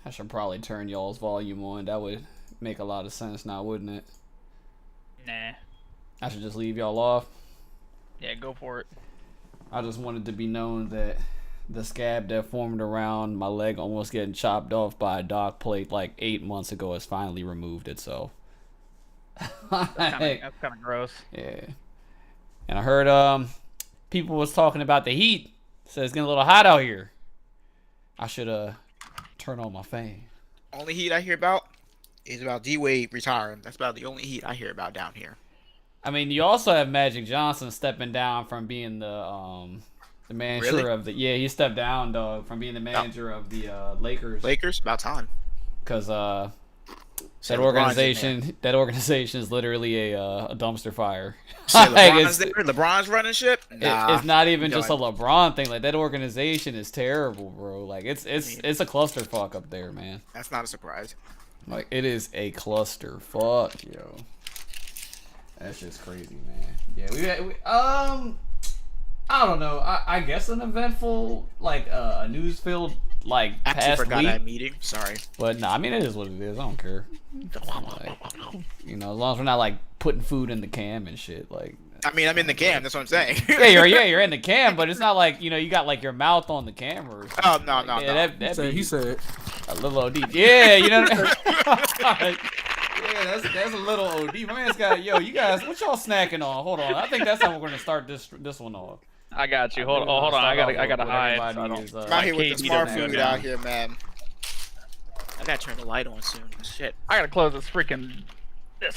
I should probably turn y'all's volume on. That would make a lot of sense now, wouldn't it? Nah. I should just leave y'all off. Yeah, go for it. I just wanted to be known that the scab that formed around my leg almost getting chopped off by a dock plate like 8 months ago has finally removed itself. That's kind of gross. Yeah. And I heard people was talking about the heat. So it's getting a little hot out here. I should turn on my fan. Only heat I hear about is about D-Wade retiring. That's about the only heat I hear about down here. I mean, you also have Magic Johnson stepping down from being the manager Really? of the he stepped down, dog, from being the manager of the Lakers. Lakers, about time. Because Say that LeBron's in organization is literally a dumpster fire. Say Like, LeBron's there? LeBron's running shit? Nah, it's not even just a done. LeBron thing. Like, that organization is terrible, bro. Like, it's a clusterfuck up there, man. That's not a surprise. Like, it is a clusterfuck, yo. That's just crazy, man. Yeah, I don't know. I guess an eventful, like, a news-filled, like, Actually past forgot week. that meeting. Sorry. But, nah, I mean, it is what it is. I don't care. Like, you know, as long as we're not, like, putting food in the cam and shit, like... I mean, I'm in the cam. That's what I'm saying. yeah, you're in the cam, but it's not like, you know, you got, like, your mouth on the camera or something. Oh, no, no, Yeah, no. He said. a little OD. Yeah, you know. Yeah, that's a little OD. My man's got, yo, you guys, what y'all snacking on? Hold on, I think that's how we're gonna start this one off. I got you. Hold on. I gotta hide. So I don't. I'm out here with the Katie smart doesn't food go out down. here, man. I gotta turn the light on soon. Shit. I gotta close this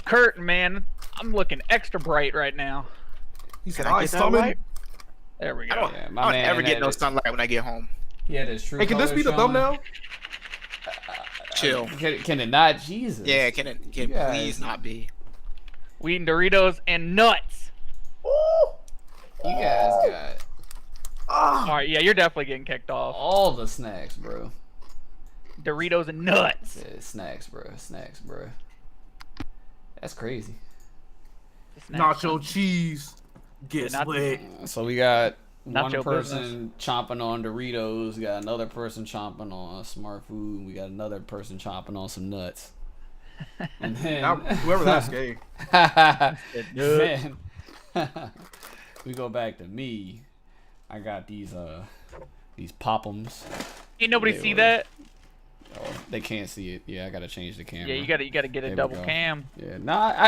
curtain, man. I'm looking extra bright right now. He said, Can I "I get that summon." light? There we I go. don't, Yeah, I my don't man ever get had no it. sunlight when I get home. Yeah, that's true. Hey, can this be the thumbnail? Chill. Can it not? Jesus. Yeah, can it You guys- please not be? We eating Doritos and nuts. You guys got All right, yeah, you're definitely getting kicked off. all the snacks, bro. Doritos and nuts. Yeah, snacks, bro. That's crazy. Nacho cheese gets Not- lit. So we got Not one your person chomping on Doritos. We got another person chomping on smart food. We got another person chomping on some nuts. And then Now, whoever that's gay. then we go back to me. I got these Pop'ems. Ain't nobody They see were- that? Oh, they can't see it. Yeah, I gotta change the camera. Yeah, you gotta get There a we double go. cam. Yeah,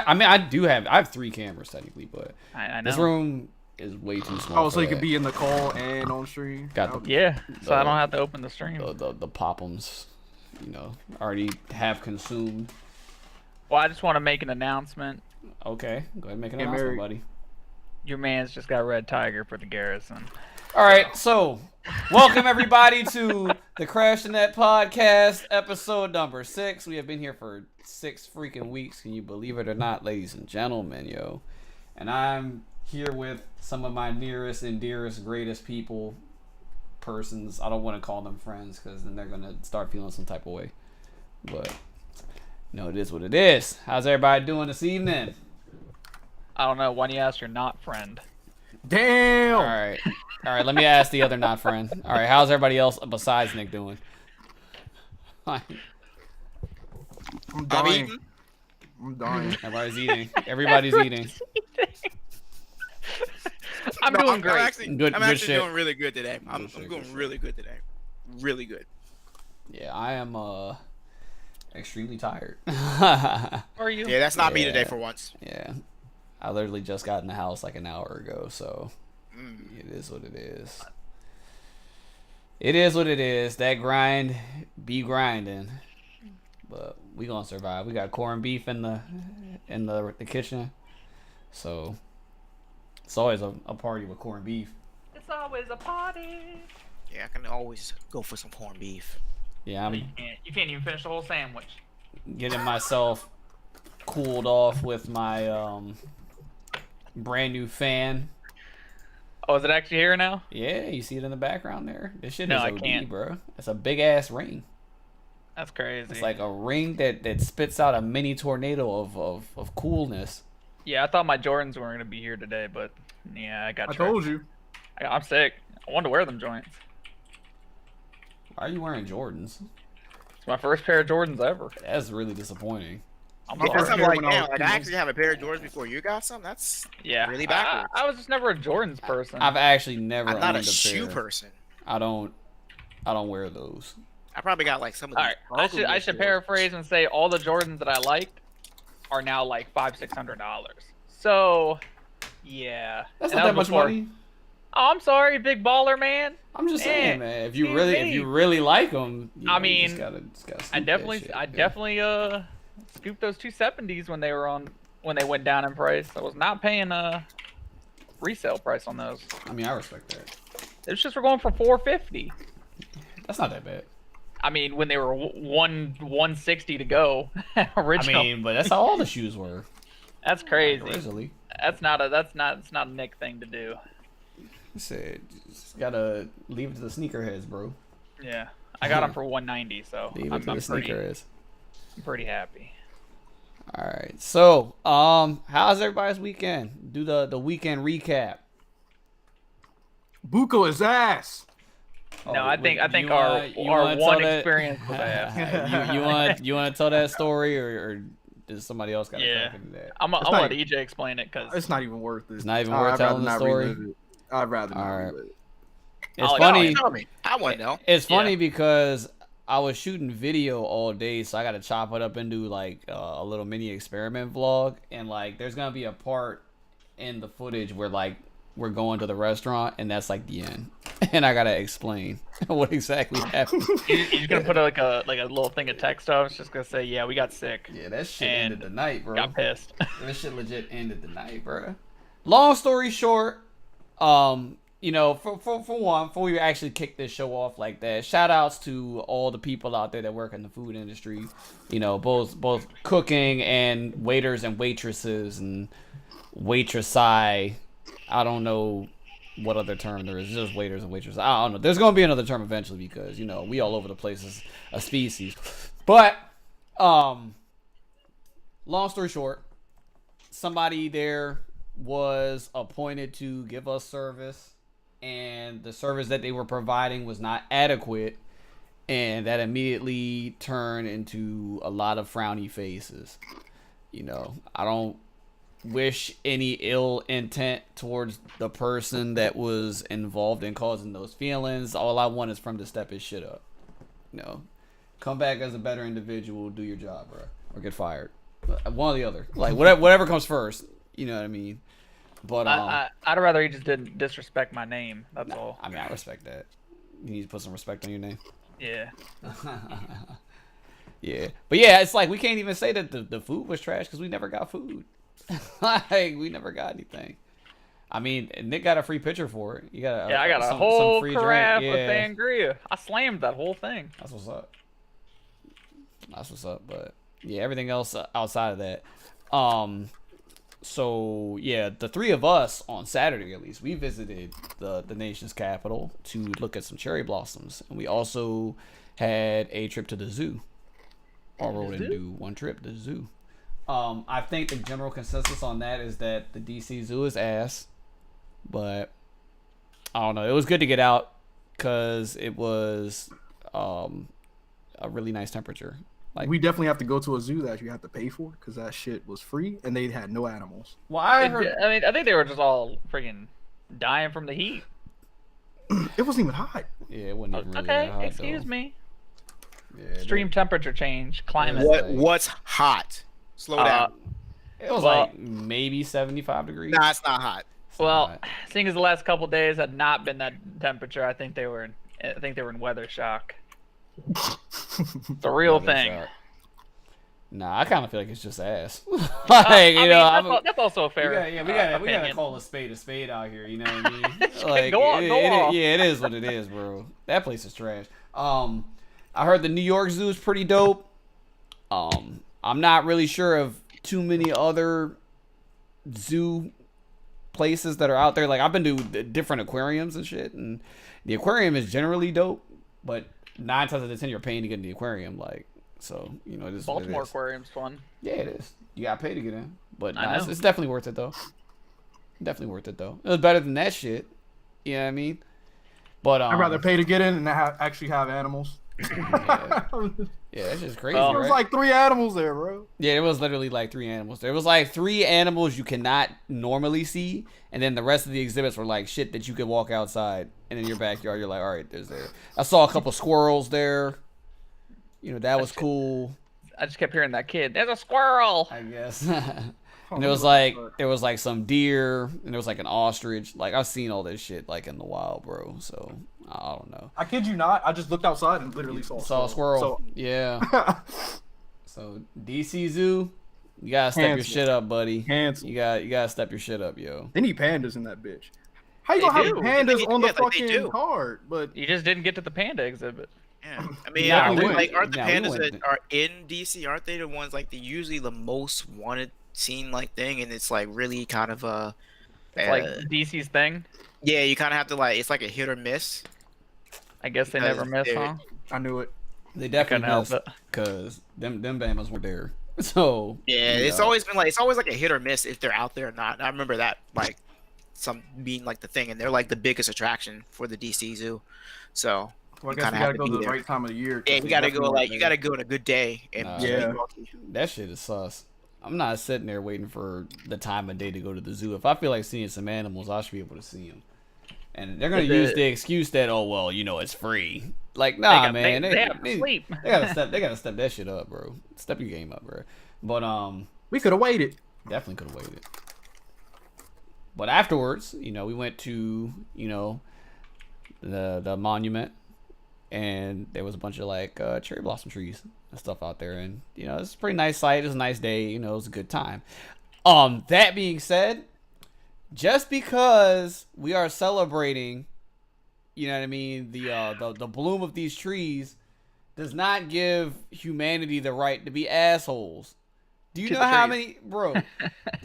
I mean, I have 3 cameras technically, but I know. this room is way too small. Oh, so for you could that. be in the call and on stream. Got the Yeah, so I don't have to open the stream. the Pop'ems, you know, already have consumed. Well, I just want to make an announcement. Okay, go ahead and make an Get announcement, married. buddy. Your man's just got Red Tiger for the Garrison. All right, so welcome everybody to the Crash the Net podcast, episode number 6. We have been here for 6 freaking weeks. Can you believe it or not, ladies and gentlemen, yo? And I'm here with some of my nearest and dearest, greatest persons. I don't want to call them friends because then they're gonna start feeling some type of way. But no, it is what it is. How's everybody doing this evening? I don't know. Why don't you ask your not friend? Damn. All right. Let me ask the other not friend. All right, how's everybody else besides Nick doing? I'm I'm dying. eating. I'm dying. Everybody's eating. Everybody's eating. I'm No, doing I'm great. actually, Good- I'm good actually shit. doing really good today. I'm shit, doing good shit. really good today. Really good. Yeah, I am extremely tired. How are you? Yeah, that's not me Yeah. today for once. Yeah. I literally just got in the house like an hour ago, so Mm. it is what it is. It is what it is. That grind be grinding. But we gonna survive. We got corned beef in the kitchen. So it's always a party with corned beef. It's always a party. Yeah, I can always go for some corned beef. Yeah, I'm You can't even finish the whole sandwich. getting myself cooled off with my brand new fan. Oh, is it actually here now? Yeah, you see it in the background there. This shit No, is I OD, can't. bro. It's a big ass ring. That's crazy. It's like a ring that spits out a mini tornado of coolness. Yeah, I thought my Jordans weren't gonna be here today, but yeah, I got. I tricked. told you. I'm sick. I wanted to wear them joints. Why are you wearing Jordans? It's my first pair of Jordans ever. That's really disappointing. I'm That's first sorry. something pair like, when I damn, was like I two. actually have a pair of Jordans before you got some. That's Yeah, really backwards. I was just never a Jordans person. I've actually never I'm not owned a shoe pair. person. I don't wear those. I probably got like some of All these. right, I should paraphrase and say all the Jordans that I liked are now like $500-600. So, yeah. That's And not that was much before- money. Oh, I'm sorry, big baller man. I'm just saying, man. If you man, really like them, I you mean, just gotta I scoop that definitely, shit. I Yeah. definitely scooped those 270s when they went down in price. I was not paying resale price on those. I mean, I respect that. It was just we're going for $450. That's not that bad. I mean, when they were 160 to go I original. mean, but that's how all the shoes were That's crazy. originally. It's not a Nick thing to do. I said, just gotta leave it to the sneakerheads, bro. Yeah, I got them for 190, so Leave it I'm to the sneakerheads. pretty happy. All right. So, how's everybody's weekend? Do the weekend recap. Buko is ass. No, I think you our wanna one tell that- experience was ass. you want to tell that story, or does somebody else got to Yeah. crack into that? I'm It's gonna not let EJ explain it because It's not even worth it. It's not even worth I'd rather telling the not story? relive it. I'd rather not All right. relive it. It's Oh, funny. Tell me. I want to know. It's funny Yeah. because I was shooting video all day, so I got to chop it up into like a little mini experiment vlog, and like there's gonna be a part in the footage where like we're going to the restaurant, and that's like the end, and I gotta explain what exactly happened. you're just gonna put like a little thing of text up. It's just gonna say, yeah, we got sick, Yeah, that shit And ended the night, bro. got pissed. That shit legit ended the night, bro. Long story short, you know, for one, before we actually kick this show off like that, shout outs to all the people out there that work in the food industry. You know, both cooking and waiters and waitresses and waitressai. I don't know what other term there is. It's just waiters and waitresses. I don't know. There's gonna be another term eventually because, you know, we all over the place as a species. But long story short, somebody there was appointed to give us service, and the service that they were providing was not adequate, and that immediately turned into a lot of frowny faces. You know, I don't wish any ill intent towards the person that was involved in causing those feelings. All I want is for him to step his shit up. You know, come back as a better individual, do your job, bro, or get fired. One or the other. Like whatever comes first. You know what I mean? But I'd rather he just didn't disrespect my name. That's all. I mean, I respect that. You need to put some respect on your name. Yeah. Yeah, but yeah, it's like we can't even say that the food was trash because we never got food. Like we never got anything. I mean, Nick got a free pitcher for it. You got Yeah, I got a some whole free carafe drink. of Yeah, sangria. I slammed that whole thing. that's what's up. That's what's up. But yeah, everything else outside of that. So yeah, the three of us on Saturday at least, we visited the nation's capital to look at some cherry blossoms, and we also had a trip to the zoo. All rolled into one trip, the zoo. I think the general consensus on that is that the DC Zoo is ass, but I don't know. It was good to get out because it was a really nice temperature. Like, We definitely have to go to a zoo that you have to pay for because that shit was free and they had no animals. well, I I heard. mean, I think they were just all freaking dying from the heat. It wasn't even hot. Yeah, it wasn't even really Okay, that hot, excuse though. me. Yeah, Extreme temperature change, climate. What? What's hot? Slow Uh, down. It was Well- like maybe 75 degrees. Nah, it's not hot. It's not Well, hot. seeing as the last couple days had not been that temperature, I think they were in weather shock. It's a real Weather thing. shock. Nah, I kind of feel like it's just ass. Like, you know, that's also a fair. we gotta opinion. call a spade out here. You know what I mean? Go on, go off. Yeah, it is what it is, bro. That place is trash. I heard the New York Zoo is pretty dope. I'm not really sure of too many other zoo places that are out there. Like, I've been to different aquariums and shit, and the aquarium is generally dope, but 9 times out of 10 you're paying to get in the aquarium. Like, so you know, it is what it Baltimore is. Aquarium's fun. Yeah, it is. You got to pay to get in, but I nah, it's know. definitely worth it though. Definitely worth it though. It was better than that shit. You know what I mean? But I'd rather pay to get in and actually have animals. Yeah, that's just crazy, Well, There was right? like 3 animals there, bro. Yeah, it was literally like 3 animals. There was like 3 animals you cannot normally see, and then the rest of the exhibits were like shit that you could walk outside, and in your backyard you're like, all right, there's there. I saw a couple squirrels there. You know, that was cool. I just kept hearing that kid. There's a squirrel. I guess. And there was like some deer, and there was like an ostrich. Like I've seen all this shit like in the wild, bro. So I don't know. I kid you not. I just looked outside and literally saw A squirrel. So, Yeah. So DC Zoo, you gotta step your Handsome. shit up, buddy. handsome. You gotta step your shit up, yo. They need pandas in that bitch. How you They gonna have do. pandas They- on the yeah, like they fucking do. card? But You just didn't get to the panda exhibit. Yeah, I mean, Nah, aren't, we they, went- like, aren't the nah, we pandas went- that are in DC? Aren't they the ones like usually the most wanted seen like thing? And it's like really kind of a, It's like DC's thing. yeah, you kind of have to like it's like a hit or miss. I guess they Because never miss, they're- huh? I knew it. They Couldn't definitely help missed it. because them Bamas were there. So Yeah, you it's know. always been like it's always like a hit or miss if they're out there or not. I remember that like some being like the thing, and they're like the biggest attraction for the DC Zoo. So Well, I You guess kinda we have gotta to go be to the there. right time of the year. yeah, you gotta go like you gotta go on a good day and Nah. Yeah. That shit is sus. I'm not sitting there waiting for the time of day to go to the zoo. If I feel like seeing some animals, I should be able to see them. And they're gonna But use the excuse that, oh well, you know it's free. Like nah, man, they have to sleep. They gotta step that shit up, bro. Step your game up, bro. But We could have waited. definitely could have waited. But afterwards, you know, we went to, you know, the monument, and there was a bunch of like cherry blossom trees and stuff out there, and you know, it's a pretty nice sight. It was a nice day. You know, it was a good time. That being said, just because we are celebrating, you know what I mean, the bloom of these trees, does not give humanity the right to be assholes. Do you To know the how trees. many, bro? Do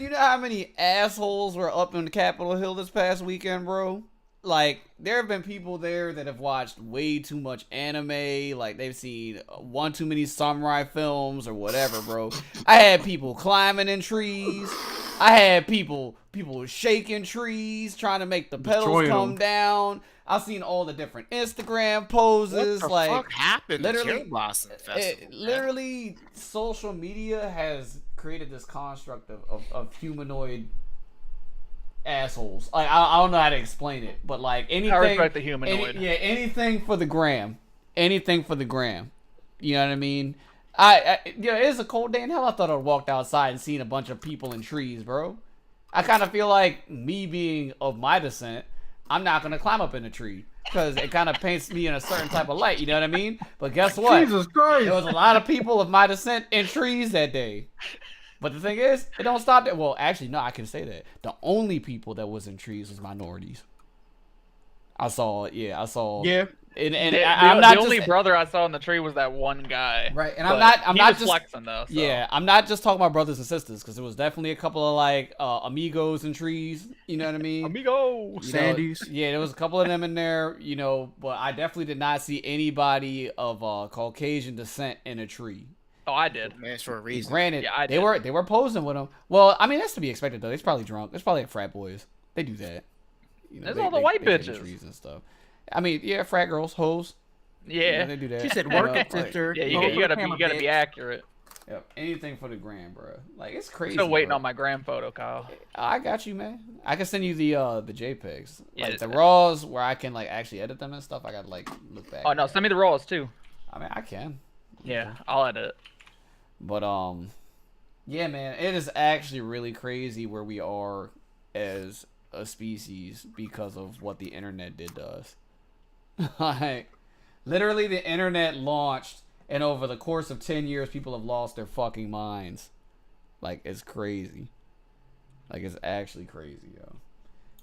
you know how many assholes were up in Capitol Hill this past weekend, bro? Like, there have been people there that have watched way too much anime. Like, they've seen one too many samurai films or whatever, bro. I had people climbing in trees. I had people shaking trees, trying to make the petals Destroying come them. down. I've seen all the different Instagram what poses. the Like, fuck happened to literally- Cherry Blossom Festival? man? literally, social media has created this construct of humanoid assholes. Like I don't know how to explain it, but like anything, I respect the humanoid. anything for the gram, anything for the gram. You know what I mean? Yeah, it's a cold day in hell. I thought I'd walked outside and seen a bunch of people in trees, bro. I kind of feel like me being of my descent, I'm not gonna climb up in a tree because it kind of paints me in a certain type of light. You know what I mean? But guess what? Jesus Christ. There was a lot of people of my descent in trees that day. But the thing is, it don't stop that. Well, actually, no, I can say that. The only people that was in trees was minorities. I saw. Yeah. And I'm I'm not the only just, brother I saw in the tree was that one guy. right. And But I'm he not was just flexing though. So. yeah. I'm not just talking about brothers and sisters because there was definitely a couple of like amigos in trees. You know what I mean? Amigo. You know, Sandy's. yeah, there was a couple of them in there, you know, but I definitely did not see anybody of Caucasian descent in a tree. Oh, I did. Man, it's for a reason. Granted, Yeah, I they did. were posing with them. Well, I mean that's to be expected though. They're probably drunk. It's probably like frat boys. They do that. You know, There's they- all the they- white they get in bitches. trees and stuff. I mean, yeah, frat girls, hoes. You Yeah. know, they do that. She said, You "Work know, it, like, sister." Yeah, Go for the you camera, gotta be bitch. accurate. Yep, anything for the gram, bro. Like it's crazy. Still waiting bro. on my gram photo, Kyle. I got you, man. I can send you the JPEGs, Yeah, like it's the fine. raws where I can like actually edit them and stuff. I gotta like look back. Oh no, send me the rolls too. I mean, I can. Yeah, I'll edit it. But yeah, man, it is actually really crazy where we are as a species because of what the internet did to us. Like, literally, the internet launched, and over the course of 10 years, people have lost their fucking minds. Like, it's crazy. Like, it's actually crazy, yo.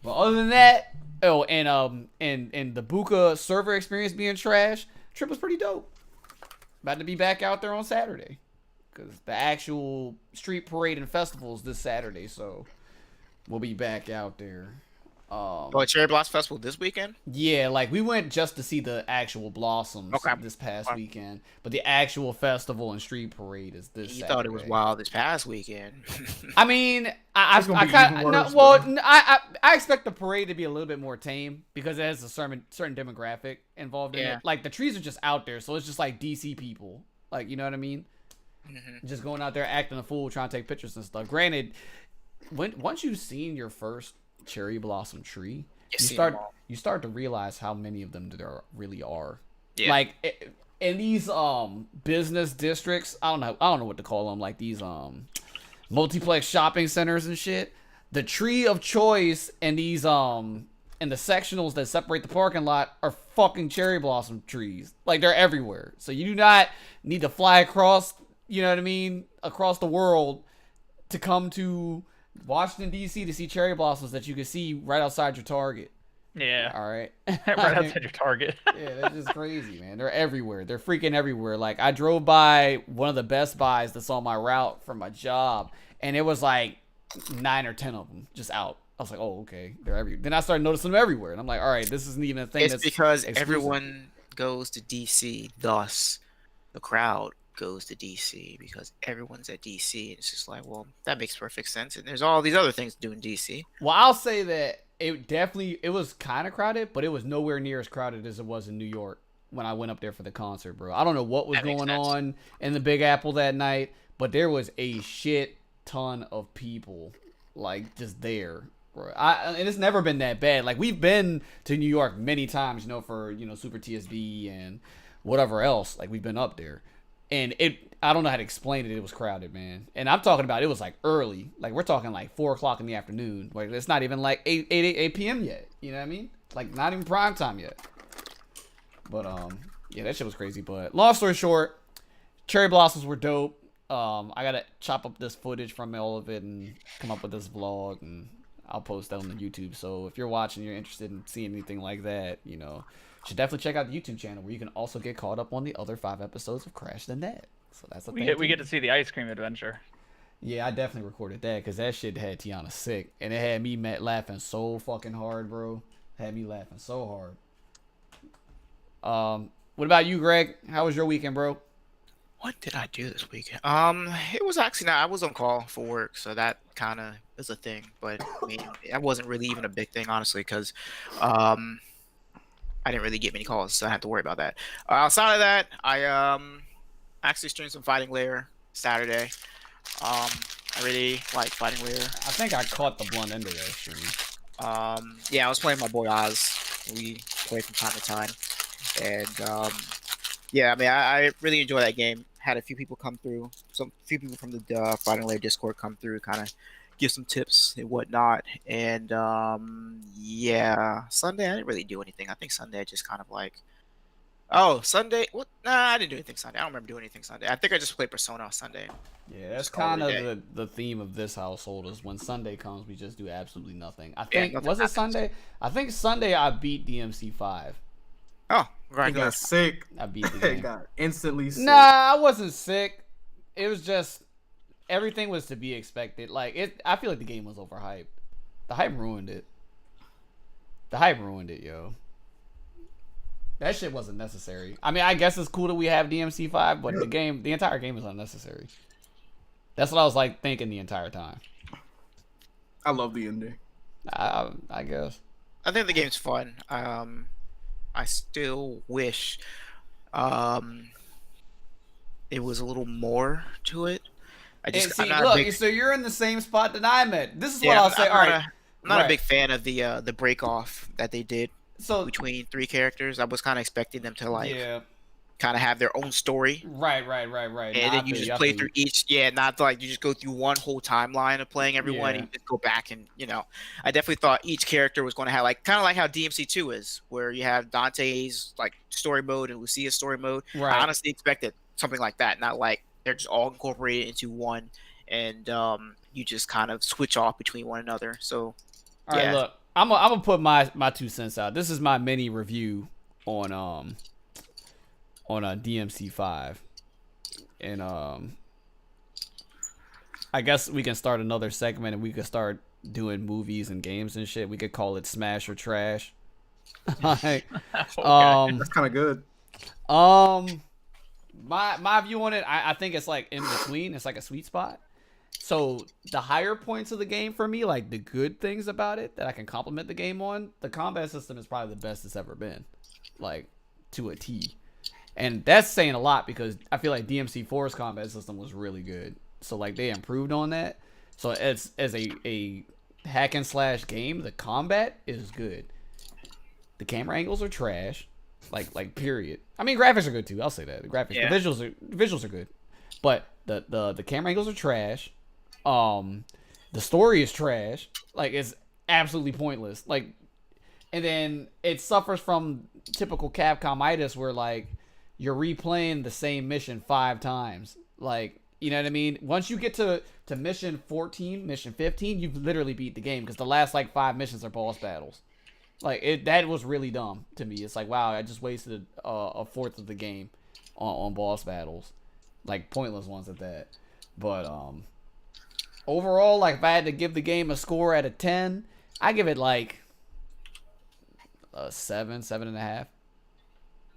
But other than that, oh, and the Buka server experience being trash, trip was pretty dope. About to be back out there on Saturday. Because the actual street parade and festivals this Saturday, so we'll be back out there. Oh, Cherry Blossom Festival this weekend? Yeah, like we went just to see the actual blossoms Okay. this past weekend, but the actual festival and street parade is this. You Saturday. thought it was wild this past weekend. I mean, I It's gonna be kind even no, worse, well, bro. I expect the parade to be a little bit more tame because it has a certain demographic involved in Yeah. it. Like the trees are just out there, so it's just like DC people, like you know what I mean? Just going out there acting a fool, trying to take pictures and stuff. Granted, once you've seen your first cherry blossom tree, you start to realize how many of them there really are. Yeah. Like in these business districts, I don't know what to call them, like these multiplex shopping centers and shit. The tree of choice and these and the sectionals that separate the parking lot are fucking cherry blossom trees. Like they're everywhere. So you do not need to fly across, you know what I mean, across the world to come to Washington D.C. to see cherry blossoms that you can see right outside your Target. Yeah. All right. Right outside your Target. Yeah, that's just crazy, man. They're everywhere. They're freaking everywhere. Like I drove by one of the Best Buys that's on my route for my job, and it was like 9 or 10 of them just out. I was like, oh, okay, they're everywhere. Then I started noticing them everywhere, and I'm like, all right, this isn't even a thing. It's that's because exclusive. everyone goes to DC, thus the crowd goes to DC because everyone's at DC. It's just like, well, that makes perfect sense. And there's all these other things to do in DC. Well, I'll say that it was kind of crowded, but it was nowhere near as crowded as it was in New York when I went up there for the concert, bro. I don't know what was That makes going sense. on in the Big Apple that night, but there was a shit ton of people like just there. Bro. And it's never been that bad. Like we've been to New York many times, you know, for Super TSV and whatever else. Like we've been up there, and I don't know how to explain it. It was crowded, man. And I'm talking about it was like early. Like we're talking like 4:00 in the afternoon. Like it's not even like 8 p.m. yet. You know what I mean? Like not even prime time yet. But yeah, that shit was crazy. But long story short, cherry blossoms were dope. I gotta chop up this footage from all of it and come up with this vlog, and I'll post that on the YouTube. So if you're watching, you're interested in seeing anything like that, you should definitely check out the YouTube channel where you can also get caught up on the other 5 episodes of Crash the Net. So that's We get to see the ice cream adventure. Yeah, I definitely recorded that because that shit had Tiana sick, and it had me laughing so fucking hard, bro. Had me laughing so hard. What about you, Greg? How was your weekend, bro? What did I do this weekend? It was actually not. I was on call for work, so that kind of is a thing. But I mean, that wasn't really even a big thing, honestly, because I didn't really get many calls, so I had to worry about that. Outside of that, I actually streamed some Fighting Lair Saturday. I really like Fighting Lair. I think I caught the blunt end of that stream. Yeah, I was playing my boy Oz. We play from time to time, and yeah, I mean, I really enjoy that game. Had a few people come through, few people from the Fighting Lair Discord come through, kind of give some tips and whatnot. And yeah, Sunday I didn't really do anything. I think Sunday I just kind of like, Sunday. What? Nah, I didn't do anything Sunday. I don't remember doing anything Sunday. I think I just played Persona on Sunday. Yeah, that's Just call it kind a of day. the theme of this household is when Sunday comes, we just do absolutely nothing. I Yeah, think nothing was it happens. Sunday? I think Sunday I beat DMC 5. Oh, He got congratulations. sick. I beat the He game. got instantly sick. Nah, I wasn't sick. It was just everything was to be expected. Like I feel like the game was overhyped. The hype ruined it. Yo. That shit wasn't necessary. I mean, I guess it's cool that we have DMC 5, but the entire game is unnecessary. That's what I was like thinking the entire time. I love the ending. I guess. I think the game's fun. I still wish it was a little more to it. And I'm see, not a look, big, so you're in the same spot that I'm at. This is what yeah, I'll say. I'm All not right. I'm not Right. a big fan of the break off that they did So between 3 characters. I was kind of expecting them to like yeah. kind of have their own story, Right. and Nah, I then you feel just I play feel through each. Yeah, not like you just go through one whole timeline of playing everyone. Yeah. And you just go back and I definitely thought each character was going to have like kind of like how DMC2 is, where you have Dante's like story mode and Lucia's story mode. Right. I honestly expected something like that, not like they're just all incorporated into one, and you just kind of switch off between one another. So All right, yeah. look, I'm gonna put my 2 cents out. This is my mini review on DMC 5, and I guess we can start another segment and we could start doing movies and games and shit. We could call it Smash or Trash. Like, Okay. That's kind of good. my view on it, I think it's like in between. It's like a sweet spot. So the higher points of the game for me, like the good things about it that I can compliment the game on, the combat system is probably the best it's ever been, like to a T. And that's saying a lot because I feel like DMC4's combat system was really good. So like they improved on that. So as a hack and slash game, the combat is good. The camera angles are trash. Like period. I mean graphics are good too. I'll say that. The graphics, Yeah. the visuals are good. But the camera angles are trash. The story is trash. Like it's absolutely pointless. Like, and then it suffers from typical Capcom-itis where like you're replaying the same mission 5 times. Like, you know what I mean? Once you get to mission 14, mission 15, you've literally beat the game because the last like 5 missions are boss battles. Like that was really dumb to me. It's like, wow, I just wasted a fourth of the game on boss battles, like pointless ones at that. But overall, like if I had to give the game a score out of 10, I give it like a 7.5.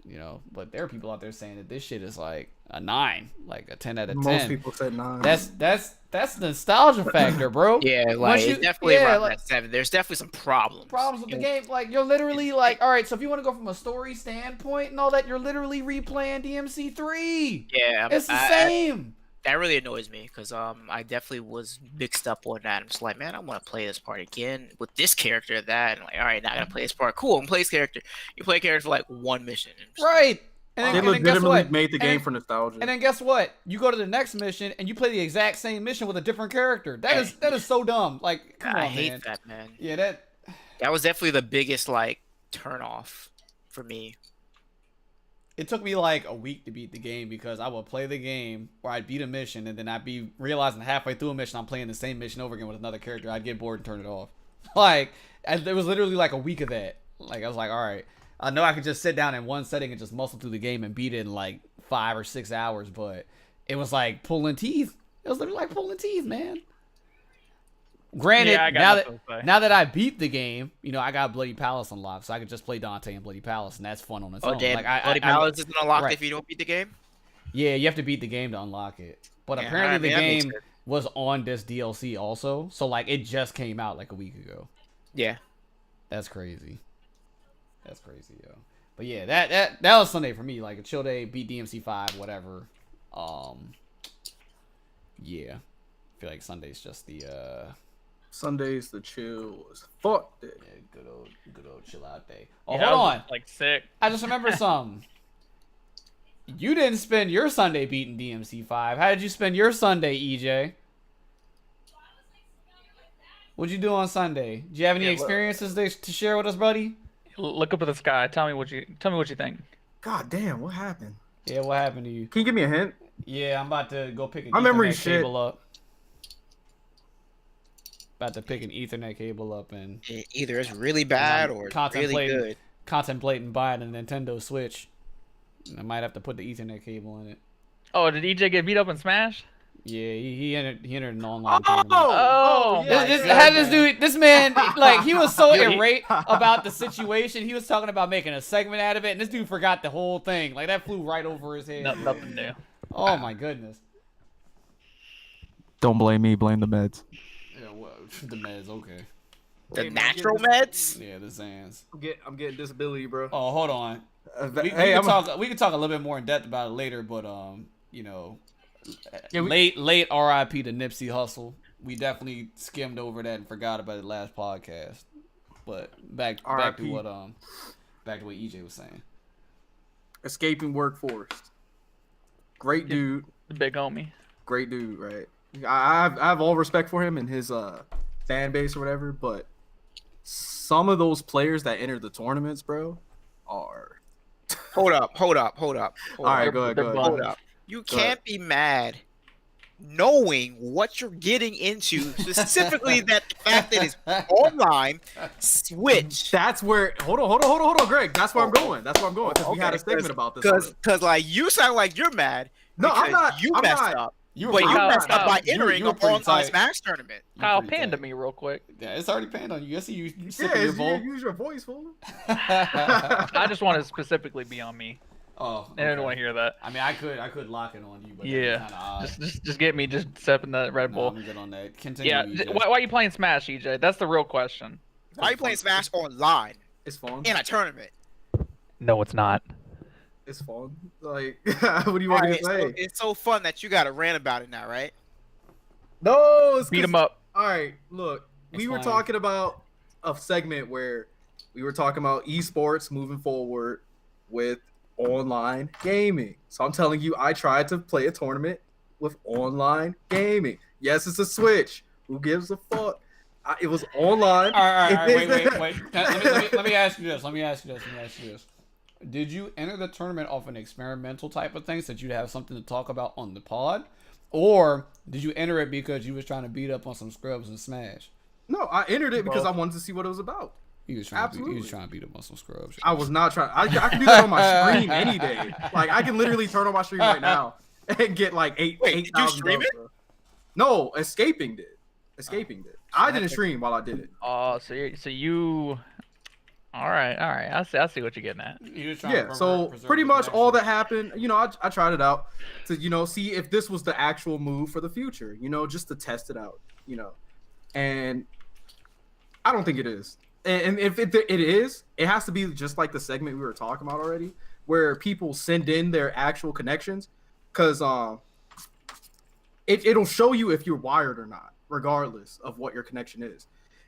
You know, but there are people out there saying that this shit is like a 9, like a 10 out of 10. Most people said 9. That's nostalgia factor, bro. Yeah, like Once you- it's definitely yeah, around like- that 7. There's definitely some problems. Problems with the game, like you're literally like, all right, so if you want to go from a story standpoint and all that, you're literally replaying DMC3. Yeah, It's the same. that really annoys me because I definitely was mixed up on that. I'm just like, man, I want to play this part again with this character. That and like, all right, now I gotta play this part. Cool, I'm play this character. You play a character for like 1 mission. And just- Right. They And then guess legitimately what? made the game And- for nostalgia. And then guess what? You go to the next mission and you play the exact same mission with a different character. That is so dumb. Like, come I on, hate man. that, man. Yeah, that was definitely the biggest like turn off for me. it took me like a week to beat the game because I would play the game or I'd beat a mission and then I'd be realizing halfway through a mission I'm playing the same mission over again with another character. I'd get bored and turn it off. Like, and there was literally like a week of that. Like, I was like, all right, I know I could just sit down in one setting and just muscle through the game and beat it in like 5 or 6 hours, but it was like pulling teeth. It was literally like pulling teeth, man. Granted, Yeah, I got nothing to say. now that I beat the game, you know, I got Bloody Palace unlocked, so I could just play Dante and Bloody Palace, and that's fun on its Oh own. damn, Like, Bloody Palace isn't unlocked right. if you don't beat the game. Yeah, you have to beat the game to unlock it. But Yeah, apparently I mean, the that makes game sense. was on this DLC also, so like it just came out like a week ago. Yeah. That's crazy. That's crazy, yo. But yeah, that was Sunday for me. Like a chill day, beat DMC 5, whatever. Yeah. I feel like Sunday's just the Sunday's the chill as fuck day. yeah, good old chill out day. Oh, Yeah, I hold was, on. Like sick. I just remember something. You didn't spend your Sunday beating DMC 5. How did you spend your Sunday, EJ? What'd you do on Sunday? Do you have any Yeah, look. experiences to share with us, buddy? Look up at the sky. Tell me what you think. God damn, what happened? Yeah, what happened to you? Can you give me a hint? Yeah, I'm about to go pick an My Ethernet memory's shit. cable up. About to pick an Ethernet cable up and Either it's really bad or it's really contemplating good. contemplating buying a Nintendo Switch. I might have to put the Ethernet cable in it. Oh, did EJ get beat up in Smash? Yeah, he entered an online tournament. Oh, yeah, How this dude, this man, like, he was so Yeah, he- irate about the situation. He was talking about making a segment out of it, and this dude forgot the whole thing. Like, that flew right over his head. Nothing new. Oh, my goodness. Don't blame me, blame the meds. Yeah, well, the meds, okay. The Hey, man, natural get meds. Yeah, the Zans. I'm getting disability, bro. Oh, hold on. We Hey, can talk a little bit more in depth about it later, but, you know, Yeah, we- late RIP to Nipsey Hussle. We definitely skimmed over that and forgot about it last podcast. But back to RIP. what EJ was saying. escaping workforce. Great dude. The big homie. Great dude, right? I have all respect for him and his fan base or whatever, but some of those players that entered the tournaments, bro, are Hold up. all right. Go ahead. they're Go ahead. blunt. Hold up. You can't be mad knowing what you're getting into, specifically that the fact that it's online, Switch. That's where. Hold on, Greg. That's where I'm going. Because we had a Okay, segment about this. Because like you sound like you're mad. No, I'm because not. You I'm messed not. up. You were But you Kyle- messed up by you were entering an pretty online tight. Smash tournament. You Kyle, pretty panda tight. me real quick. Yeah, it's already panned on you. I see you Yeah, sipping your bowl. use your voice, fool. I just want to specifically be on me. Oh, I don't okay. want to hear that. I mean, I could lock it on you, but Yeah. kind of odd. Just get me just sipping that Red No, Bull. I'm good on that. Continue. Yeah. EJ. Why are you playing Smash, EJ? That's the real question. Why are you playing Smash online It's fun. in a tournament? No, it's not. It's fun. Like, what do you want me Alright, to so say? it's so fun that you got to rant about it now, right? No, it's Beat 'cause- him up. All right, look, we were Explain. talking about a segment where we were talking about esports moving forward with online gaming. So I'm telling you, I tried to play a tournament with online gaming. Yes, it's a Switch. Who gives a fuck? It was online. All right, wait. Let me ask you this. Let me ask you this. Did you enter the tournament off an experimental type of thing so that you'd have something to talk about on the pod? Or did you enter it because you was trying to beat up on some scrubs and Smash? No, I entered it because Both. I wanted to see what it was about. He was trying Absolutely. to beat up on some scrubs. I was not trying. I can do that on my stream any day. Like, I can literally turn on my stream right now and get like Wait, did you 8,000 stream bucks, it? bro. No, Escaping did. Escaping did. I didn't stream while I did it. Oh, so you. All right. I see what you're getting at. He was trying Yeah, to so preserve pretty the much all that connection. happened, I tried it out to, see if this was the actual move for the future, just to test it out, and I don't think it is. And if it is, it has to be just like the segment we were talking about already, where people send in their actual connections, because it'll show you if you're wired or not, regardless of what your connection is.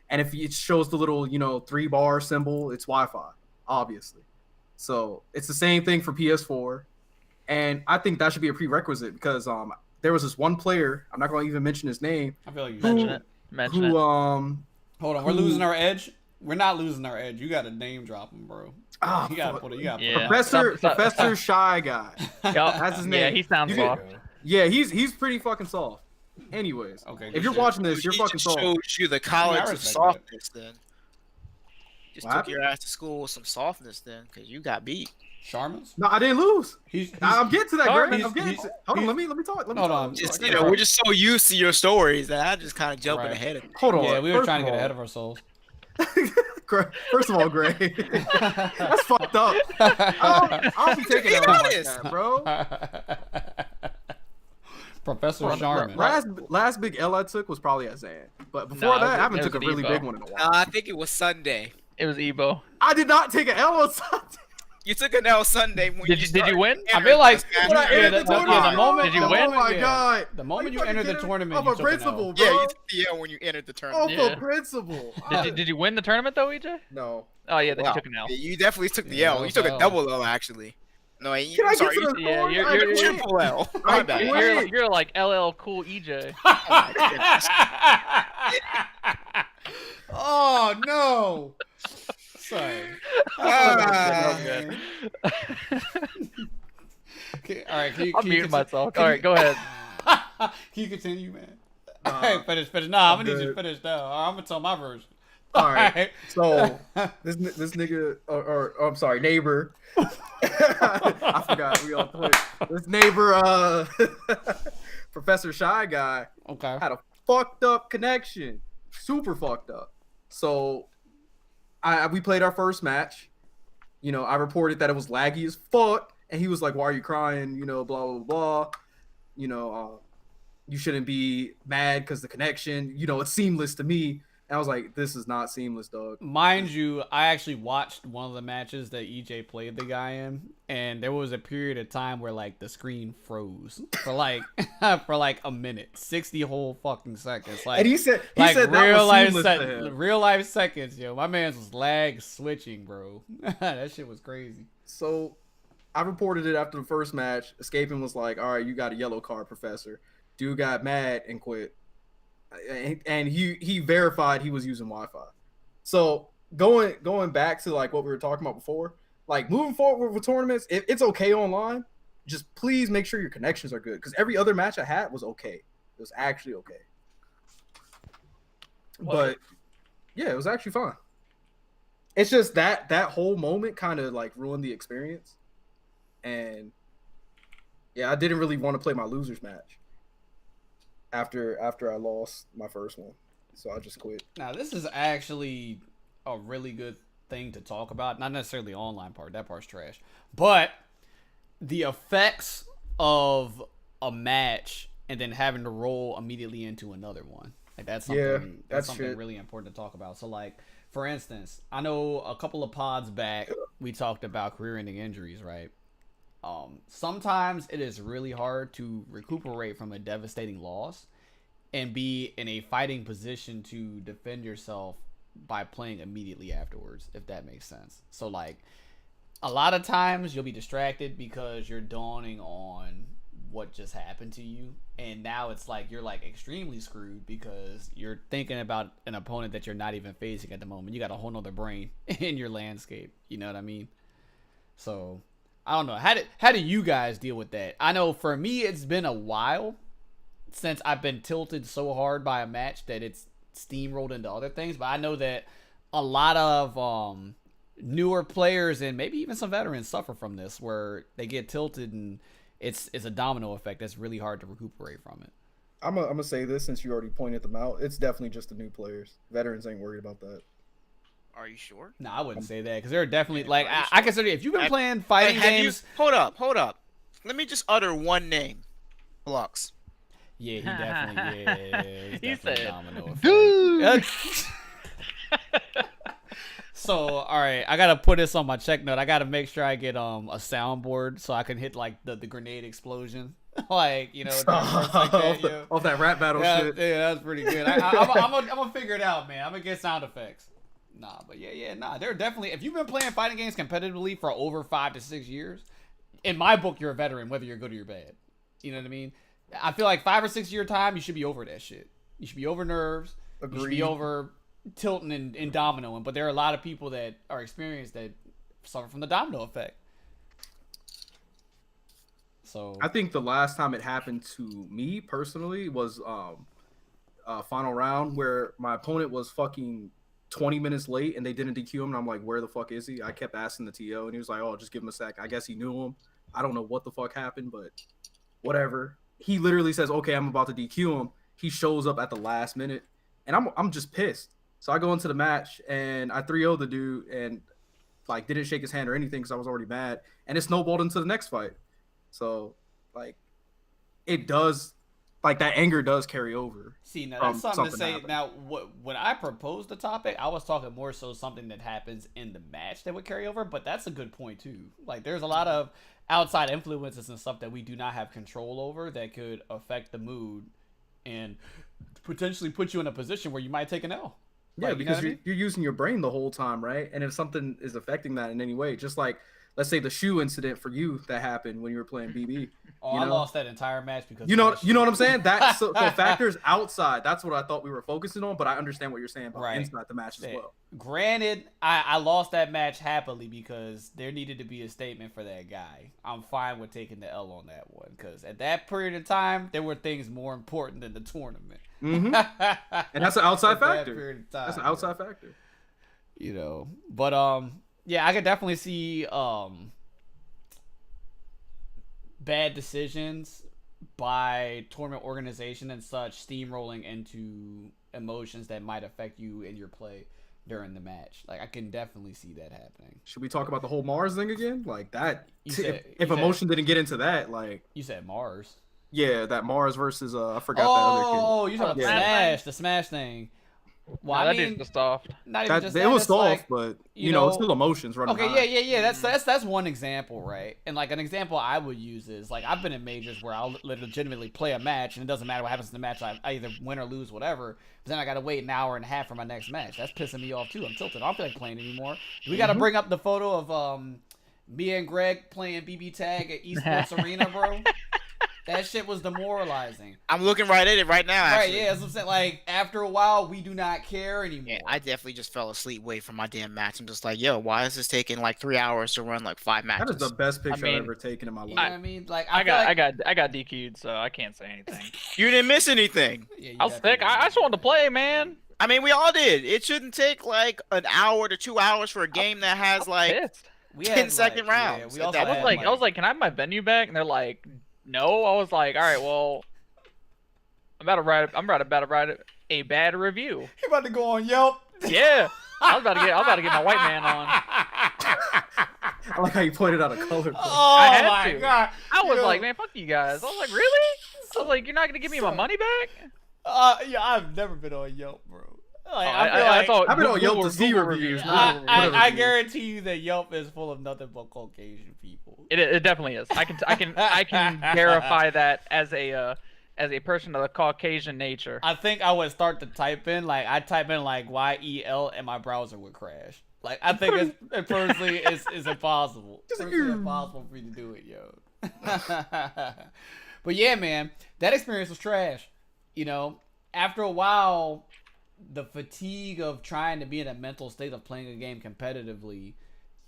And if it shows the little, 3-bar symbol, it's Wi-Fi, obviously. So it's the same thing for PS4. And I think that should be a prerequisite because there was this one player, I'm not going to even mention his name, I feel like you Mention should. it. Mention who, it. Hold on, we're losing our edge. We're not losing our edge. You got to name drop him, bro. You got to fuck. put it. You got to Yeah. Professor Shy Guy. Yup. That's his Yeah, name. he sounds You soft. Yeah, he's pretty fucking soft. Anyways, Okay, if good you're shit. watching this, you're He fucking just soft. showed you the college of respect that. softness then. Just What took happened? your ass to school with some softness then, because you got beat. Sharmans? No, I didn't lose. He's I'm getting to that, Sorry, Greg. he's- I'm getting. he's- Hold on, he's- let me talk. Let me Hold talk. on. Just, Okay. we're just so used to your stories that I just kind of jumping Right. ahead of you. Hold on. Yeah, we were First trying to get all- ahead of ourselves. First of all, Greg, that's fucked up. I'll be taking that like honest. that, bro. Professor Right, Sharman. right. Last big L I took was probably at Zan, but before No, that, I haven't it took a was really Evo. big one in a while. I think it was Sunday. It was Evo. I did not take an L on Sunday. You took an L Sunday when Did you started win? I feel like entering When I the Yeah, entered the- the the- yeah, tournament, the moment- Did you bro, win? Oh my Yeah. god! The moment Are you fucking entered the kidding me? tournament, Off you a took an L. principle, bro. Yeah, you took the L when you entered the tournament. Off Yeah. a principle. Did you win the tournament though, EJ? No. Oh yeah, then Wow. you took an L. Yeah, you definitely took the Yeah, L. that You was took L. a double L actually. No, Can I I'm get sorry. to the You Yeah, story? you're- I you're- quit. triple L. I My bad. quit. You're like LL Cool EJ. Oh no! Sorry. Ah. Okay. Okay, all right, can you, I'm can you muting conti- myself. can All right, you- go ahead. Can you continue, man? Hey, finish. Nah, I'm gonna need you to good. finish now. I'm gonna tell my version. All right. So this nigga, or I'm sorry, neighbor. I forgot we all played. This neighbor, Professor Shy Guy, Okay. had a fucked up connection, super fucked up. So we played our first match. I reported that it was laggy as fuck, and he was like, "Why are you crying?" Blah blah blah. You shouldn't be mad because the connection. It's seamless to me. And I was like, "This is not seamless, dog." Mind you, I actually watched one of the matches that EJ played the guy in, and there was a period of time where like the screen froze for like for like a minute, 60 whole fucking seconds. Like, And he said like that was seamless to him. real life seconds, yo. My man's was lag switching, bro. That shit was crazy. So I reported it after the first match. Escaping was like, "All right, you got a yellow card, Professor." Dude got mad and quit. And he verified he was using Wi-Fi. So going back to like what we were talking about before, like moving forward with tournaments, it's okay online. Just please make sure your connections are good, because every other match I had was okay. It was actually okay. But yeah, it was actually fun. It's just that whole moment kind of like ruined the experience. And yeah, I didn't really want to play my losers match. after I lost my first one, so I just quit. Now, this is actually a really good thing to talk about. Not necessarily the online part. That part's trash. But the effects of a match and then having to roll immediately into another one. Like that's something Yeah, that's that's something shit. really important to talk about. So like for instance, I know a couple of pods back we talked about career-ending injuries, right? Sometimes it is really hard to recuperate from a devastating loss and be in a fighting position to defend yourself by playing immediately afterwards, if that makes sense. So like a lot of times you'll be distracted because you're dawning on what just happened to you, and now it's like you're like extremely screwed because you're thinking about an opponent that you're not even facing at the moment. You got a whole nother brain in your landscape, you know what I mean? So I don't know, how do you guys deal with that? I know for me it's been a while since I've been tilted so hard by a match that it's steamrolled into other things, but I know that a lot of newer players and maybe even some veterans suffer from this, where they get tilted and it's a domino effect that's really hard to recuperate from it. I'm gonna say this since you already pointed them out. It's definitely just the new players. Veterans ain't worried about that. Are you sure? No, I wouldn't say that because there are definitely like Are you I sure? consider if you've been Have- playing fighting Have you- games. Hold up. Let me just utter one name. Flux. Yeah, he definitely is. He said, domino effect. "Dude." So, all right, I gotta put this on my check note. I gotta make sure I get a soundboard so I can hit like the grenade explosion, like you know, off that rap battle yeah, shit. yeah, that's pretty good. I'm gonna figure it out, man. I'm gonna get sound effects. Nah, but nah. They're definitely, if you've been playing fighting games competitively for over 5 to 6 years, in my book, you're a veteran, whether you're good or you're bad. You know what I mean? I feel like 5 or 6 year time, you should be over that shit. You should be over nerves. You should be Agreed. over tilting and dominoing. But there are a lot of people that are experienced that suffer from the domino effect. So I think the last time it happened to me personally was final round where my opponent was fucking 20 minutes late and they didn't DQ him, and I'm like, where the fuck is he? I kept asking the TO and he was like, oh, just give him a sec. I guess he knew him. I don't know what the fuck happened, but whatever. He literally says, okay, I'm about to DQ him. He shows up at the last minute and I'm just pissed. So I go into the match and I 3-0 the dude and like didn't shake his hand or anything because I was already mad, and it snowballed into the next fight. So like it does, like that anger does carry over. see, now that's something to something say. happened. Now, when I proposed the topic, I was talking more so something that happens in the match that would carry over. But that's a good point too. Like, there's a lot of outside influences and stuff that we do not have control over that could affect the mood and potentially put you in a position where you might take an L. Yeah, Like, you know because what I mean? you're using your brain the whole time, right? And if something is affecting that in any way, just like let's say the shoe incident for you that happened when you were playing BB. Oh, you I know? lost that entire match because You of know, that you know shit. what I'm saying? That so factors outside. That's what I thought we were focusing on, but I understand what you're saying about Right. inside the match as Yeah. well. Granted, I lost that match happily because there needed to be a statement for that guy. I'm fine with taking the L on that one because at that period of time, there were things more important than the tournament. Mhm. And that's an outside At that factor. period of time, That's an outside factor. you know. But yeah, I could definitely see bad decisions by tournament organization and such steamrolling into emotions that might affect you in your play during the match. Like, I can definitely see that happening. Should we talk about the whole Mars thing again? Like that. You If, said- if you said- emotion didn't get into that, like You said Mars. yeah, that Mars versus I forgot that other kid. Oh, you're talking about Yeah. the Smash thing. Well, Nah, I that mean, dude's just soft. not even That just it that. was It's soft, like, but you you know, it's know- still emotions running. okay, high. yeah. That's one example, right? And like an example I would use is like I've been in majors where I'll legitimately play a match and it doesn't matter what happens in the match. I either win or lose, whatever. But then I gotta wait an hour and a half for my next match. That's pissing me off too. I'm tilted. I don't feel like playing anymore. Do we gotta bring up the photo of me and Greg playing BB tag at Esports Arena, bro? That shit was demoralizing. I'm looking right at it right now. Right, Actually. yeah, that's what I'm saying. Like, after a while, we do not care anymore. Yeah, I definitely just fell asleep waiting for my damn match. I'm just like, yo, why is this taking like 3 hours to run like 5 matches? That is the best picture mean, I've ever taken in my You life. know what I mean? Like, I feel got like, I got DQ'd, so I can't say anything. You didn't miss anything. Yeah, you I was definitely sick. I just wanted to play, man. I mean, we all did. It shouldn't take like an hour to 2 hours for a game that has like Pissed. we 10-second rounds. Yeah, we I also was I was had, like, can I have my venue back? And they're like, no. I was like, all right, well, I'm about to write a bad review. You about to go on Yelp? Yeah, I was about to get my white man on. I like how you pointed out a color. Oh I had my to. god! I was Yo. like, man, fuck you guys. I was like, really? I was like, you're not gonna give me my money back? Yeah, I've never been on Yelp, bro. Like, Oh, I feel like that's all I've been on Yelp Google to see Google reviews, reviews. not I whatever reviews. guarantee you that Yelp is full of nothing but Caucasian people. It definitely is. I can verify that as a person of the Caucasian nature. I think I would start to type in I type in YEL and my browser would crash. Like I think it personally is impossible. It's personally impossible for me to do it, yo. But yeah, man, that experience was trash. You know, after a while, the fatigue of trying to be in a mental state of playing a game competitively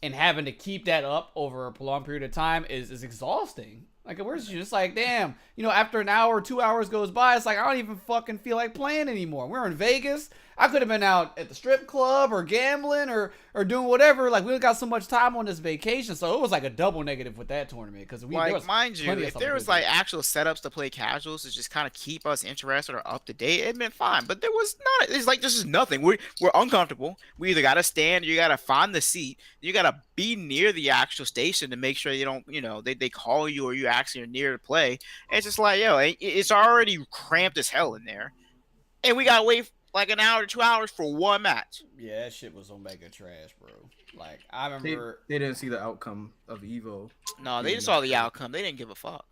and having to keep that up over a prolonged period of time is exhausting. Like, we're just like, damn, you know, after an hour or 2 hours goes by, it's like, I don't even fucking feel like playing anymore. We're in Vegas. I could have been out at the strip club or gambling or doing whatever. Like, we got so much time on this vacation. So it was like a double negative with that tournament. Because Like, mind you, if there was like actual setups to play casuals to just kind of keep us interested or up to date, it'd been fine. But there was not. It's like this is nothing. We're uncomfortable. We either gotta stand, or you gotta find the seat. You gotta be near the actual station to make sure you don't, you know, they call you or you actually are near to play. And it's just like, yo, it's already cramped as hell in there, and we gotta wait like an hour to 2 hours for one match. Yeah, that shit was Omega trash, bro. Like, I remember... They didn't see the outcome of Evo. No, they just saw the outcome. They didn't give a fuck.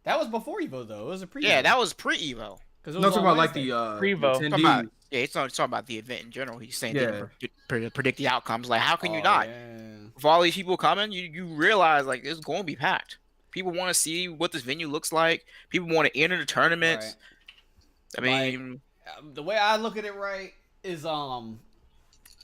That was before Evo, though. It was a pre-Evo. Yeah, that was pre-Evo. No, No, talking about like the Prevo. attendees. Yeah, he's talking about the event in general. He's saying Yeah. they can predict the outcomes. Like, how can you not? Yeah. With all these people coming, you realize like it's going to be packed. People want to see what this venue looks like. People want to enter the tournaments. Right. I mean, The way I look at it, right, is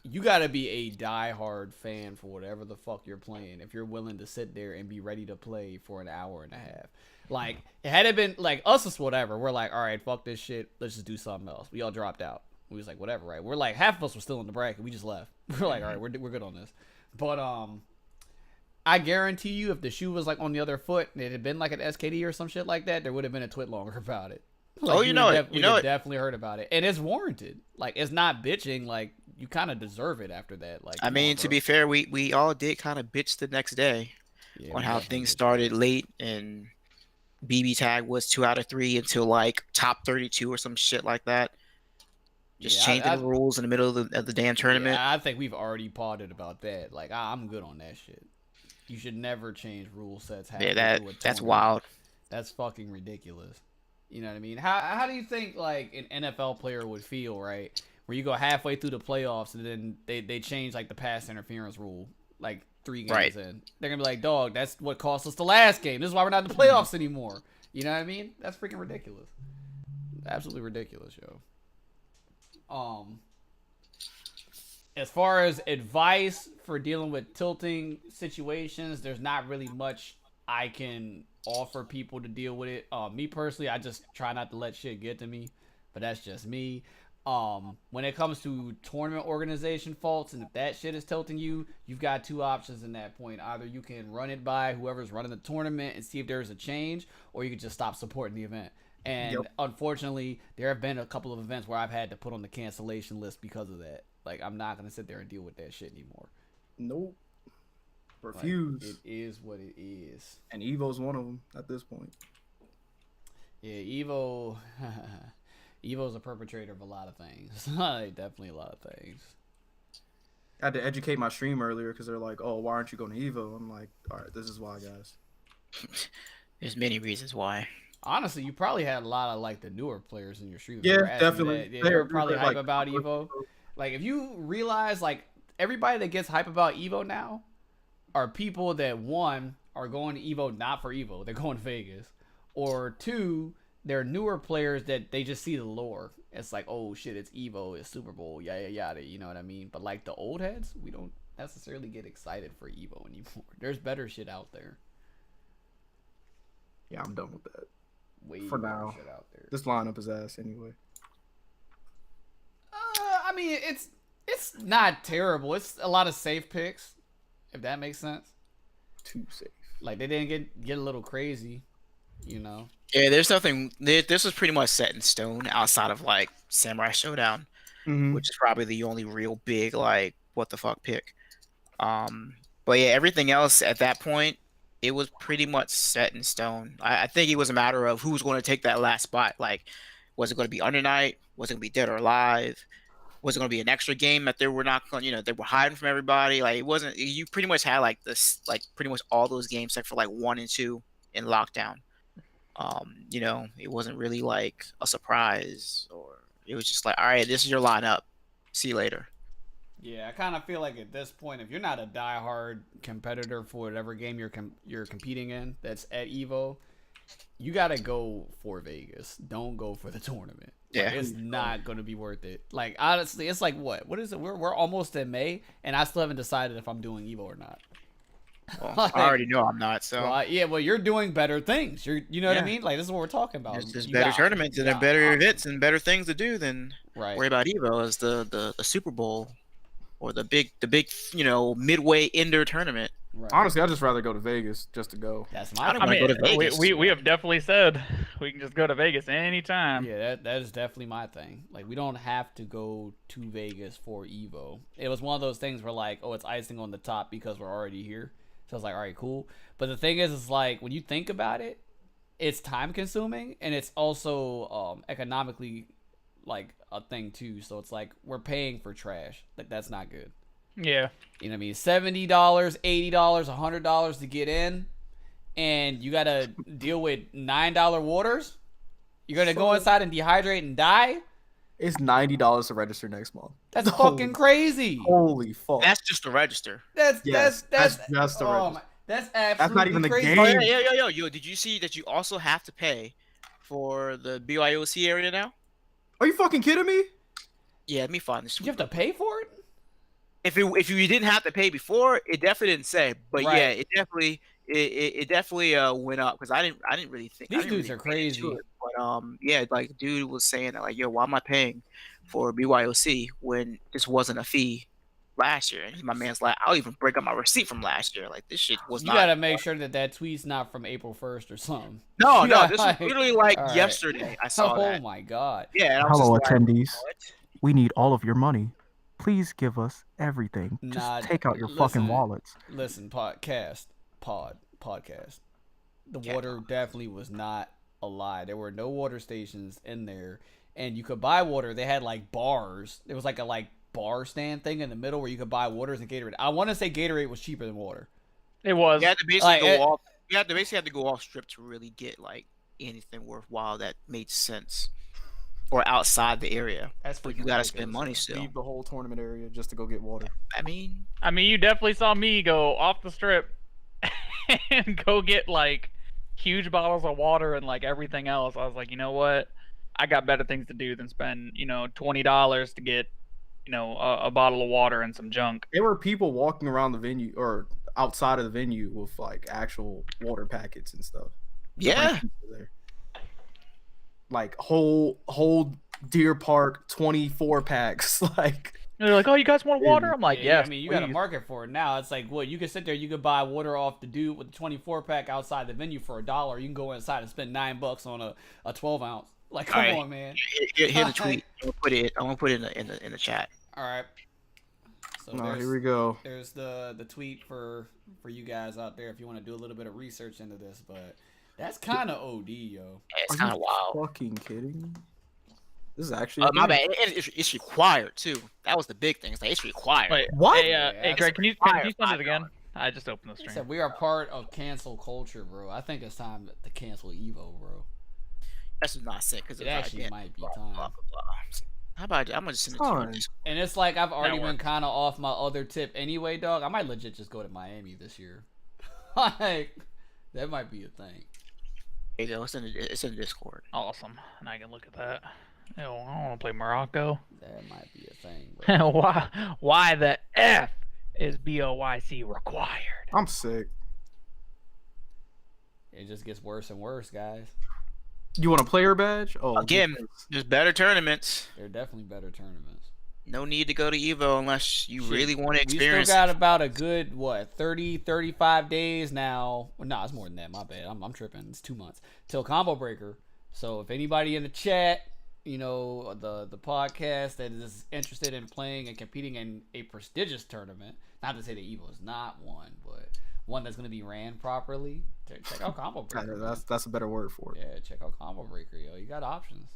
you gotta be a diehard fan for whatever the fuck you're playing if you're willing to sit there and be ready to play for an hour and a half. Like, it had it been like us, it's whatever. We're like, all right, fuck this shit. Let's just do something else. We all dropped out. We was like, whatever, right? We're like, half of us were still in the bracket. We just left. We're like, all right, we're good on this. But I guarantee you, if the shoe was like on the other foot and it had been like an SKD or some shit like that, there would have been a twit longer about it. Like, oh, you know it. We definitely heard about it, and it's warranted. Like, it's not bitching. Like, you kind of deserve it after that. Like, I mean, to be fair, we all did kind of bitch the next day on how things started late, and BB tag was 2 out of 3 until like top 32 or some shit like that. Just changing the rules in the middle of the damn tournament. Yeah, I think we've already potted about that. Like, I'm good on that shit. You should never change rule sets. Yeah, that's wild. That's fucking ridiculous. You know what I mean? How do you think like an NFL player would feel, right? Where you go halfway through the playoffs and then they change like the pass interference rule like 3 games in. They're gonna be like, dog, that's what cost us the last game. This is why we're not in the playoffs anymore. You know what I mean? That's freaking ridiculous. Absolutely ridiculous, yo. As far as advice for dealing with tilting situations, there's not really much I can offer people to deal with it. Me personally, I just try not to let shit get to me, but that's just me. When it comes to tournament organization faults, and if that shit is tilting you, you've got 2 options in that point. Either you can run it by whoever's running the tournament and see if there's a change, or you can just stop supporting the event. And unfortunately, there have been a couple of events where I've had to put on the cancellation list because of that. Like, I'm not going to sit there and deal with that shit anymore. Nope. Refuse. Like, it is what it is. And Evo's one of them at this point. Yeah, Evo's a perpetrator of a lot of things. Like, definitely a lot of things. I had to educate my stream earlier because they're like, oh, why aren't you going to Evo? I'm like, all right, this is why, guys. There's many reasons why. Honestly, you probably had a lot of like the newer players in your stream. Yeah, definitely. Yeah, they were probably hype about Evo. Like, if you realize, like, everybody that gets hype about Evo now are people that, 1, are going to Evo not for Evo. They're going to Vegas. Or 2, they're newer players that they just see the lore. It's like, oh, shit, it's Evo, it's Super Bowl, yada, yada, you know what I mean? But, like, the old heads, we don't necessarily get excited for Evo anymore. There's better shit out there. Yeah, I'm done with that. Way for better now. shit out there. This lineup is ass anyway. I mean, it's not terrible. It's a lot of safe picks, if that makes sense. Too safe. Like, they didn't get a little crazy. You know. Yeah, there's nothing. This was pretty much set in stone outside of like Samurai Showdown, Mhm. which is probably the only real big like what the fuck pick. Um, but yeah, everything else at that point, it was pretty much set in stone. I think it was a matter of who was going to take that last spot. Like, was it going to be Under Night? Was it going to be Dead or Alive? Was it going to be an extra game that they were not going? They were hiding from everybody. Like, it wasn't. You pretty much had like this, like pretty much all those games except for like 1 and 2 in lockdown. It wasn't really like a surprise, or it was just like, all right, this is your lineup. See you later. Yeah, I kind of feel like at this point, if you're not a diehard competitor for whatever game you're competing in that's at Evo, you gotta go for Vegas. Don't go for the tournament. Yeah. Like, it's not gonna be worth it. Like honestly, it's like what is it? We're almost in May, and I still haven't decided if I'm doing Evo or not. Well, Like, I already know I'm not. So well, you're doing better things. You know what I Yeah. mean? Like this is what we're talking about. there's You better got- tournaments and you there are got better options. events and better things to do than Right. worry about Evo as the Super Bowl or the big midway indoor tournament. Right. Honestly, I'd just rather go to Vegas just to go. That's I my. don't I wanna mean, go to Vegas. we have definitely said we can just go to Vegas anytime. Yeah, that is definitely my thing. Like, we don't have to go to Vegas for Evo. It was one of those things where, like, oh, it's icing on the top because we're already here. So I was like, all right, cool. But the thing is like, when you think about it, it's time consuming and it's also economically, like, a thing, too. So it's like, we're paying for trash. Like, that's not good. Yeah. You know what I mean? $70, $80, $100 to get in, and you gotta deal with $9 waters. You're gonna go inside and dehydrate and die. It's $90 to register next month. That's No. fucking crazy. Holy fuck! That's just the register. That's Yes, that's that's just the oh register. my, that's absolutely not even the crazy. game. Oh, yeah. Yo, did you see that you also have to pay for the BYOC area now? Are you fucking kidding me? Yeah, let me find this. You have to pay for it. If you didn't have to pay before, it definitely didn't say. But Right. yeah, it definitely went up because I didn't really think These I didn't dudes really are read into crazy. it. But yeah, like dude was saying that like, yo, why am I paying for BYOC when this wasn't a fee last year? And my man's like, I'll even break up my receipt from last year. Like this shit was You not. gotta make sure that tweet's not from April 1st or something. No, Yeah, this was like- literally like all right. yesterday. I saw Oh that. my god. Yeah, and I was Hello, just like, attendees. what? We need all of your money. Please give us everything. Nah, Just take out your listen. fucking wallets. Listen, podcast. The Yeah. water definitely was not a lie. There were no water stations in there, and you could buy water. They had like bars. There was like a bar stand thing in the middle where you could buy waters and Gatorade. I want to say Gatorade was cheaper than water. It was. You had to basically Like, go off. You had to basically have to go off strip to really get like anything worthwhile that made sense, or outside the area. That's But freaking you gotta ridiculous, spend money man. still. Leave the whole tournament area just to go get water. I mean, I mean, you definitely saw me go off the strip and go get like huge bottles of water and like everything else. I was like, you know what? I got better things to do than spend, $20 to get, a bottle of water and some junk. There were people walking around the venue or outside of the venue with like actual water packets and stuff. yeah. There. Like whole Deer Park 24 packs. Like And they're like, oh, you guys want water? I'm like, Yeah, yes. I mean, you got to please." market for it now. It's like, what, you can sit there, you could buy water off the dude with the 24 pack outside the venue for $1. You can go inside and spend $9 on a 12 ounce. Like, come Alright. on, man. Here's the tweet. I'm gonna put it in the chat. All right. So oh, there's, here we go. there's the tweet for you guys out there if you want to do a little bit of research into this, but that's kind of OD, yo. Yeah, it's Are kind of you wild. Fucking kidding me? This is actually a My thing. bad. It's required too. That was the big thing. It's like it's required. Wait, What? Hey, Yeah, hey, Greg, can you fire, send it $5. again? I just opened the He stream. said we are part of cancel culture, bro. I think it's time to cancel Evo, bro. That's not sick because It actually might be time. How about I'm gonna just send it to you. Fine. And it's like I've already been works. kind of off my other tip anyway, dog. I might legit just go to Miami this year. Like, that might be a thing. Hey, yo, it's in the Discord. Awesome. And I can look at that. Ew, I don't want to play Morocco. That might be a thing, bro. Why the F is BOYC required? I'm sick. It just gets worse and worse, guys. You want a player badge? Oh, Again, goodness. there's better tournaments. There are definitely better tournaments. no need to go to Evo unless you Shit, really want to we experience. still got about a good 30, 35 days now. Well, no, it's more than that. My bad. I'm tripping. It's 2 months till Combo Breaker. So if anybody in the chat, the podcast that is interested in playing and competing in a prestigious tournament, not to say that Evo is not one, but one that's going to be ran properly, check out Combo Breaker. That's a better word for it. Yeah, check out Combo Breaker, yo. You got options.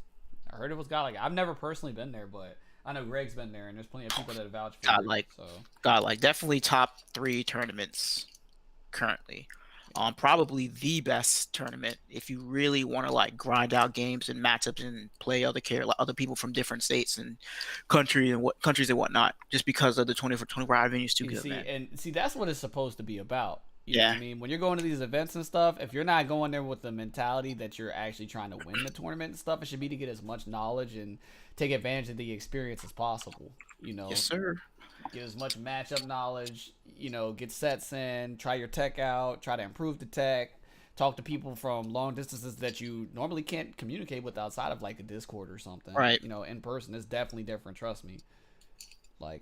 I heard it was got I've never personally been there, but I know Greg's been there, and there's plenty of people that vouch for it. Definitely top 3 tournaments currently. Probably the best tournament if you really want to grind out games and matchups and play other people from different states and countries and whatnot. Just because of the 24-hour venues too good, man. And that's what it's supposed to be about. You Yeah. know what I mean? When you're going to these events and stuff, if you're not going there with the mentality that you're actually trying to win the tournament and stuff, it should be to get as much knowledge and take advantage of the experience as possible. Yes, sir. Get as much matchup knowledge, get sets in, try your tech out, try to improve the tech, talk to people from long distances that you normally can't communicate with outside of a Discord or something. Right. In person is definitely different, trust me.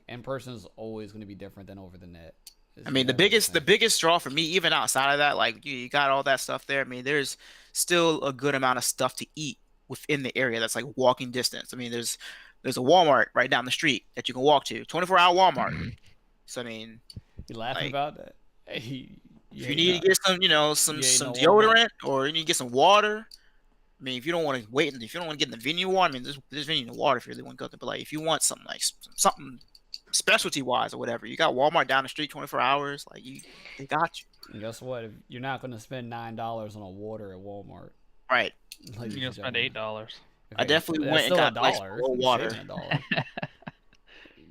In person is always going to be different than over the net. I mean, the biggest draw for me, even outside of that, you got all that stuff there. I mean, there's still a good amount of stuff to eat within the area that's walking distance. I mean, there's a Walmart right down the street that you can walk to, 24-hour Walmart. So I mean, you laughing about that? Hey, if you need to get some deodorant or you need to get some water. I mean, if you don't want to wait, if you don't want to get in the venue water, I mean, there's venue water if you really want to go there. But if you want something something specialty wise or whatever, you got Walmart down the street 24 hours. They got you. And guess what? You're not going to spend $9 on a water at Walmart. Right. You're going to spend $8. Okay, I definitely went and got $1 water.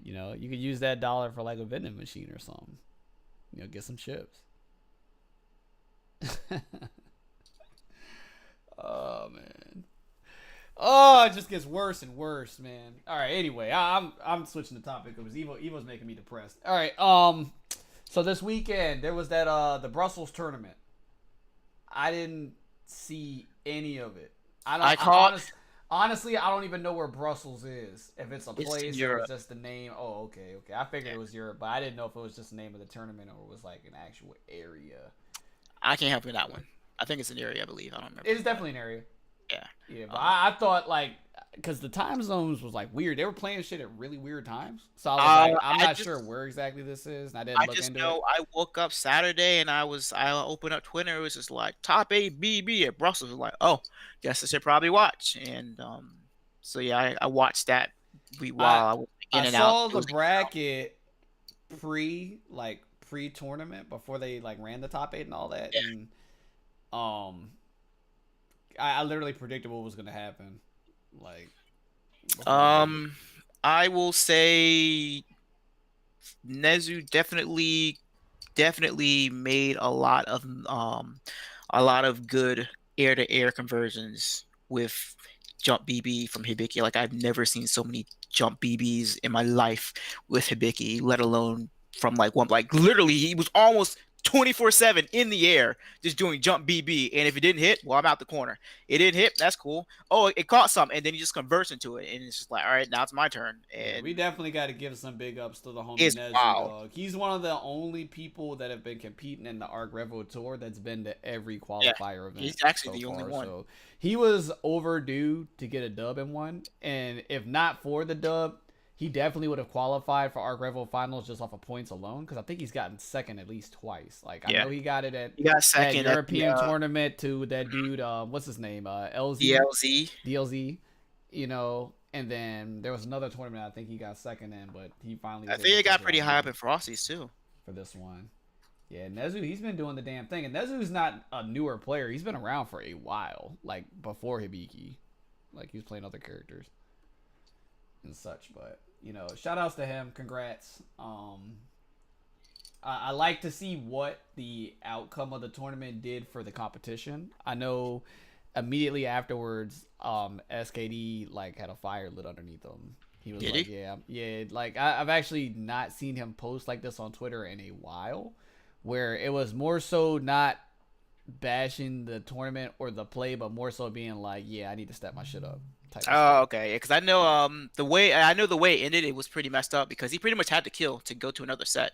You could use that dollar for a vending machine or something. Get some chips. Oh man. Oh, it just gets worse and worse, man. All right. Anyway, I'm switching the topic because Evo's making me depressed. All right. So this weekend there was that the Brussels tournament. I didn't see any of it. Honestly, I don't even know where Brussels is. If it's a place or it's just the name. Oh, okay. I figured it was Europe, but I didn't know if it was just the name of the tournament or it was an actual area. I can't help you with that one. I think it's an area, I believe. I don't remember. It's definitely an area. Yeah. Yeah, but I thought because the time zones was weird. They were playing shit at really weird times. So I was I'm not sure where exactly this is. And I didn't look into it. I woke up Saturday and I opened up Twitter. It was just top 8 BB at Brussels. I was oh, guess I should probably watch. And so yeah, I watched that while I was in and out. I saw the bracket pre-tournament before they ran the top 8 and all that. Yeah. And I literally predicted what was going to happen. I will say Nezu definitely made a lot of good air-to-air conversions with jump BB from Hibiki. I've never seen so many jump BBs in my life with Hibiki, let alone from one. Literally, he was almost 24/7 in the air, just doing jump BB. And if it didn't hit, well, I'm out the corner. It didn't hit, that's cool. Oh, it caught something, and then he just converts into it, and it's just all right, now it's my turn. And we definitely got to give some big ups to the homie Nezu, dog. He's one of the only people that have been competing in the Arc Revo Tour that's been to every qualifier event. He's actually the only one. So he was overdue to get a dub in one, and if not for the dub, he definitely would have qualified for Arc Revo finals just off of points alone, because I think he's gotten second at least twice. I know he got it at that European tournament to that dude, what's his name? DLZ. And then there was another tournament I think he got second in, but he finally. I think he got pretty high up in Frosties too. For this one. Yeah, Nezu, he's been doing the damn thing. And Nezu's not a newer player. He's been around for a while, before Hibiki. He was playing other characters and such, but shout outs to him, congrats. I like to see what the outcome of the tournament did for the competition. I know immediately afterwards SKD had a fire lit underneath him. He was I've actually not seen him post like this on Twitter in a while, where it was more so not bashing the tournament or the play, but more so being I need to step my shit up type of Oh, stuff. okay. Yeah, because I know the way it ended, it was pretty messed up because he pretty much had to kill to go to another set,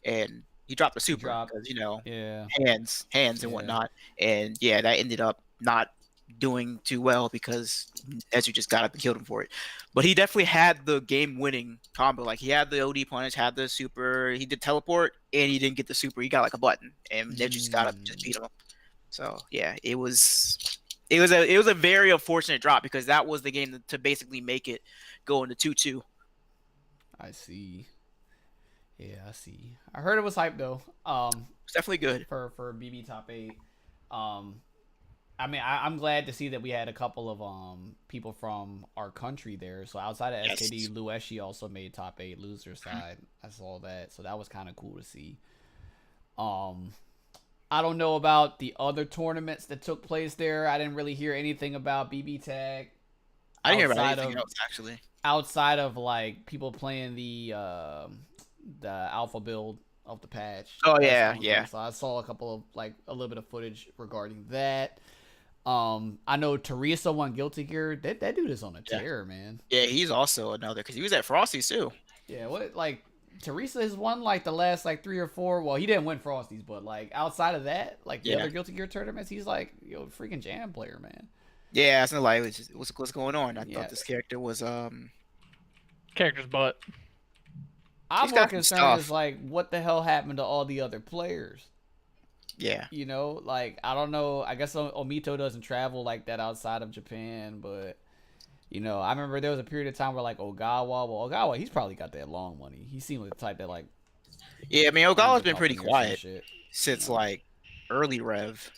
and he dropped the super dropped- because Yeah. hands and Yeah. whatnot, and yeah, that ended up not doing too well because Nezu just got up and killed him for it. But he definitely had the game-winning combo. Like he had the OD punish, had the super, he did teleport, and he didn't get the super. He got like a button, and Nezu just got up and just beat him. So yeah, it was a very unfortunate drop because that was the game to basically make it go into 2-2. I see. Yeah, I see. I heard it was hype though. It's definitely good. For BB top 8. I mean, I'm glad to see that we had a couple of people from our country there. So outside of Yes. SKD, Lueshi also made top 8 loser side. I saw that, so that was kind of cool to see. I don't know about the other tournaments that took place there. I didn't really hear anything about BB Tag. I didn't hear about outside anything of- else actually. Outside of like people playing the alpha build of the patch. Oh, That's yeah, the only yeah. thing. So I saw a couple of like a little bit of footage regarding that. I know Teresa won Guilty Gear. That dude is on a Yeah. tear, man. Yeah, he's also another because he was at Frosty's too. Yeah, what like Teresa has won like the last like 3 or 4. Well, he didn't win Frosties, but like outside of that, like the Yeah. other Guilty Gear tournaments, he's like freaking jam player, man. Yeah, it's not like what's going on. I Yeah. thought this character was Character's butt. I'm He's more got some concerned stuff. is like what the hell happened to all the other players. yeah. You know, like I don't know. I guess Omito doesn't travel like that outside of Japan, but you know, I remember there was a period of time where like Ogawa. Well, Ogawa, he's probably got that long money. He seemed like the type that like. Yeah, I mean owns Ogawa's a been pretty company or some quiet shit. since know. like early Rev.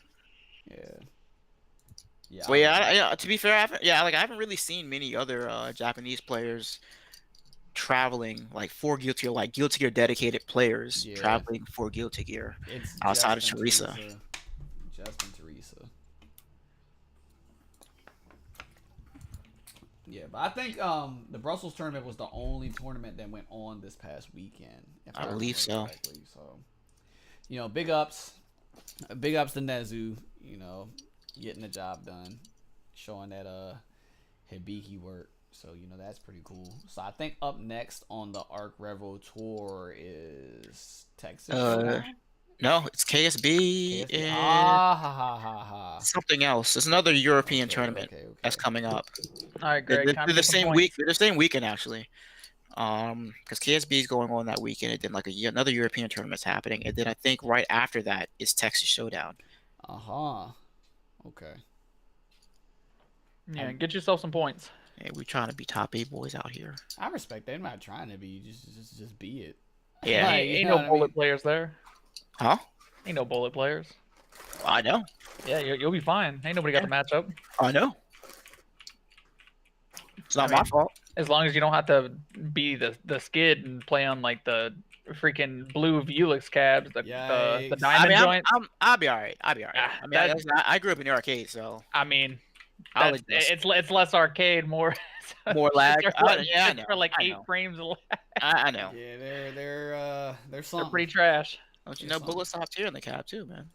Yeah. Yeah. Well, yeah, to be fair, I haven't really seen many other Japanese players traveling like for Guilty Gear, like Guilty Gear dedicated players Yeah. traveling for Guilty Gear. It's outside of just been Teresa. Just been Teresa. Yeah, but I think the Brussels tournament was the only tournament that went on this past weekend. If I believe remember so. correctly. So, you know, big ups to Nezu. You know, getting the job done, showing that Hibiki work. So you know that's pretty cool. So I think up next on the Arc Revo tour is Texas. Showdown? No, it's KSB KSB? and Ah ha ha ha ha. something else. There's another European Okay, tournament okay. that's coming up. All right, They're, Greg. time they're for the some same points. week. They're the same weekend actually. Because KSB is going on that weekend, and then like another European tournament's happening, and then I think right after that is Texas Showdown. Okay. Yeah, get yourself some points. Hey, we're trying to be top 8 boys out here. I respect that. I'm not trying to be. Just be it. Yeah. Like, Ain't, you ain't know no what I bullet mean? players there. Huh? Ain't no bullet players. I know. Yeah, you'll be fine. Ain't nobody got the matchup. I know. It's not I my mean- fault. As long as you don't have to be the skid and play on like the freaking blue Vulix cabs, the Yikes. diamond joints. I'll be all right. I'll be all right. Ah, I mean, that- I grew up in the arcade, so I mean, I'll that's, adjust. it's less arcade, more More lag. Yeah, I it's know. for like I 8 know. frames. of lag. I know. Yeah, they're They're something. pretty trash. Don't you It's know something. Bullet's top tier in the cab too, man?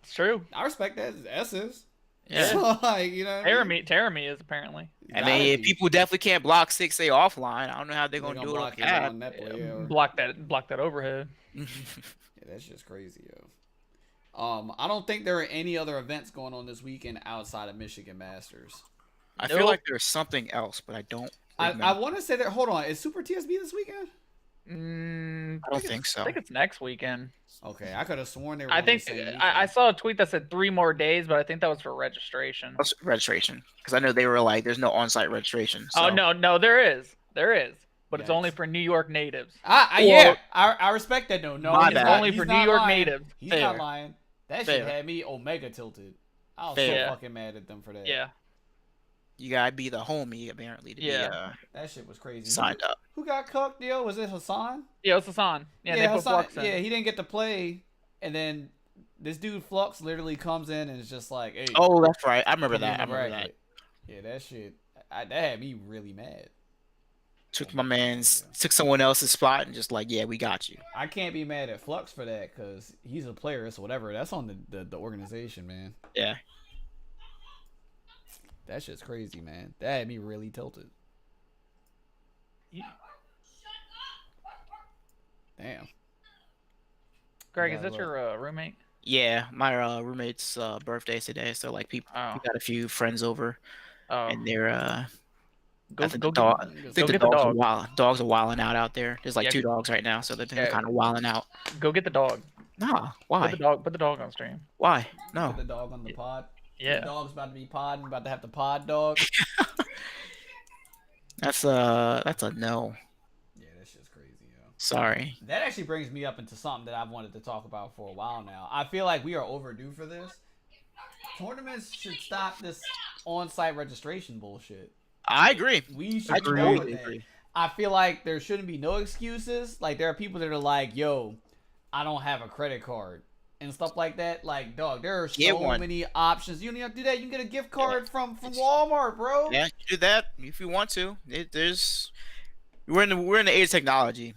It's true. I respect that. It's S's. Yeah. So, like, you know. Terrami is apparently. I mean, people definitely can't block 6A offline. I don't know how they're gonna do it on block it cab. on that play. Yeah, Block that overhead. yeah, that's just crazy, yo. I don't think there are any other events going on this weekend outside of Michigan Masters. I Nope. feel like there's something else, but I don't. I remember. want to say that. Hold on, is Super TSB this weekend? I don't think so. I think it's next weekend. Okay, I could have sworn they were. I on the think same I weekend. saw a tweet that said 3 more days, but I think that was for registration. What's registration? Because I know they were like, there's no on-site registration. So. Oh no, there is, but it's Yes. only for New York natives. Yeah, I respect that. No, My he's bad. not- Only he's for not New York lying. natives. He's not Fair. lying. That shit Fair. had me Omega tilted. I was Fair. so fucking mad at them for that. Yeah, You gotta be the homie apparently to Yeah. That shit was crazy. be signed up. Who got cooked, yo? Was it Hassan? yeah, it's Hassan. Yeah, they put Hassan. Flux in. Yeah, he didn't get to play, and then this dude Flux literally comes in and is just like, "Hey, Oh, that's right. I remember put me in that. I the remember that. bracket." Yeah, that shit. That had me really mad. Took someone else's spot and just like, yeah, we got you. I can't be mad at Flux for that because he's a player. So whatever. That's on the organization, man. Yeah. That shit's crazy, man. That had me really tilted. Damn. Greg, Yeah, is that look. your roommate? Yeah, my roommate's birthday's today, so like we Oh. got a few friends over, Oh. and they're Go, I think go the dog. get, I Go think go the get the dogs are dog. wild. Dogs are wilding out there. There's like Yeah, 2 dogs right now, so they've been yeah. kind of wilding out. Go get the dog. Nah, why? Put the dog on stream. Why? Put No. the dog on the pod. The Yeah. dog's about to be podding. About to have the pod dog. That's a no. Yeah, that shit's crazy, yo. Sorry. That actually brings me up into something that I've wanted to talk about for a while now. I feel like we are overdue for this. Tournaments should stop this on-site registration bullshit. I agree. We should I go totally with that. agree. I feel like there shouldn't be no excuses. Like, there are people that are like, yo, I don't have a credit card and stuff like that. Like, dog, there are Get so one. many options. You don't even have to do that. You can get a gift card from Walmart, bro. Yeah, you do that if you want to. We're in the age of technology.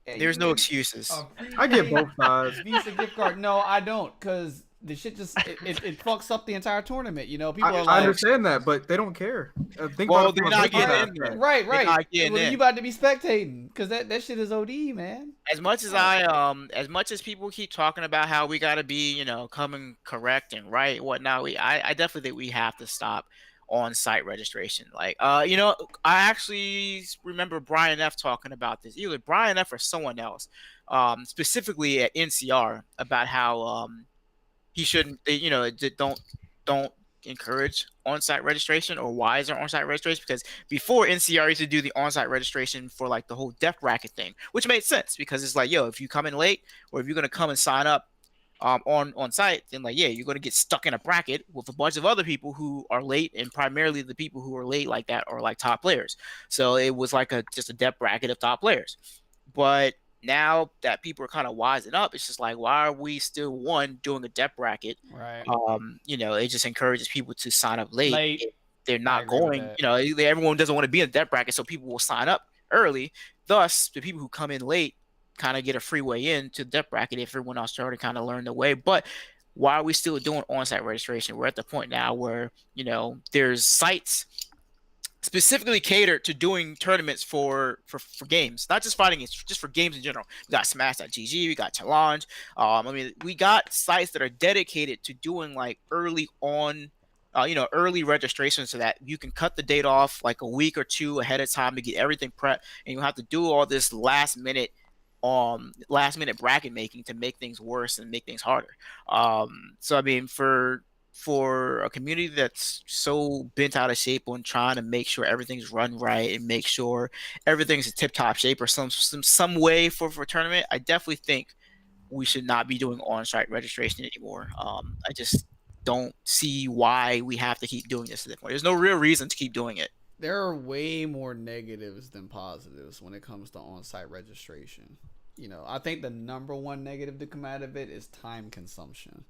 Yeah, There's you no can excuses. I get prepaid both sides. Visa gift card. No, I don't, because the shit just it fucks up the entire tournament. You know, people I are like, understand that, but they don't care. Think Well, about it from they're a not business getting in aspect. there. right, They're not right. getting Well, in. you about to be spectating, because that shit is OD, man. As much as as much as people keep talking about how we gotta be, coming correct and right, whatnot, I definitely think we have to stop on-site registration. Like, I actually remember Brian F talking about this, either Brian F or someone else, specifically at NCR, about how he shouldn't, don't encourage on-site registration, or why is there on-site registration? Because before, NCR used to do the on-site registration for like the whole death bracket thing, which made sense because it's like, yo, if you come in late, or if you're gonna come and sign up on site, then like, yeah, you're gonna get stuck in a bracket with a bunch of other people who are late, and primarily the people who are late like that are like top players. So it was like just a death bracket of top players. But now that people are kind of wising up, it's just like, why are we still doing a depth bracket? Right. It just encourages people to sign up late. Late. They're not agree with going, that. everyone doesn't want to be in the depth bracket, so people will sign up early. Thus, the people who come in late kind of get a free way in to the depth bracket if everyone else already kind of learned the way. But why are we still doing on-site registration? We're at the point now where, there's sites specifically catered to doing tournaments for games, not just fighting, it's just for games in general. We got Smash.gg, we got Challenge. We got sites that are dedicated to doing like early registration, so that you can cut the date off like a week or 2 ahead of time to get everything prepped, and you have to do all this last minute bracket making to make things worse and make things harder. For a community that's so bent out of shape on trying to make sure everything's run right and make sure everything's in tip-top shape or some way for a tournament, I definitely think we should not be doing on-site registration anymore. I just don't see why we have to keep doing this at this point. There's no real reason to keep doing it. There are way more negatives than positives when it comes to on-site registration. I think the number one negative to come out of it is time consumption.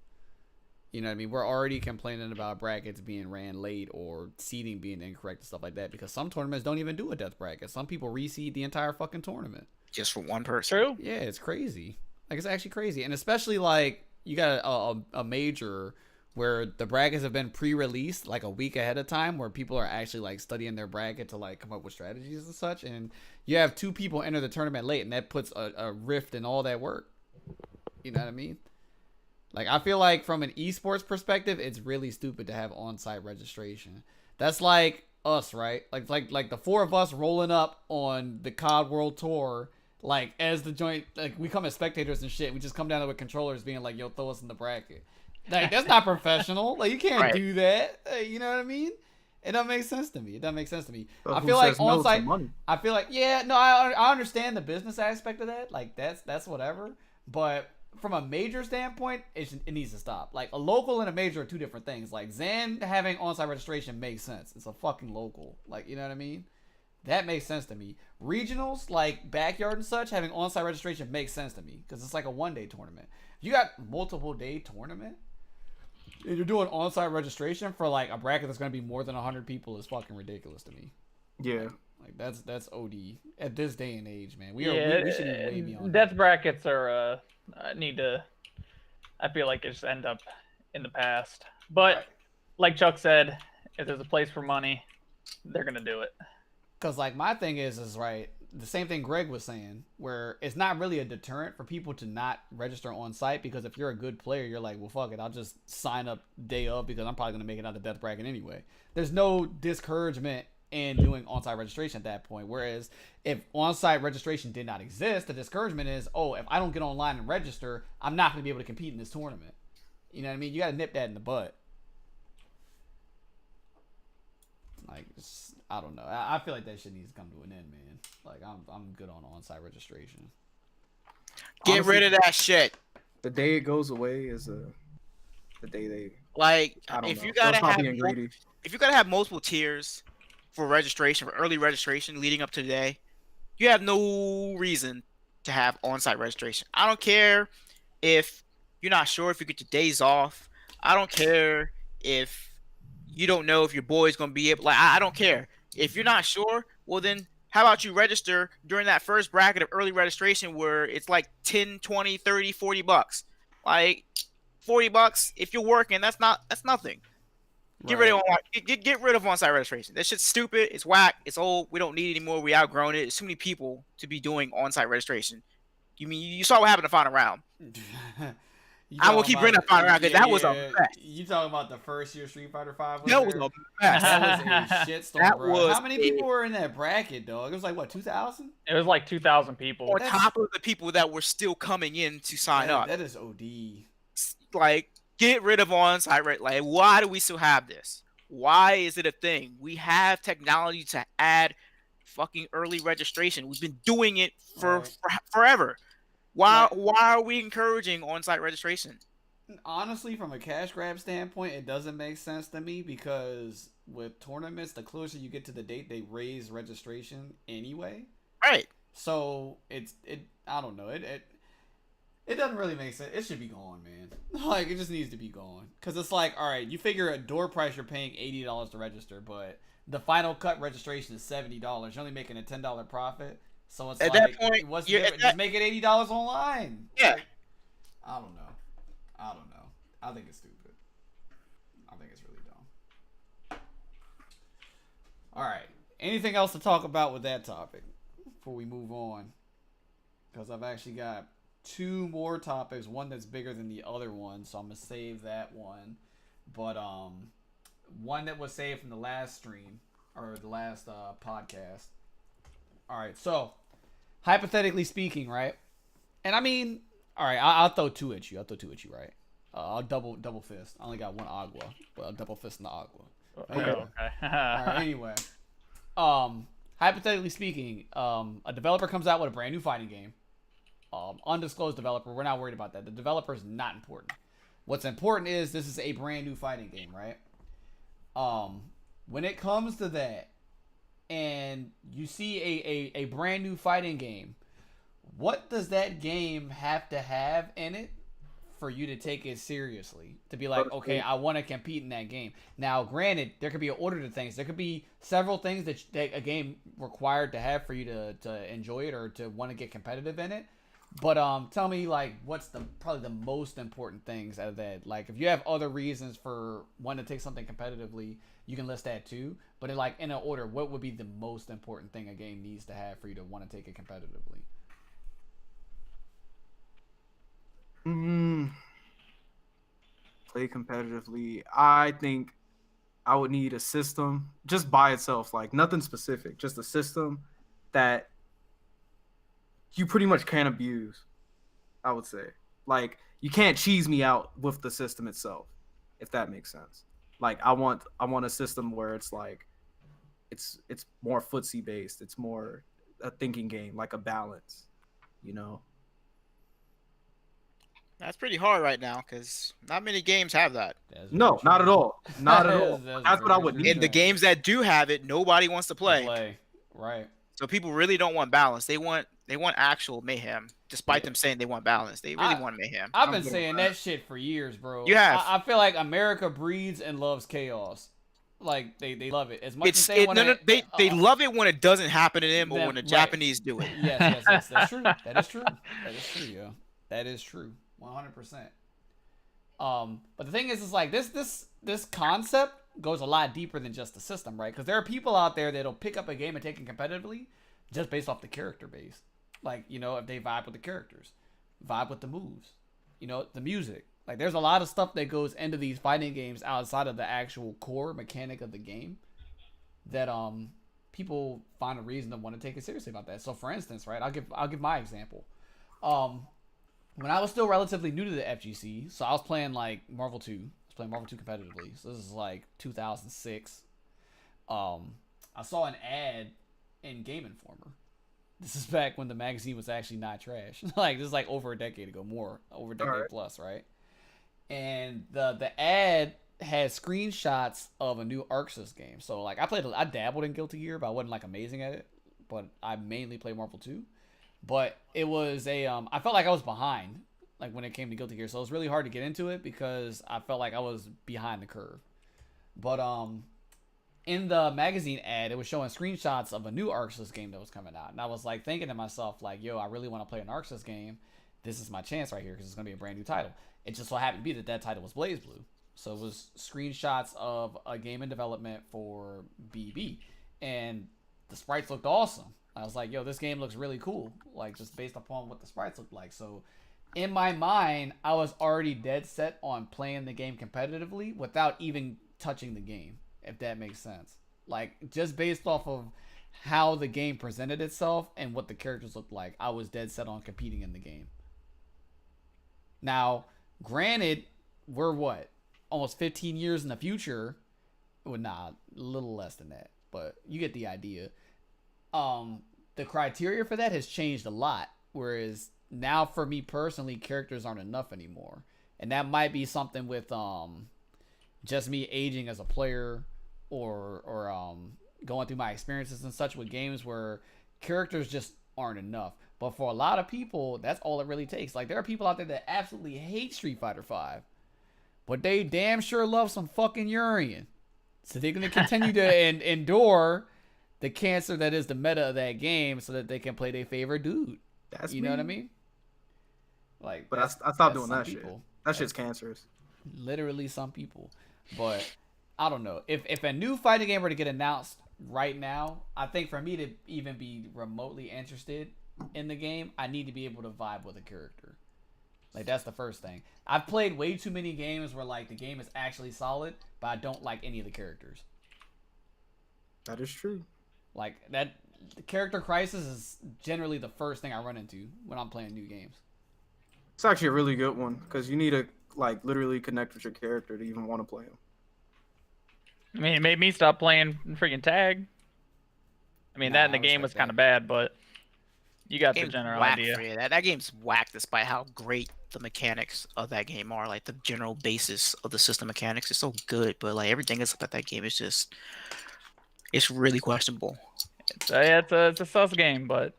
You know what I mean? We're already complaining about brackets being ran late or seeding being incorrect and stuff like that, because some tournaments don't even do a death bracket. Some people reseed the entire fucking tournament. Just for one person. True. Yeah, it's crazy. Like, it's actually crazy. And especially, like, you got a major where the brackets have been pre-released, like, a week ahead of time, where people are actually, like, studying their bracket to, like, come up with strategies and such. And you have 2 people enter the tournament late, and that puts a rift in all that work. You know what I mean? Like, I feel like from an esports perspective, it's really stupid to have on-site registration. That's like us, right? Like the 4 of us rolling up on the COD World Tour, like, as the joint, like, we come as spectators and shit. We just come down there with controllers being like, yo, throw us in the bracket. Like, that's not professional. Like, you can't do that. You know what I mean? It doesn't make sense to me. I feel like on-site, I feel like, yeah, no, I understand the business aspect of that. Like, that's whatever. But from a major standpoint, it needs to stop. Like, a local and a major are 2 different things. Like, Zan having on-site registration makes sense. It's a fucking local. Like, you know what I mean? That makes sense to me. Regionals, like Backyard and such, having on-site registration makes sense to me, because it's like a one-day tournament. If you got multiple-day tournament, and you're doing on-site registration for, like, a bracket that's going to be more than 100 people is fucking ridiculous to me. Yeah. Like, that's OD at this day and age, man. We should be way beyond death that. brackets are I feel like it just end up in the past. But like Chuck said, If there's a place for money, they're gonna do it. Because like my thing is right, the same thing Greg was saying, where it's not really a deterrent for people to not register on site, because if you're a good player, you're like, well, fuck it, I'll just sign up day of because I'm probably gonna make it out the death bracket anyway. There's no discouragement in doing on-site registration at that point. Whereas if on-site registration did not exist, the discouragement is, oh, if I don't get online and register, I'm not gonna be able to compete in this tournament. You know what I mean? You got to nip that in the butt. Like, I don't know. I feel like that shit needs to come to an end, man. Like, I'm good on site registration. Get Honestly, rid of that shit. The day it goes away is the day they. Like, I don't if know. you gotta Don't stop have being greedy. if you gotta have multiple tiers for registration, for early registration leading up to the day, you have no reason to have on-site registration. I don't care if you're not sure if you get your days off. I don't care if you don't know if your boy's gonna be able. Like, I don't care. If you're not sure, well then, how about you register during that first bracket of early registration where it's like 10, 20, 30, 40 bucks. Like, 40 bucks if you're working, that's nothing. Get rid of get rid of on-site registration. That shit's stupid. It's whack. It's old. We don't need it anymore. We outgrown it. There's too many people to be doing on-site registration. You mean you saw what happened to Final Round? I will keep bringing up Final Round because that was a mess. You talking about the first year Street Fighter 5? That was a mess. That was a shitstorm, That bro. was How many people were in that bracket, dog? It was like what, 2,000? It was like 2,000 people. On top of the people that were still coming in to sign up. That is OD. Like, get rid of on-site. Like, why do we still have this? Why is it a thing? We have technology to add fucking early registration. We've been doing it for forever. Why are we encouraging on-site registration? Honestly, from a cash grab standpoint, it doesn't make sense to me, because with tournaments, the closer you get to the date, they raise registration anyway. Right. So I don't know. It doesn't really make sense. It should be gone, man. Like, it just needs to be gone. Because it's like, all right, you figure at door price, you're paying $80 to register, but the final cut registration is $70. You're only making a $10 profit. So it's at like, that point, what's the difference? Just make it $80 online. Yeah. Like, I don't know. I think it's stupid. I think it's really dumb. All right. Anything else to talk about with that topic before we move on? Because I've actually got two more topics, one that's bigger than the other one, so I'm gonna save that one. But one that was saved from the last stream, or the last podcast. All right, so hypothetically speaking, right? And I mean, all right, I'll throw two at you. Right? I'll double fist. I only got one agua, but I'll double fist in the agua. Okay. All right, anyway, hypothetically speaking, a developer comes out with a brand new fighting game. Undisclosed developer. We're not worried about that. The developer is not important. What's important is this is a brand new fighting game, right? When it comes to that, and you see a brand new fighting game, what does that game have to have in it for you to take it seriously? To be like, okay, I want to compete in that game. Now, granted, there could be an order to things. There could be several things that a game required to have for you to enjoy it or to want to get competitive in it. But tell me, like, what's probably the most important things out of that? Like, if you have other reasons for wanting to take something competitively, you can list that too. But in an order, what would be the most important thing a game needs to have for you to want to take it competitively? Play competitively. I think I would need a system just by itself, like nothing specific, just a system that you pretty much can't abuse. I would say, like, you can't cheese me out with the system itself, if that makes sense. Like, I want a system where it's like it's more footsie based. It's more a thinking game, like a balance, you know. That's pretty hard right now because not many games have that. No, not at all. Not at all. That's what I would need. And the games that do have it, nobody wants to play. Right. So people really don't want balance. They want actual mayhem, despite them saying they want balance. They really want mayhem. I've been saying that shit for years, bro. You have. I feel like America breeds and loves chaos. Like, they love it as much as they want to. They love it when it doesn't happen to them, or when the Japanese do it. Yes, that's true. That is true. Yeah. That is true. 100%. But the thing is like this concept goes a lot deeper than just the system, right? Because there are people out there that'll pick up a game and take it competitively just based off the character base. Like, you know, if they vibe with the characters, vibe with the moves, you know, the music. Like, there's a lot of stuff that goes into these fighting games outside of the actual core mechanic of the game that people find a reason to want to take it seriously about that. So, for instance, right, I'll give my example. When I was still relatively new to the FGC, so I was playing like Marvel 2. I was playing Marvel 2 competitively. So this is like 2006. I saw an ad in Game Informer. This is back when the magazine was actually not trash. Like, this is like over a decade ago, over a decade plus, right? And the ad had screenshots of a new Arxis game. So like I dabbled in Guilty Gear, but I wasn't like amazing at it. But I mainly played Marvel 2. But it was I felt like I was behind, like when it came to Guilty Gear. So it was really hard to get into it because I felt like I was behind the curve. But in the magazine ad, it was showing screenshots of a new Arxis game that was coming out. And I was like thinking to myself, like, yo, I really want to play an Arxis game. This is my chance right here because it's going to be a brand new title. It just so happened to be that title was BlazBlue. So it was screenshots of a game in development for BB. And the sprites looked awesome. I was like, yo, this game looks really cool. Like, just based upon what the sprites looked like. So in my mind, I was already dead set on playing the game competitively without even touching the game, if that makes sense. Like, just based off of how the game presented itself and what the characters looked like, I was dead set on competing in the game. Now, granted, we're what? Almost 15 years in the future. Well, nah, a little less than that. But you get the idea. The criteria for that has changed a lot. Whereas now for me personally, characters aren't enough anymore. And that might be something with just me aging as a player or going through my experiences and such with games where characters just aren't enough. But for a lot of people, that's all it really takes. Like, there are people out there that absolutely hate Street Fighter V, but they damn sure love some fucking Urian. So they're going to continue to endure the cancer that is the meta of that game so that they can play their favorite dude. That's you know what I mean? Like, but I stopped doing that shit. That shit's cancerous. Literally some people. But I don't know. If a new fighting game were to get announced right now, I think for me to even be remotely interested in the game, I need to be able to vibe with a character. Like, that's the first thing. I've played way too many games where, like, the game is actually solid, but I don't like any of the characters. That is true. Like, the character crisis is generally the first thing I run into when I'm playing new games. It's actually a really good one because you need to, like, literally connect with your character to even want to play him. I mean, it made me stop playing freaking tag. I mean, that in the game was kind of bad, but you got the general idea. That game's whack despite how great the mechanics of that game are. Like, the general basis of the system mechanics is so good, but, like, everything else about that game is just... It's really questionable. It's a sus game, but...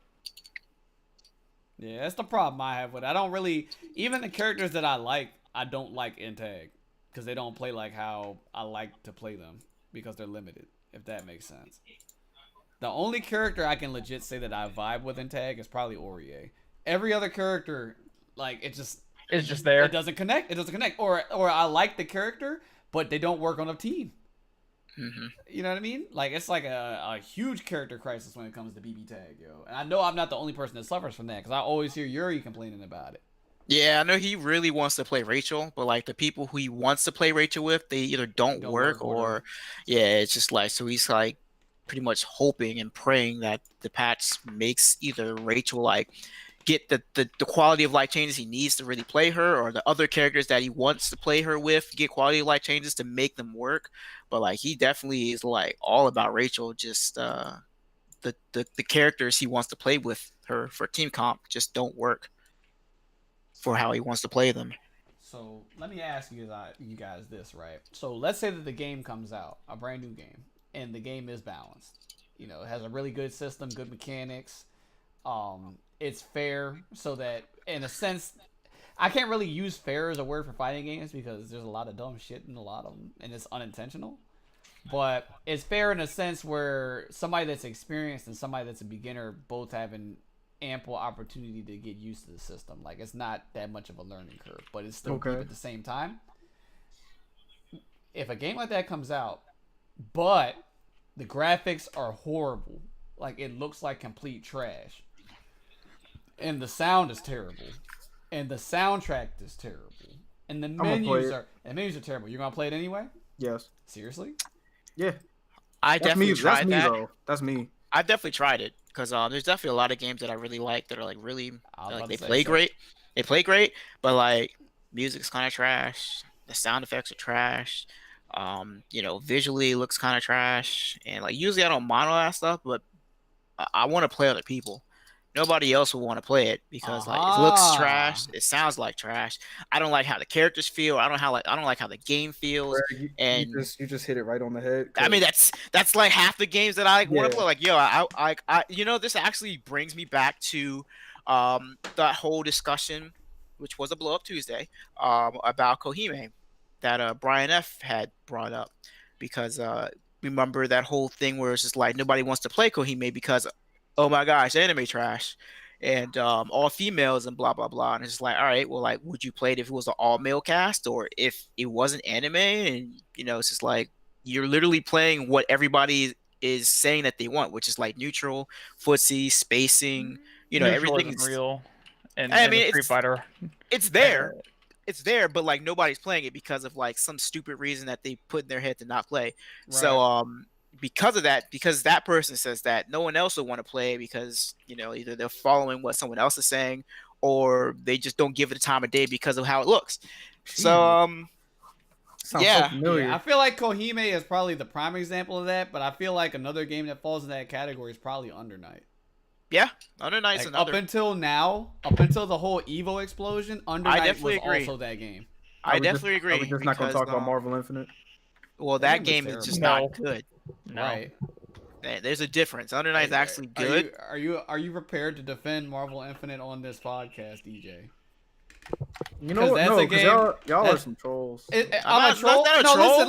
Yeah, that's the problem I have with it. I don't really... Even the characters that I like, I don't like in tag. Because they don't play like how I like to play them. Because they're limited, if that makes sense. The only character I can legit say that I vibe with in tag is probably Aurier. Every other character, like, it's just there. It doesn't connect. It doesn't connect. Or I like the character, but they don't work on a team. Mm-hmm. You know what I mean? Like, it's like a huge character crisis when it comes to BB tag, yo. And I know I'm not the only person that suffers from that because I always hear Yuri complaining about it. Yeah, I know he really wants to play Rachel, but like the people who he wants to play Rachel with, they either don't work or yeah, it's just like, so he's like pretty much hoping and praying that the patch makes either Rachel like get the quality of life changes he needs to really play her, or the other characters that he wants to play her with get quality of life changes to make them work. But like he definitely is like all about Rachel, just the characters he wants to play with her for team comp just don't work for how he wants to play them. So let me ask you guys this, right? So let's say that the game comes out, a brand new game, and the game is balanced. You know, it has a really good system, good mechanics. It's fair, so that in a sense, I can't really use fair as a word for fighting games because there's a lot of dumb shit in a lot of them, and it's unintentional. But it's fair in a sense where somebody that's experienced and somebody that's a beginner both have an ample opportunity to get used to the system. Like, it's not that much of a learning curve, but it's still deep at the same time. if a game like that comes out, but the graphics are horrible, like it looks like complete trash, and the sound is terrible, and the soundtrack is terrible, and the menus are terrible, you're gonna play it anyway? Yes. Seriously? Yeah. I definitely tried that. Though. That's me. I've definitely tried it because there's definitely a lot of games that I really like that are like really like they play great. They play great, but like music's kind of trash. The sound effects are trash. Visually it looks kind of trash, and like usually I don't mind all that stuff, but I want to play other people. Nobody else will want to play it because like it looks trash, it sounds like trash. I don't like how the characters feel. I don't like how the game feels. You just hit it right on the head. I mean that's like half the games that I want to play. Like I this actually brings me back to that whole discussion, which was a blow up Tuesday, about Kohime that Brian F had brought up, because remember that whole thing where it's just like nobody wants to play Kohime because, oh my gosh, anime trash, and all females and blah blah blah. And it's like, all right, well, like, would you play it if it was an all male cast or if it wasn't anime? And it's just like you're literally playing what everybody is saying that they want, which is like neutral, footsie, spacing. Everything's real. And I mean, Street Fighter. It's there. It's there, but like nobody's playing it because of like some stupid reason that they put in their head to not play. Right. So because of that, because that person says that, no one else will want to play because either they're following what someone else is saying or they just don't give it the time of day because of how it looks. So Sounds so familiar. I feel like Kohime is probably the prime example of that, but I feel like another game that falls in that category is probably Under Night. Yeah, Under Night's like, another. Up until the whole Evo explosion, Under Night was also that game. I definitely agree. Are we just not going to talk about Marvel Infinite? Well, that game is just not good. No. Right. There's a difference. Under Night's actually good. Are you prepared to defend Marvel Infinite on this podcast, DJ? You know what? No, because y'all are some trolls. I'm a troll. No,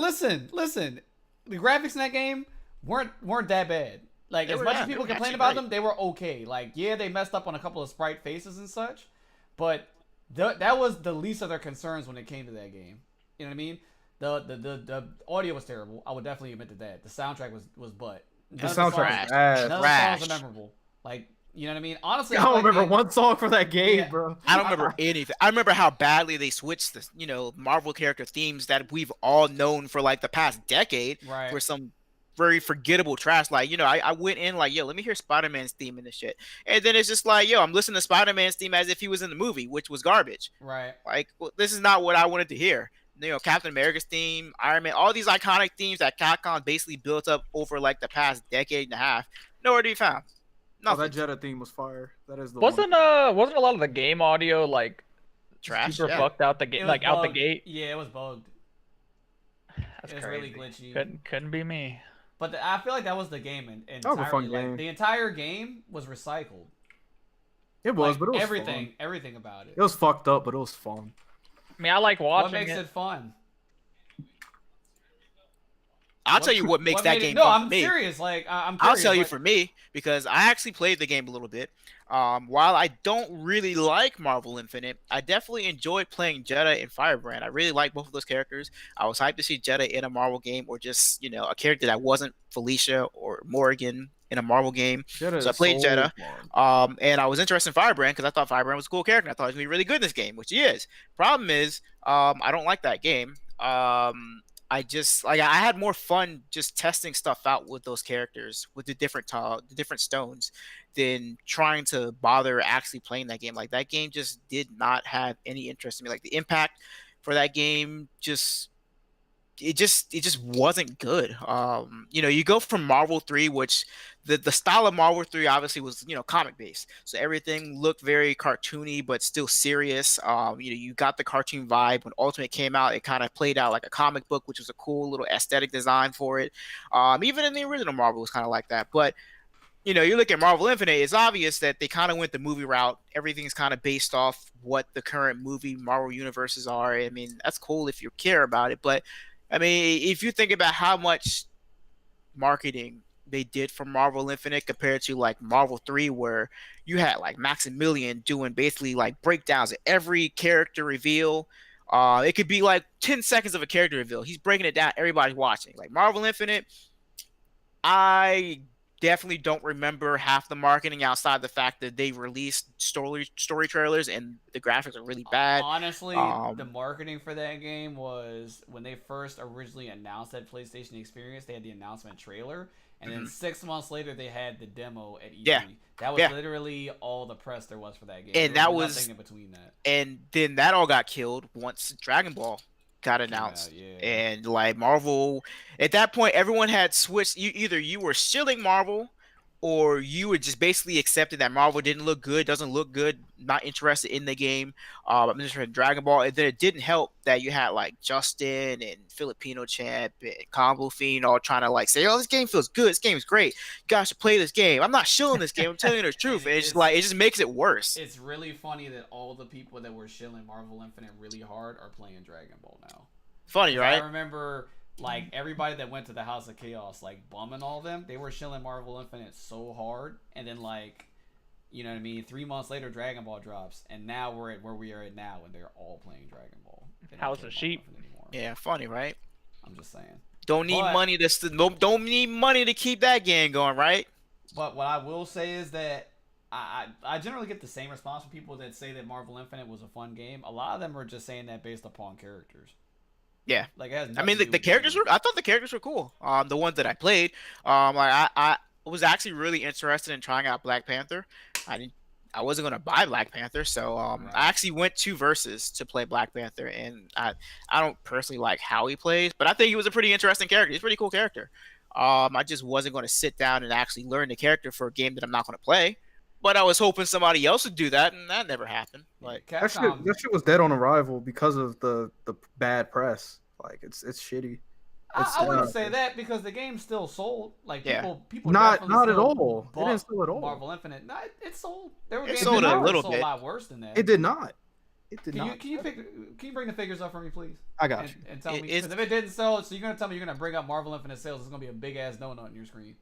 listen. The graphics in that game weren't that bad. Like, as much as people complain about them, they were okay. Like, yeah, they messed up on a couple of sprite faces and such, but that was the least of their concerns when it came to that game. You know what I mean? The audio was terrible. I would definitely admit to that. The soundtrack was butt. The soundtrack was none of the songs are memorable. Like, you know what I mean? Honestly, I don't remember one song for that game, bro. I don't remember anything. I remember how badly they switched the Marvel character themes that we've all known for like the past decade for some very forgettable trash. Like, I went in like, yo, let me hear Spider-Man's theme in this shit. And then it's just like, yo, I'm listening to Spider-Man's theme as if he was in the movie, which was garbage. Right. Like, well, this is not what I wanted to hear. Captain America's theme, Iron Man, all these iconic themes that Capcom basically built up over like the past decade and a half, nowhere to be found. Nothing. Oh, that Jetta theme was fire. That is the wasn't a lot of the game audio like trash, super fucked out the gate, like bugged. Out the gate? Yeah, it was bugged. That's it was crazy. Really glitchy. Couldn't be me. But I feel like that was the game entirely. That was a fun game. The entire game was recycled. It was, like, but it was everything about it. It was fucked up, but it was fun. I mean, I like watching. What makes it fun? I'll tell you what makes that game fun. No, I'm I'm serious. Like, I'm curious. I'll tell you for me, because I actually played the game a little bit. While I don't really like Marvel Infinite, I definitely enjoyed playing Jetta and Firebrand. I really like both of those characters. I was hyped to see Jetta in a Marvel game, or just a character that wasn't Felicia or Morrigan in a Marvel game. So I played Jetta. And I was interested in Firebrand because I thought Firebrand was a cool character. I thought he was going to be really good in this game, which he is. Problem is, I don't like that game. I had more fun just testing stuff out with those characters, with the different stones, than trying to bother actually playing that game. Like, that game just did not have any interest in me. Like, the impact for that game just wasn't good. You go from Marvel 3, which the style of Marvel 3 obviously was, comic based. So everything looked very cartoony, but still serious. You got the cartoon vibe. When Ultimate came out, it kind of played out like a comic book, which was a cool little aesthetic design for it. Even in the original Marvel was kind of like that. But, you look at Marvel Infinite, it's obvious that they kind of went the movie route. Everything's kind of based off what the current movie Marvel universes are. I mean, that's cool if you care about it. But, I mean, if you think about how much marketing they did for Marvel Infinite compared to like Marvel 3, where you had like Maximilian doing basically like breakdowns of every character reveal, It could be like 10 seconds of a character reveal. He's breaking it down. Everybody's watching. Like Marvel Infinite, I definitely don't remember half the marketing outside the fact that they released story trailers and the graphics are really bad. Honestly, the marketing for that game was when they first originally announced that PlayStation Experience, they had the announcement trailer, and then 6 months later they had the demo at E3. Yeah. That was literally all the press there was for that game. And there that was was nothing in between that. And then that all got killed once Dragon Ball got announced. Yeah. And like Marvel, at that point, everyone had switched. Either you were shilling Marvel, or you were just basically accepting that Marvel doesn't look good, not interested in the game. I'm interested in Dragon Ball. And then it didn't help that you had like Justin and Filipino Champ and Combo Fiend all trying to like say, "Oh, this game feels good. This game is great. You guys should play this game." I'm not shilling this game. I'm telling you the truth. And it's just like it just makes it worse. It's really funny that all the people that were shilling Marvel Infinite really hard are playing Dragon Ball now. Funny, right? I remember like everybody that went to the House of Chaos, like Bum and all them, they were shilling Marvel Infinite so hard, and then like, you know what I mean? 3 months later, Dragon Ball drops, and now we're at where we are at now, and they're all playing Dragon Ball. House of Sheep. Yeah, funny, right? I'm just saying. Don't need money to keep that game going, right? But what I will say is that I generally get the same response from people that say that Marvel Infinite was a fun game. A lot of them are just saying that based upon characters. Yeah, like it has I mean nothing to do the with characters game. were. I thought the characters were cool. The ones that I played. Like I was actually really interested in trying out Black Panther. I wasn't gonna buy Black Panther, so Right. I actually went to Versus to play Black Panther, and I don't personally like how he plays, but I think he was a pretty interesting character. He's a pretty cool character. I just wasn't gonna sit down and actually learn the character for a game that I'm not gonna play. But I was hoping somebody else would do that, and that never happened. Like Capcom, That shit was dead on arrival because of the bad press. Like it's shitty. I wouldn't say that because the game still sold. Like people Not definitely at still all. It bought didn't sell at all. Marvel Infinite. No, it sold. There were It games sold that a little sold bit. a lot worse than that. It did not. It did Can not. you bring the figures up for me, please? I got you. And tell me, because if it didn't sell, so you're gonna tell me you're gonna bring up Marvel Infinite sales, it's gonna be a big ass donut on your screen.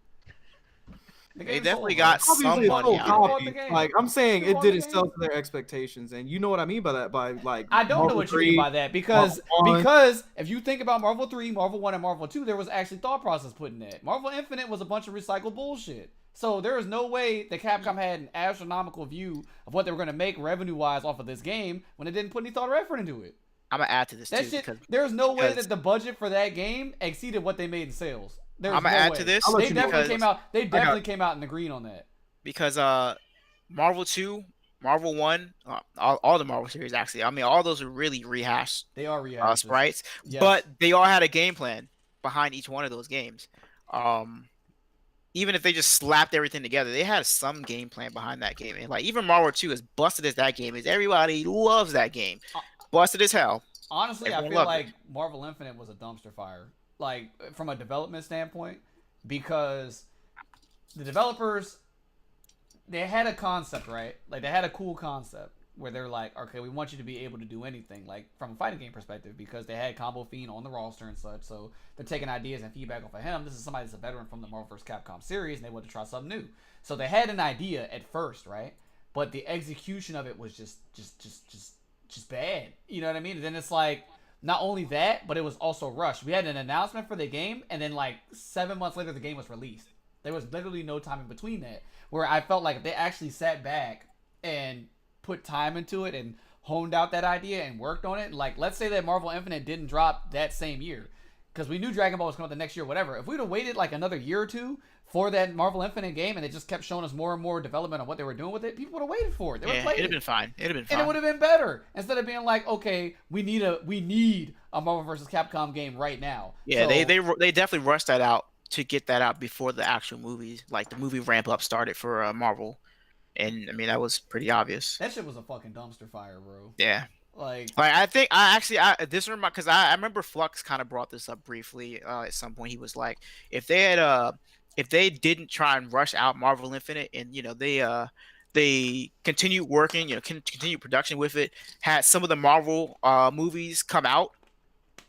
They definitely got some Obviously, money it's out so of it. bought the copied. game. Like I'm saying, You it bought the didn't game. sell to their expectations, and you know what I mean by that. By like, I don't know what you mean by that because Marvel 1. because if you think about Marvel 3, Marvel 1, and Marvel 2, there was actually thought process put in that. Marvel Infinite was a bunch of recycled bullshit. So there is no way that Capcom had an astronomical view of what they were going to make revenue-wise off of this game when it didn't put any thought or effort into it. I'm gonna add to this That too shit, because there's no way because- that the budget for that game exceeded what they made in sales. There's I'm gonna no add way. to this I'll let They you know. definitely because came out. They definitely came out in the green on that. because Marvel 2, Marvel 1, all the Marvel series actually. I mean, all those are really rehashed They are rehashes. sprites, Yes. but they all had a game plan behind each one of those games. Even if they just slapped everything together, they had some game plan behind that game. And like even Marvel 2, as busted as that game is, everybody loves that game. Busted as hell. Honestly, I Everyone feel loved like it. Marvel Infinite was a dumpster fire, like from a development standpoint, because the developers, they had a concept, right? Like they had a cool concept where they're like, okay, we want you to be able to do anything, like from a fighting game perspective, because they had Combo Fiend on the roster and such, so they're taking ideas and feedback off of him. This is somebody that's a veteran from the Marvel vs. Capcom series, and they wanted to try something new. So they had an idea at first, right? But the execution of it was just bad. You know what I mean? And then it's like, not only that, but it was also rushed. We had an announcement for the game, and then like 7 months later, the game was released. There was literally no time in between that, where I felt like if they actually sat back and put time into it and honed out that idea and worked on it, like let's say that Marvel Infinite didn't drop that same year, because we knew Dragon Ball was coming out the next year, whatever. If we'd have waited like another year or two for that Marvel Infinite game, and it just kept showing us more and more development on what they were doing with it, people would have waited for it. They would have Yeah, played it'd have it. been fine. It'd have been fine. And it would have been better instead of being like, okay, we need a Marvel vs. Capcom game right now. Yeah, So, they definitely rushed that out to get that out before the actual movies, like the movie ramp up started for Marvel, and I mean that was pretty obvious. that shit was a fucking dumpster fire, bro. Yeah, Like, I think this remind because I remember Flux kind of brought this up briefly at some point. He was like, if they didn't try and rush out Marvel Infinite, and they continued working, continued production with it, had some of the Marvel movies come out.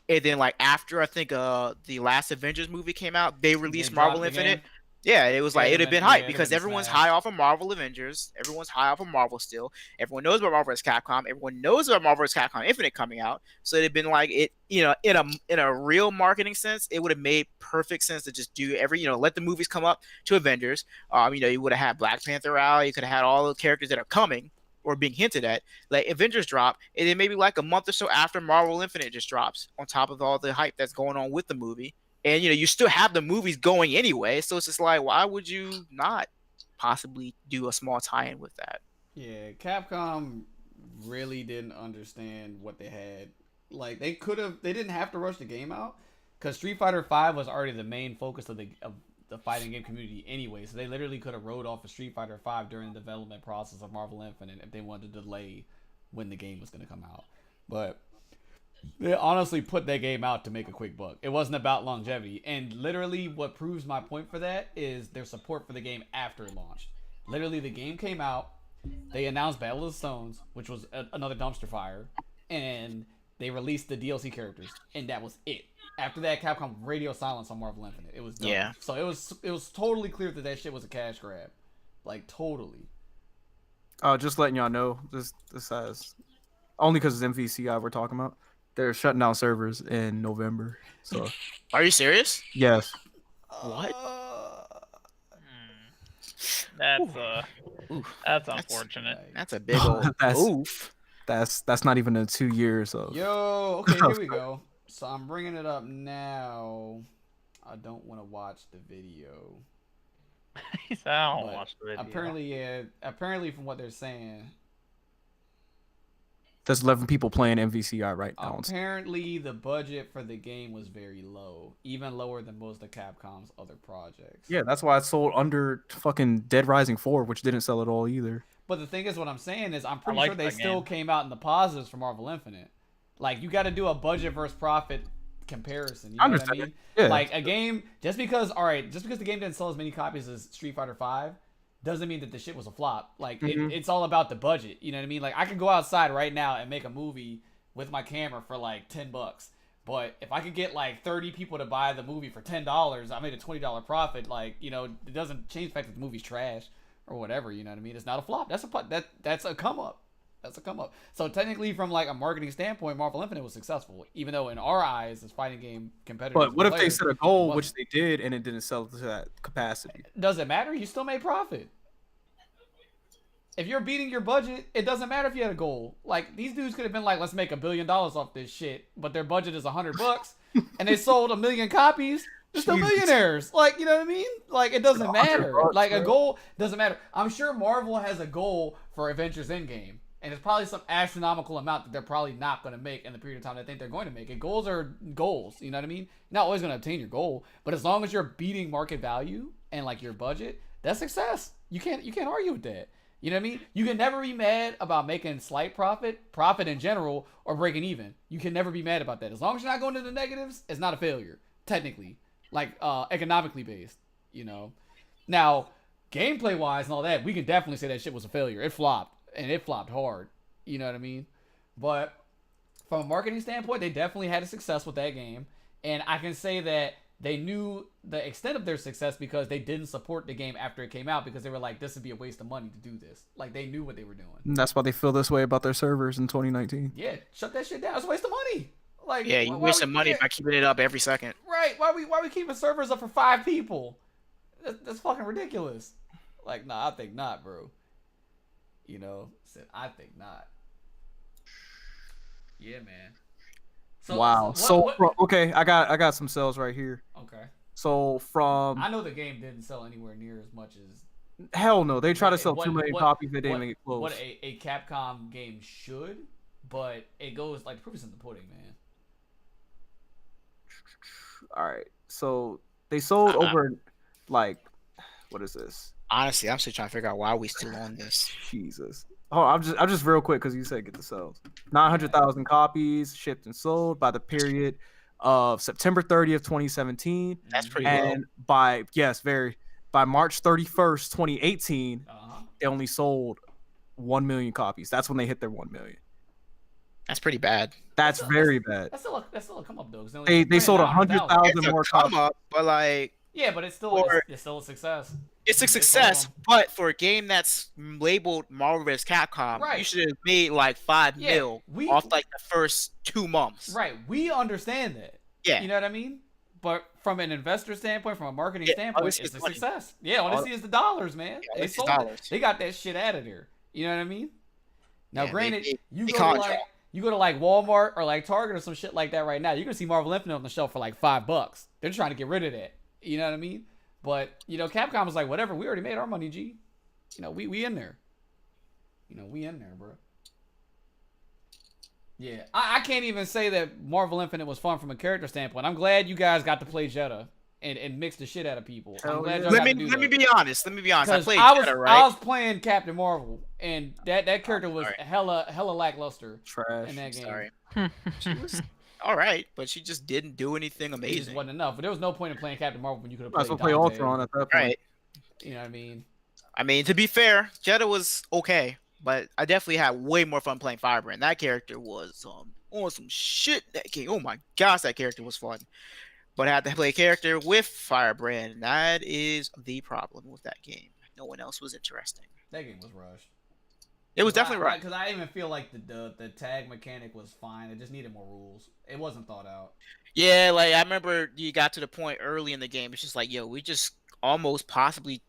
And then, like after I think the last Avengers movie came out, they released dropped Marvel the Infinite. game. Yeah, it was like it'd have been yeah, hype it'd because been everyone's smash. high off of Marvel Avengers. Everyone's high off of Marvel still. Everyone knows about Marvel vs. Capcom. Everyone knows about Marvel vs. Capcom Infinite coming out. So it'd have been like it, in a real marketing sense, it would have made perfect sense to just do let the movies come up to Avengers. You would have had Black Panther out. You could have had all the characters that are coming or being hinted at. Like Avengers drop, and then maybe like a month or so after Marvel Infinite just drops, on top of all the hype that's going on with the movie. And you still have the movies going anyway, so it's just like, why would you not possibly do a small tie-in with that? Yeah, Capcom really didn't understand what they had. Like they didn't have to rush the game out because Street Fighter V was already the main focus of the fighting game community anyway. So they literally could have rode off of Street Fighter V during the development process of Marvel Infinite if they wanted to delay when the game was going to come out. But they honestly put that game out to make a quick buck. It wasn't about longevity. And literally what proves my point for that is their support for the game after it launched. Literally the game came out, they announced Battle of the Stones, which was another dumpster fire, and they released the DLC characters, and that was it. After that, Capcom radio silence on Marvel Infinite. It was done. Yeah. So it was totally clear that shit was a cash grab. Like totally. Just letting y'all know, this has only because it's MVCI we're talking about. They're shutting down servers in November. So Are you serious? yes. What? That's unfortunate. That's a big old That's- oof. That's not even in 2 years. So Yo, okay, here we go. So I'm bringing it up now. I don't want to watch the video. He said, I don't But watch the video. Apparently from what they're saying, there's 11 people playing MVCI right now. apparently the budget for the game was very low, even lower than most of Capcom's other projects. Yeah, that's why it sold under fucking Dead Rising 4, which didn't sell at all either. But the thing is, what I'm saying is, I'm pretty liked sure they that still game. came out in the positives for Marvel Infinite. Like, you got to do a budget versus profit comparison. You know what I Understand. mean? Yeah. Like, a game, just because the game didn't sell as many copies as Street Fighter V, doesn't mean that the shit was a flop. Like, it's all about the budget. You know what I mean? Like, I could go outside right now and make a movie with my camera for like $10. But if I could get like 30 people to buy the movie for $10, I made a $20 profit. Like, it doesn't change the fact that the movie's trash or whatever. You know what I mean? It's not a flop. That's a come up. That's a come up. So technically, from like a marketing standpoint, Marvel Infinite was successful, even though in our eyes, as fighting game competitors. But what if they players, set a goal, it which they did, and it didn't sell to that capacity? doesn't matter. You still made profit. If you're beating your budget, it doesn't matter if you had a goal. Like, these dudes could have been like, let's make $1 billion off this shit, but their budget is $100, and they sold 1 million copies. They're still Jesus. millionaires. Like, you know what I mean? Like, it doesn't matter. $100, Like, a bro. goal doesn't matter. I'm sure Marvel has a goal for Avengers Endgame, and it's probably some astronomical amount that they're probably not going to make in the period of time they think they're going to make it. Goals are goals. You know what I mean? You're not always going to obtain your goal, but as long as you're beating market value and like your budget, that's success. You can't argue with that. You know what I mean? You can never be mad about making slight profit in general, or breaking even. You can never be mad about that. As long as you're not going to the negatives, it's not a failure, technically. Like, economically based, Now, gameplay-wise and all that, we can definitely say that shit was a failure. It flopped, and it flopped hard. You know what I mean? But from a marketing standpoint, they definitely had a success with that game. And I can say that they knew the extent of their success because they didn't support the game after it came out, because they were like, this would be a waste of money to do this. Like, they knew what they were doing. And that's why they feel this way about their servers in 2019. Yeah, shut that shit down. It's a waste of money. Like, Yeah, you why wasting we- money yeah, by keeping it up every second. right? Why we keeping servers up for 5 people? That's fucking ridiculous. Like, nah, I think not, bro. I think not. Yeah, man. Wow. Okay, I got some sales right here. Okay. So from I know the game didn't sell anywhere near as much as hell no, they try to sell what- 2 million what- copies. They didn't what, make it close. what a Capcom game should, but it goes like the proof is in the pudding, man. All right, so they sold over like, what is this? Honestly, I'm still trying to figure out why we still on this. Jesus. Oh, I'm just real quick because you said get the sales. 900,000 copies shipped and sold by the period of September 30th, 2017, That's pretty low. and by March 31st, 2018, they only sold 1 million copies. That's when they hit their 1 million. That's pretty bad. That's very bad. That's still a come up though. 'Cause They sold 100,000 It's a more come copies. up, but like Yeah, but it's still Or- it's still a success. It's a It's success, awesome. but for a game that's labeled Marvel vs. Capcom, you Right. should have made like 5 Yeah, mil we- off like the first 2 months. Right. We understand that. Yeah. You know what I mean? But from an investor standpoint, from a marketing Yeah, standpoint, honestly, it's a it's money. success. Yeah, honestly, it's the dollars, man. Yeah, They honestly, sold dollars. it. They got that shit out of there. You know what I mean? Now, Yeah, granted, they can't you go to like Walmart or like Target or some shit like that right now. You can see Marvel Infinite on the shelf for like $5. They're trying to get rid of that. You know what I mean? But Capcom was like, whatever. We already made our money, G. We in there. We in there, bro. Yeah, I can't even say that Marvel Infinite was fun from a character standpoint. I'm glad you guys got to play Jetta and mix the shit out of people. I'm Hell glad yeah. y'all Let got me to do let me that. be honest. Let me be honest. I 'Cause played I was Jetta, I right? was playing Captain Marvel, and that character was sorry. hella lackluster Trash. in that game. Sorry. She was all right, but she just didn't do anything It just amazing. wasn't enough. But there was no point in playing Captain Marvel when you could have Might as played well play Dante. Ultron at that point. Right. You know what I mean? I mean, to be fair, Jetta was okay, but I definitely had way more fun playing Firebrand. That character was on some shit in that game. Oh my gosh, that character was fun. But I had to play a character with Firebrand, and that is the problem with that game. No one else was interesting. That game was rushed. It was definitely right. Because I even feel like the tag mechanic was fine. It just needed more rules. It wasn't thought out. Yeah, like I remember you got to the point early in the game. It's just like, yo, we just almost possibly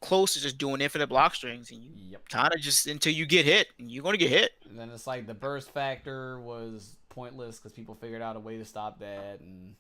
close to just doing infinite block strings, and you Yep. kind of just until you get hit, and you're gonna get hit. And then it's like the burst factor was pointless because people figured out a way to stop that, and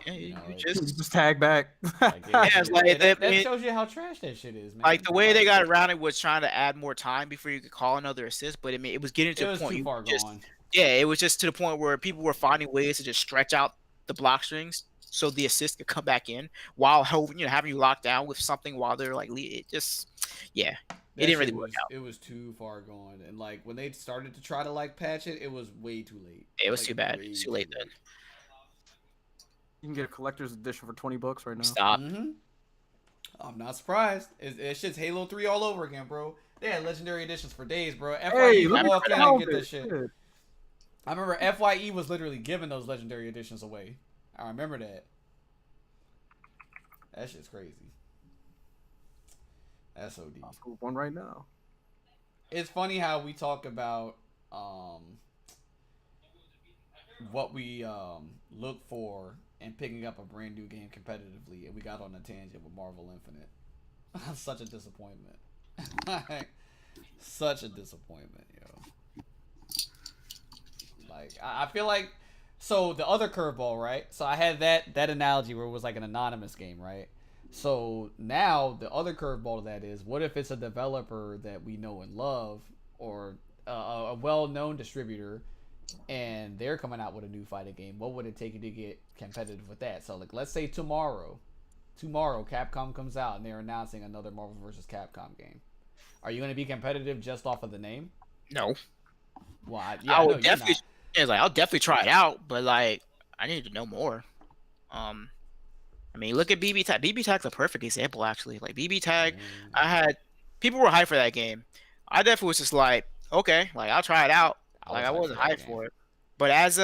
Yeah, You know, you it- just Just tag back. like, it's like that that- shows you how trash that shit is, man. like the way they got around it was trying to add more time before you could call another assist, but I mean it was getting It to the was point too you far just gone. yeah, it was just to the point where people were finding ways to just stretch out the block strings so the assist could come back in while having you locked down with something while they're like it just yeah. That didn't really shit work was, out. It was too far gone, and like when they started to try to like patch it, it was way too late. It was Like, too bad. way It's too late then. You can get a collector's edition for $20 right now. Stop. Mm-hmm. I'm not surprised. It shit's Halo 3 all over again, bro. They had legendary editions for days, bro. FYE Hey, would look walk at in the and get this helmet. shit. Shit. I remember FYE was literally giving those legendary editions away. I remember that. That shit's crazy. That's OD. I'll scoop one right now. It's funny how we talk about what we look for in picking up a brand new game competitively, and we got on a tangent with Marvel Infinite. Such a disappointment. Such a disappointment, yo. Like I feel like so the other curveball, right? So I had that analogy where it was like an anonymous game, right? So now the other curveball to that is, what if it's a developer that we know and love, or a well-known distributor, and they're coming out with a new fighting game? What would it take you to get competitive with that? So like, let's say tomorrow Capcom comes out and they're announcing another Marvel vs. Capcom game. Are you going to be competitive just off of the name? No. Well, I I know would you're definitely not. I'll definitely try it out, but like I need to know more. I mean, look at BB Tag. BB Tag's a perfect example, actually. Like BB Tag, I had people were hyped for that game. I definitely was just like, okay, like I'll try it out. Like I wasn't hyped for it. But as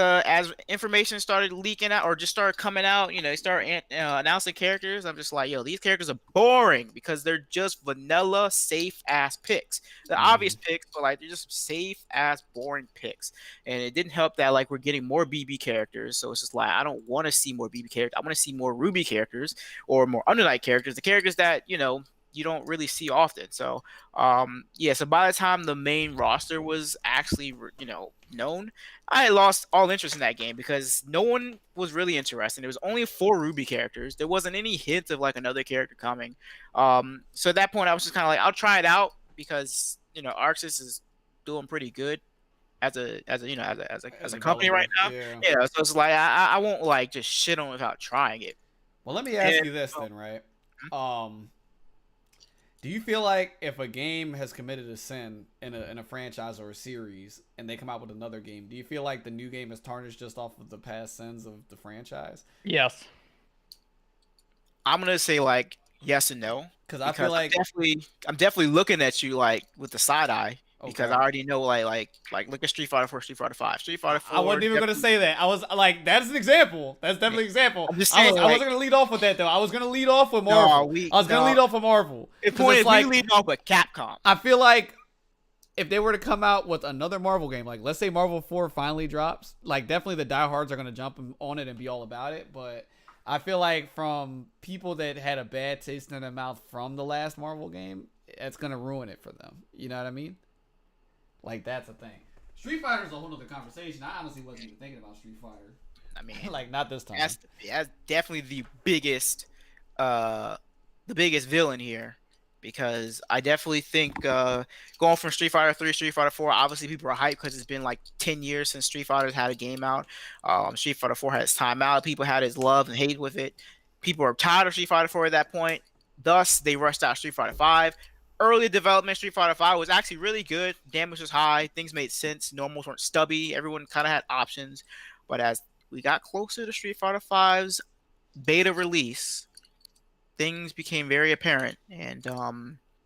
information started leaking out or just started coming out, they start announcing characters. I'm just like, yo, these characters are boring because they're just vanilla, safe ass picks. The obvious picks, but like they're just safe ass, boring picks. And it didn't help that like we're getting more BB characters. So it's just like I don't want to see more BB characters. I want to see more Ruby characters or more Under Night characters. The characters that you don't really see often. So so by the time the main roster was actually known, I lost all interest in that game because no one was really interested. There was only 4 Ruby characters. There wasn't any hint of like another character coming. So at that point I was just kind of like, I'll try it out because Arxis is doing pretty good as a company right now. Yeah, so it's like I won't like just shit on without trying it. Well, let me ask you this then, right? Do you feel like if a game has committed a sin in a franchise or a series and they come out with another game, do you feel like the new game is tarnished just off of the past sins of the franchise? Yes. I'm gonna say like yes and no. Because I feel like I'm definitely looking at you like with the side eye. because Okay. I already know like look at Street Fighter 4, Street Fighter 5, Street Fighter 4. I wasn't even gonna say that. I was like, that's an example. That's definitely an example. I'm just I saying, wasn't gonna lead off with that though. I was gonna lead off with Marvel. I was gonna lead off with Marvel. The 'Cause point it's is, like, we lead off with Capcom. I feel like if they were to come out with another Marvel game, like let's say Marvel 4 finally drops, like definitely the diehards are gonna jump on it and be all about it. But I feel like from people that had a bad taste in their mouth from the last Marvel game, it's gonna ruin it for them. You know what I mean? Like that's a thing. Street Fighter is a whole other conversation. I honestly wasn't even thinking about Street Fighter. I mean, Like not this time. that's definitely the biggest villain here, because I definitely think going from Street Fighter 3, Street Fighter 4, obviously people are hyped because it's been like 10 years since Street Fighter's had a game out. Street Fighter 4 had its time out. People had its love and hate with it. People are tired of Street Fighter 4 at that point. Thus, they rushed out Street Fighter 5. Early development, Street Fighter 5 was actually really good. Damage was high. Things made sense. Normals weren't stubby. Everyone kind of had options. But as we got closer to Street Fighter 5's beta release, things became very apparent. And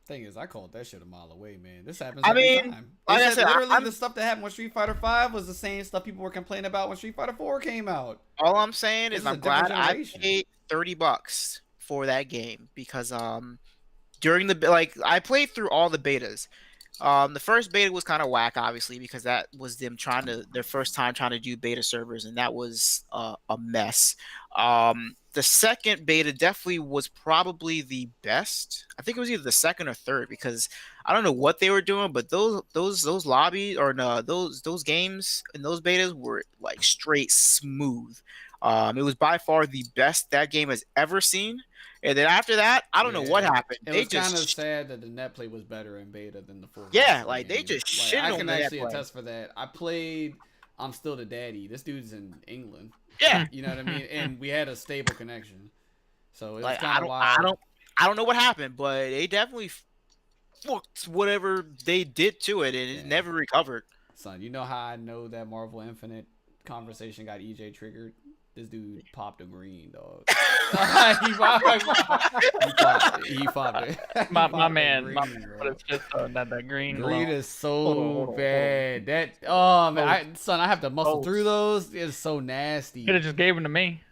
Thing is, I called that shit a mile away, man. This happens I every mean, time. like They I said said, literally the stuff that happened with Street Fighter 5 was the same stuff people were complaining about when Street Fighter 4 came out. all I'm saying This is is a I'm glad different I generation. paid $30 for that game, because during I played through all the betas. The first beta was kind of whack, obviously, because that was them their first time trying to do beta servers, and that was a mess. The second beta definitely was probably the best. I think it was either the second or third, because I don't know what they were doing, but those lobbies, or no, those games and those betas were like straight smooth. It was by far the best that game has ever seen. And then after that, I don't know what Yeah. happened. It They was kind of just sad that the net play was better in beta than the full. Yeah, version like, they game. just Like, shitted I on can the net actually play. attest for that. I played. I'm still the daddy. This dude's in England. yeah. You know what I mean? And we had a stable connection, so it was Like, kind of wild. I don't know what happened, but they definitely fucked whatever they did to it, and it Yeah. never recovered. Son, you know how I know that Marvel Infinite conversation got EJ triggered? This dude popped a green, dog. he popped it. My a man, green, but bro. it's just that green. Green glow. is so Hold on. bad. That oh man, I have to muscle Toast. through those. It's so nasty. Could have just gave them to me.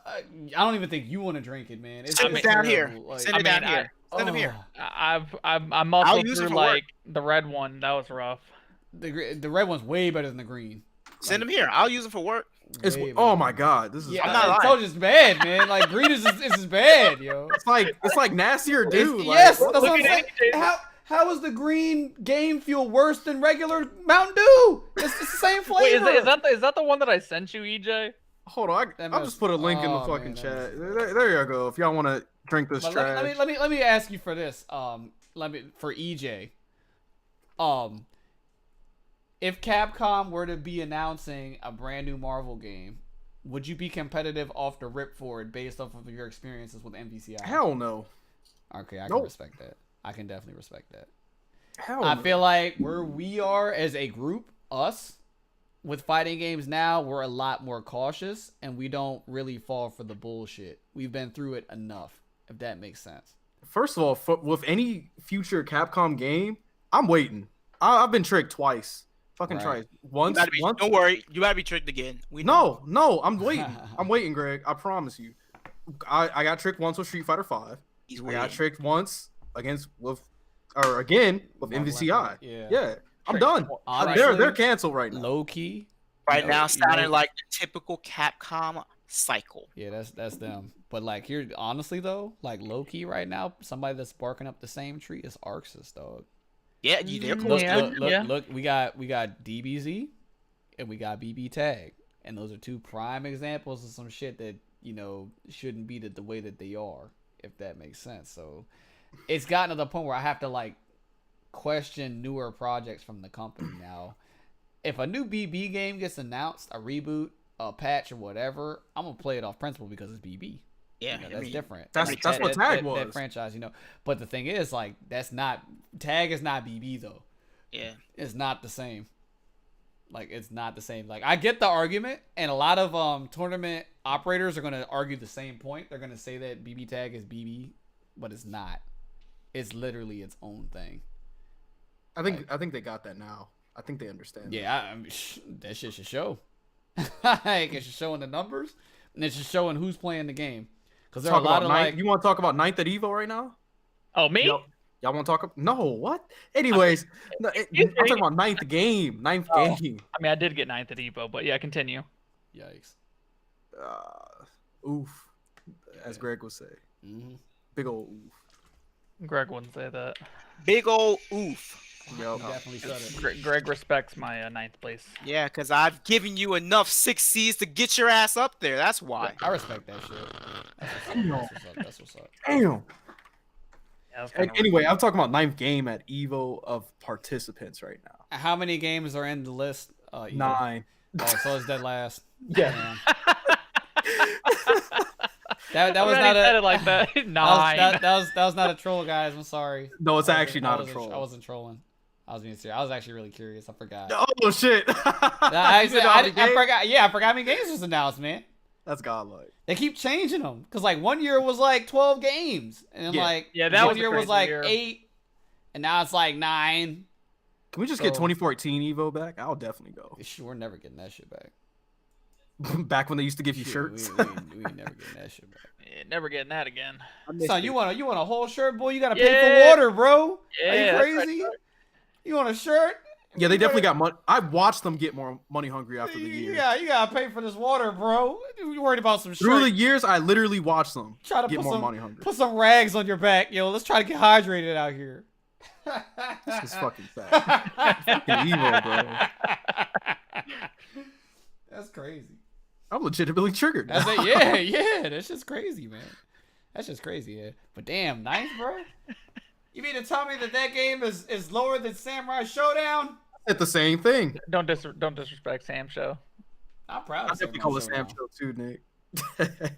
I don't even think you want to drink it, man. It's Send it's it down here. terrible. Like, Send I it down mean, here. Send them here. I muscled use it through for work. like the red one. That was rough. the red one's way better than the green. Send them here. I'll use them for work. It's Way oh better. my god, this is Yeah, I'm not I lying. told you it's bad, man. Like green is bad, yo. it's like nastier, It's- dude. Like, yes, what that's the what I'm Look saying. at How is the green game feel worse than regular Mountain Dew? It's the same flavor. Wait, is that the one that I sent you, EJ? Hold on, That I'll must- just put a link in the oh, fucking man, that chat. must- There you go. If y'all want to drink this But trash. let me ask you for this. For EJ. If Capcom were to be announcing a brand new Marvel game, would you be competitive off the rip for it based off of your experiences with MVCI? Hell no. Okay, I can Nope. respect that. I can definitely respect that. Hell I no. feel like where we are as a group, us, with fighting games now, we're a lot more cautious and we don't really fall for the bullshit. We've been through it enough, if that makes sense. First of all, with any future Capcom game, I'm waiting. I've been tricked twice. Fucking Right. twice. Once. Don't worry, you gotta be tricked again. We know. No, I'm waiting. I'm waiting, Greg. I promise you. I got tricked once with Street Fighter 5. He's I waiting. got tricked once again with Marvel MVCI. Infinite, Yeah. I'm Tricked done. Honestly, They're canceled right now. low key. Right you now, know- sounding like the typical Capcom cycle. Yeah, that's them. But like here, honestly though, like low key right now, somebody that's barking up the same tree is Arxis, dog. Yeah, they're close Yeah. to it. Look, we got DBZ and we got BB Tag, and those are two prime examples of some shit that shouldn't be the way that they are, if that makes sense. So it's gotten to the point where I have to like question newer projects from the company now. If a new BB game gets announced, a reboot, a patch, or whatever, I'm gonna play it off principle because it's BB. Yeah, That's different. That's Like, what Tag was. That franchise, But the thing is, like, Tag is not BB though. Yeah. It's not the same. Like, it's not the same. Like, I get the argument, and a lot of tournament operators are gonna argue the same point. They're gonna say that BB Tag is BB, but it's not. It's literally its own thing. I think they got that now. I think they understand. Yeah, I mean, that shit should show. Like, it should show in the numbers, and it should show in who's playing the game. Because there are a lot of like. You want to talk about ninth at Evo right now? Oh, me? Y'all want to talk? No, what? Anyways, I'm talking about ninth game. Ninth game. I mean, I did get 9th at Evo, but yeah, continue. Yikes. Oof, as Greg would say. Mm-hmm. Big old oof. Greg wouldn't say that. Big old oof. Yo, You definitely said it. Greg respects my 9th place. Yeah, because I've given you enough 6Cs to get your ass up there. That's why. I respect that shit. That's what's up. That's what's up. damn. Yeah, that's kinda Anyway, I'm talking about ninth game at Evo of participants right now. How many games are in the list? Ethan? 9. Oh, so it's dead last. Yeah. Damn. That I'm was glad not he said a it like that. 9. that was not a troll, guys. I'm sorry. No, it's actually I not a wasn't- troll. I wasn't trolling. I was being serious. I was actually really curious. I forgot. Oh shit! I forgot. Yeah, I forgot how many games was announced, man. That's godlike. They keep changing them because like one year was like 12 games, and then Yeah. like Yeah, that one was a year was crazy like year. 8, and now it's like 9. Can we just get So- 2014 Evo back? I'll definitely go. We're never getting that shit back. Back when they used to give you Shit, shirts. We ain't never getting that shit back. Yeah, never getting that again. Son, you want a whole shirt, boy? You gotta pay for Yeah. water, bro. Yeah, Are you that's crazy? You want a shirt? Yeah, they You definitely gotta- got money. I watched them get more money hungry after the year. Yeah, you gotta pay for this water, bro. You worried about some Through the shirt? years, I literally watched them Try to get put more some money hungry. put some rags on your back, yo. Let's try to get hydrated out here. This is fucking sad. Fucking Evo, bro. That's crazy. I'm legitimately triggered. That's now. it. Yeah. That's just crazy, man. That's just crazy, yeah. But damn, 9th, bro. You mean to tell me that game is lower than Samurai Showdown? It's the same thing. Don't disrespect Sam Show. I'm proud I of definitely Samurai call it Sam Showdown. Show too, Nick.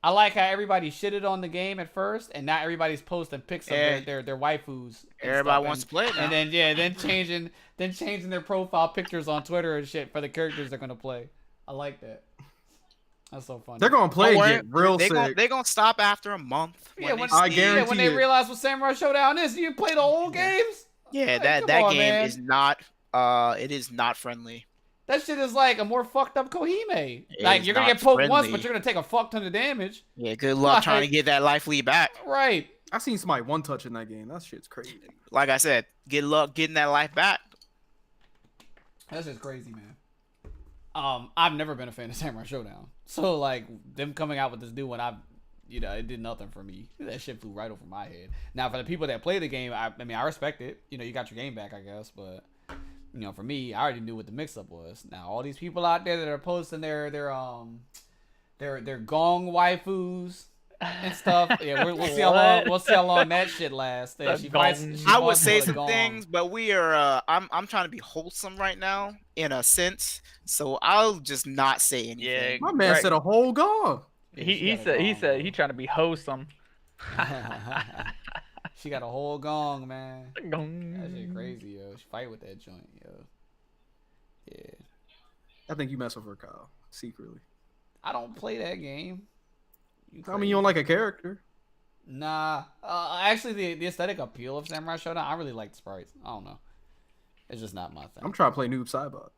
I like how everybody shitted on the game at first, and now everybody's posting pics of Yeah. their waifus. and Everybody stuff, wants and- to play it now. And then changing their profile pictures on Twitter and shit for the characters they're gonna play. I like that. That's so funny. They're gonna play Don't worry, get real they sick. They're gonna stop after a month. Yeah, when when, they I see- guarantee when they it. realize what Samurai Showdown is, you play the whole games. Yeah, Like, that come that on, game man. is not. It is not friendly. That shit is like a more fucked up Kohime. It Like is you're gonna not get poked once, friendly. but you're gonna take a fuck ton of damage. Yeah, good luck trying to Like- get that life lead back. Right. I seen somebody one touch in that game. That shit's crazy. Like I said, good luck getting that life back. That's just crazy, man. I've never been a fan of Samurai Showdown. So like them coming out with this new one, it did nothing for me. That shit flew right over my head. Now for the people that play the game, I mean I respect it. You know, you got your game back, I guess, but you know, for me, I already knew what the mix up was. Now all these people out there that are posting their gong waifus and stuff. Yeah, we'll see how long that shit lasts. The She gong. I would wants say the some gong. things, but we are. I'm trying to be wholesome right now, in a sense. So I'll just not say anything. Yeah, My man Right. said a whole gong. Yeah, he she got a said gong, he trying to be wholesome. She got a whole gong, man. That shit Gong. crazy, yo. She fight with that joint, yo. Yeah. I think you mess with her, Kyle, secretly. I don't play that game. I mean, you don't like a character. Nah. Actually, the aesthetic appeal of Samurai Showdown, I really like the sprites. I don't know. It's just not my thing. I'm trying to play Noob Saibot.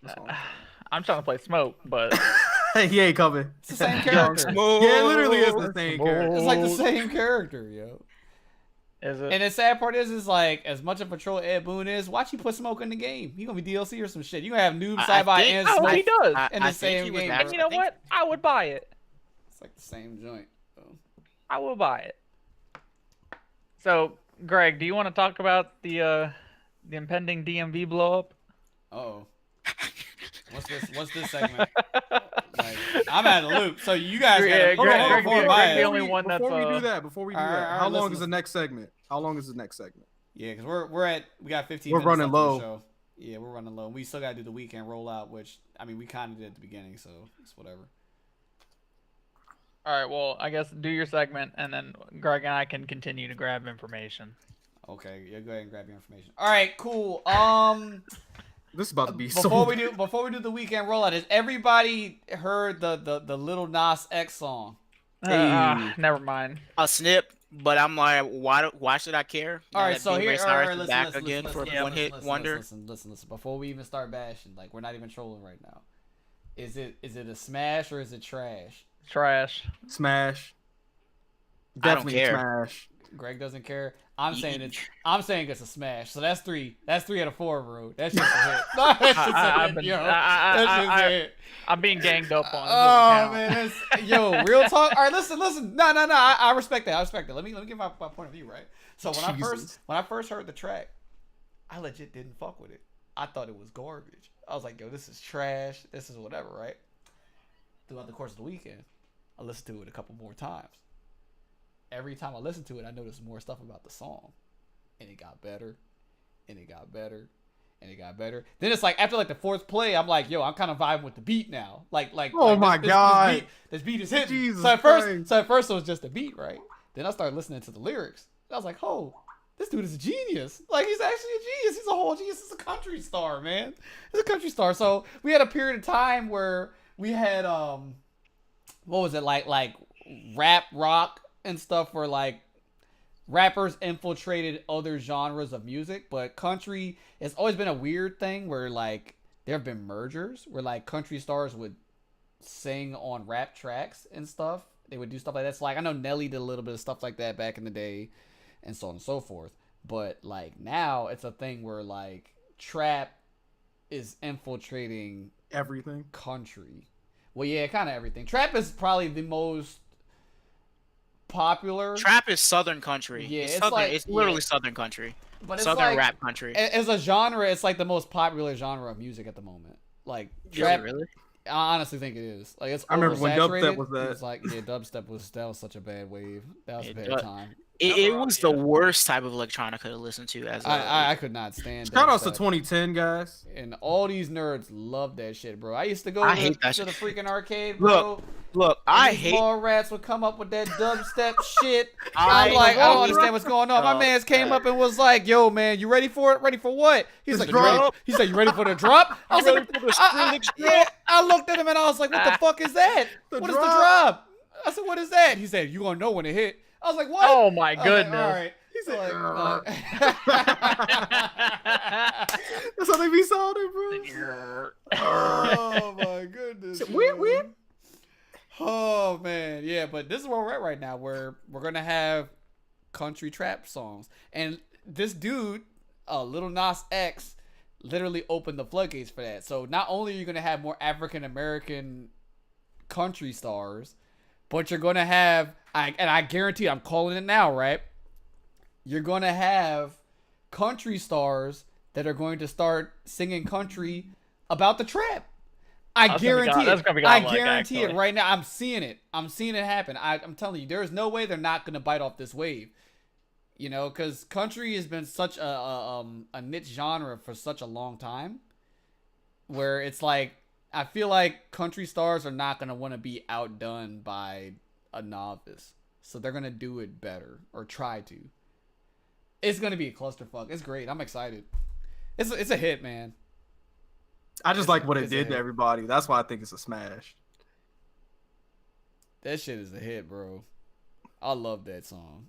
That's all. I'm trying to play Smoke, but He ain't coming. It's the same character. Yeah, it literally is the same character. It's like the same character, yo. is it? And the sad part is like, as much of a troll Ed Boon is, watch he put Smoke in the game. He gonna be DLC or some shit. You gonna have Noob, I Saibot, think- and Oh, Smoke. he does. in the I think same he was game, next- bro. And you know what? I would buy it. It's like the same joint. So. I will buy it. So, Greg, do you want to talk about the impending DMV blow up? Oh. What's this segment? Like, I'm out of the loop. So you guys Yeah, gotta hold on, hold on, Greg, before Greg, I buy Greg, it. the only one Before that's, we do that, before we do Alright, that, alright, how long listen. is the next segment? How long is the next segment? Yeah, because we got 15 We're minutes running left on the low. show. Yeah, we're running low. We still gotta do the weekend rollout, which I mean we kinda did at the beginning, so it's whatever. All right, well, I guess do your segment, and then Greg and I can continue to grab information. Okay, yeah, go ahead and grab your information. Alright, cool. This is about to be before we do the weekend rollout, has everybody heard the Little Nas X song? Hey. Never mind. A snip. But I'm like, why should I care? All now right, that so Billy here, Ray all Cyrus right, is listen, back listen, again listen, for listen, a one-hit listen, wonder. listen. Before we even start bashing, like we're not even trolling right now. Is it a smash or is it trash? Trash. Smash. I don't Definitely care. smash. Greg doesn't care. I'm saying Yeesh. it's a smash. So that's 3 out of 4, bro. That's just a hit. No, that's just a I've hit, been- yo. That's just a hit. I'm being ganged up on. Oh man, yo, real talk. All right, listen. No. I respect that. Let me give my point of view, right? So when I first heard the track, I legit didn't fuck with it. I thought it was garbage. I was like, yo, this is trash. This is whatever, right? Throughout the course of the weekend, I listened to it a couple more times. Every time I listened to it, I noticed more stuff about the song, and it got better, and it got better. And it got better. Then it's like after like the 4th play, I'm like, yo, I'm kind of vibing with the beat now. Oh my God. This beat is hitting. Jesus So at Christ. first it was just a beat, right? Then I started listening to the lyrics. I was like, oh, this dude is a genius. Like he's actually a genius. He's a whole genius. He's a country star, man. He's a country star. So we had a period of time where we had what was it like rap rock and stuff where like rappers infiltrated other genres of music, but country has always been a weird thing where like there have been mergers where like country stars would sing on rap tracks and stuff. They would do stuff like that. So like I know Nelly did a little bit of stuff like that back in the day and so on and so forth. But like now it's a thing where like trap is infiltrating Everything. country. Well, yeah, kind of everything. Trap is probably the most popular. Trap is Southern country. Yeah, it's, it's southern, like- it's literally yeah. Southern country. But it's Southern like, rap country. as a genre, it's like the most popular genre of music at the moment. Like Is it trap, really? I honestly think it is. Like it's I remember when dubstep oversaturated. was that. It's like yeah, dubstep was such a bad wave. That was a It bad does. time. It was the worst type of electronica to listen to as I could not stand. Shout outs to dubstep. 2010, guys. And all these nerds love that shit, bro. I used to go I to, hate that to the shit. freaking arcade, bro. Look, and I these hate mall rats would come up with that dubstep shit. I I'm like, I don't hate understand what's going on. My dubstep. man's came up and was like, "Yo, man, you ready for it? Ready for what?" He's The like, "You ready?" drop? He said, "You ready for the drop?" I was Ready like, for the Skrillex yeah. drop? I looked at him and I was like, "What the fuck is that? The What is the drop? drop?" I said, "What is that?" He said, "You gonna know when it hit." I was like, "What?" Oh my I was like, goodness. all right. He said, Like, that's how they be sounding, bro. oh my goodness. Weird, man. weird. Oh man, yeah, but this is where we're at right now. Where we're gonna have country trap songs, and this dude, Lil Nas X, literally opened the floodgates for that. So not only are you gonna have more African American country stars, but you're gonna have, I guarantee, I'm calling it now, right? You're gonna have country stars that are going to start singing country about the trap. I That's gonna be guarantee that's it. gonna be I godlike, guarantee it actually. right now. I'm seeing it. I'm seeing it happen. I'm telling you, there's no way they're not gonna bite off this wave. You know, because country has been such a niche genre for such a long time, where it's like I feel like country stars are not gonna want to be outdone by a novice, so they're gonna do it better or try to. It's gonna be a clusterfuck. It's great. I'm excited. It's a hit, man. I just like what it It's a did to hit. everybody. That's why I think it's a smash. That shit is a hit, bro. I love that song.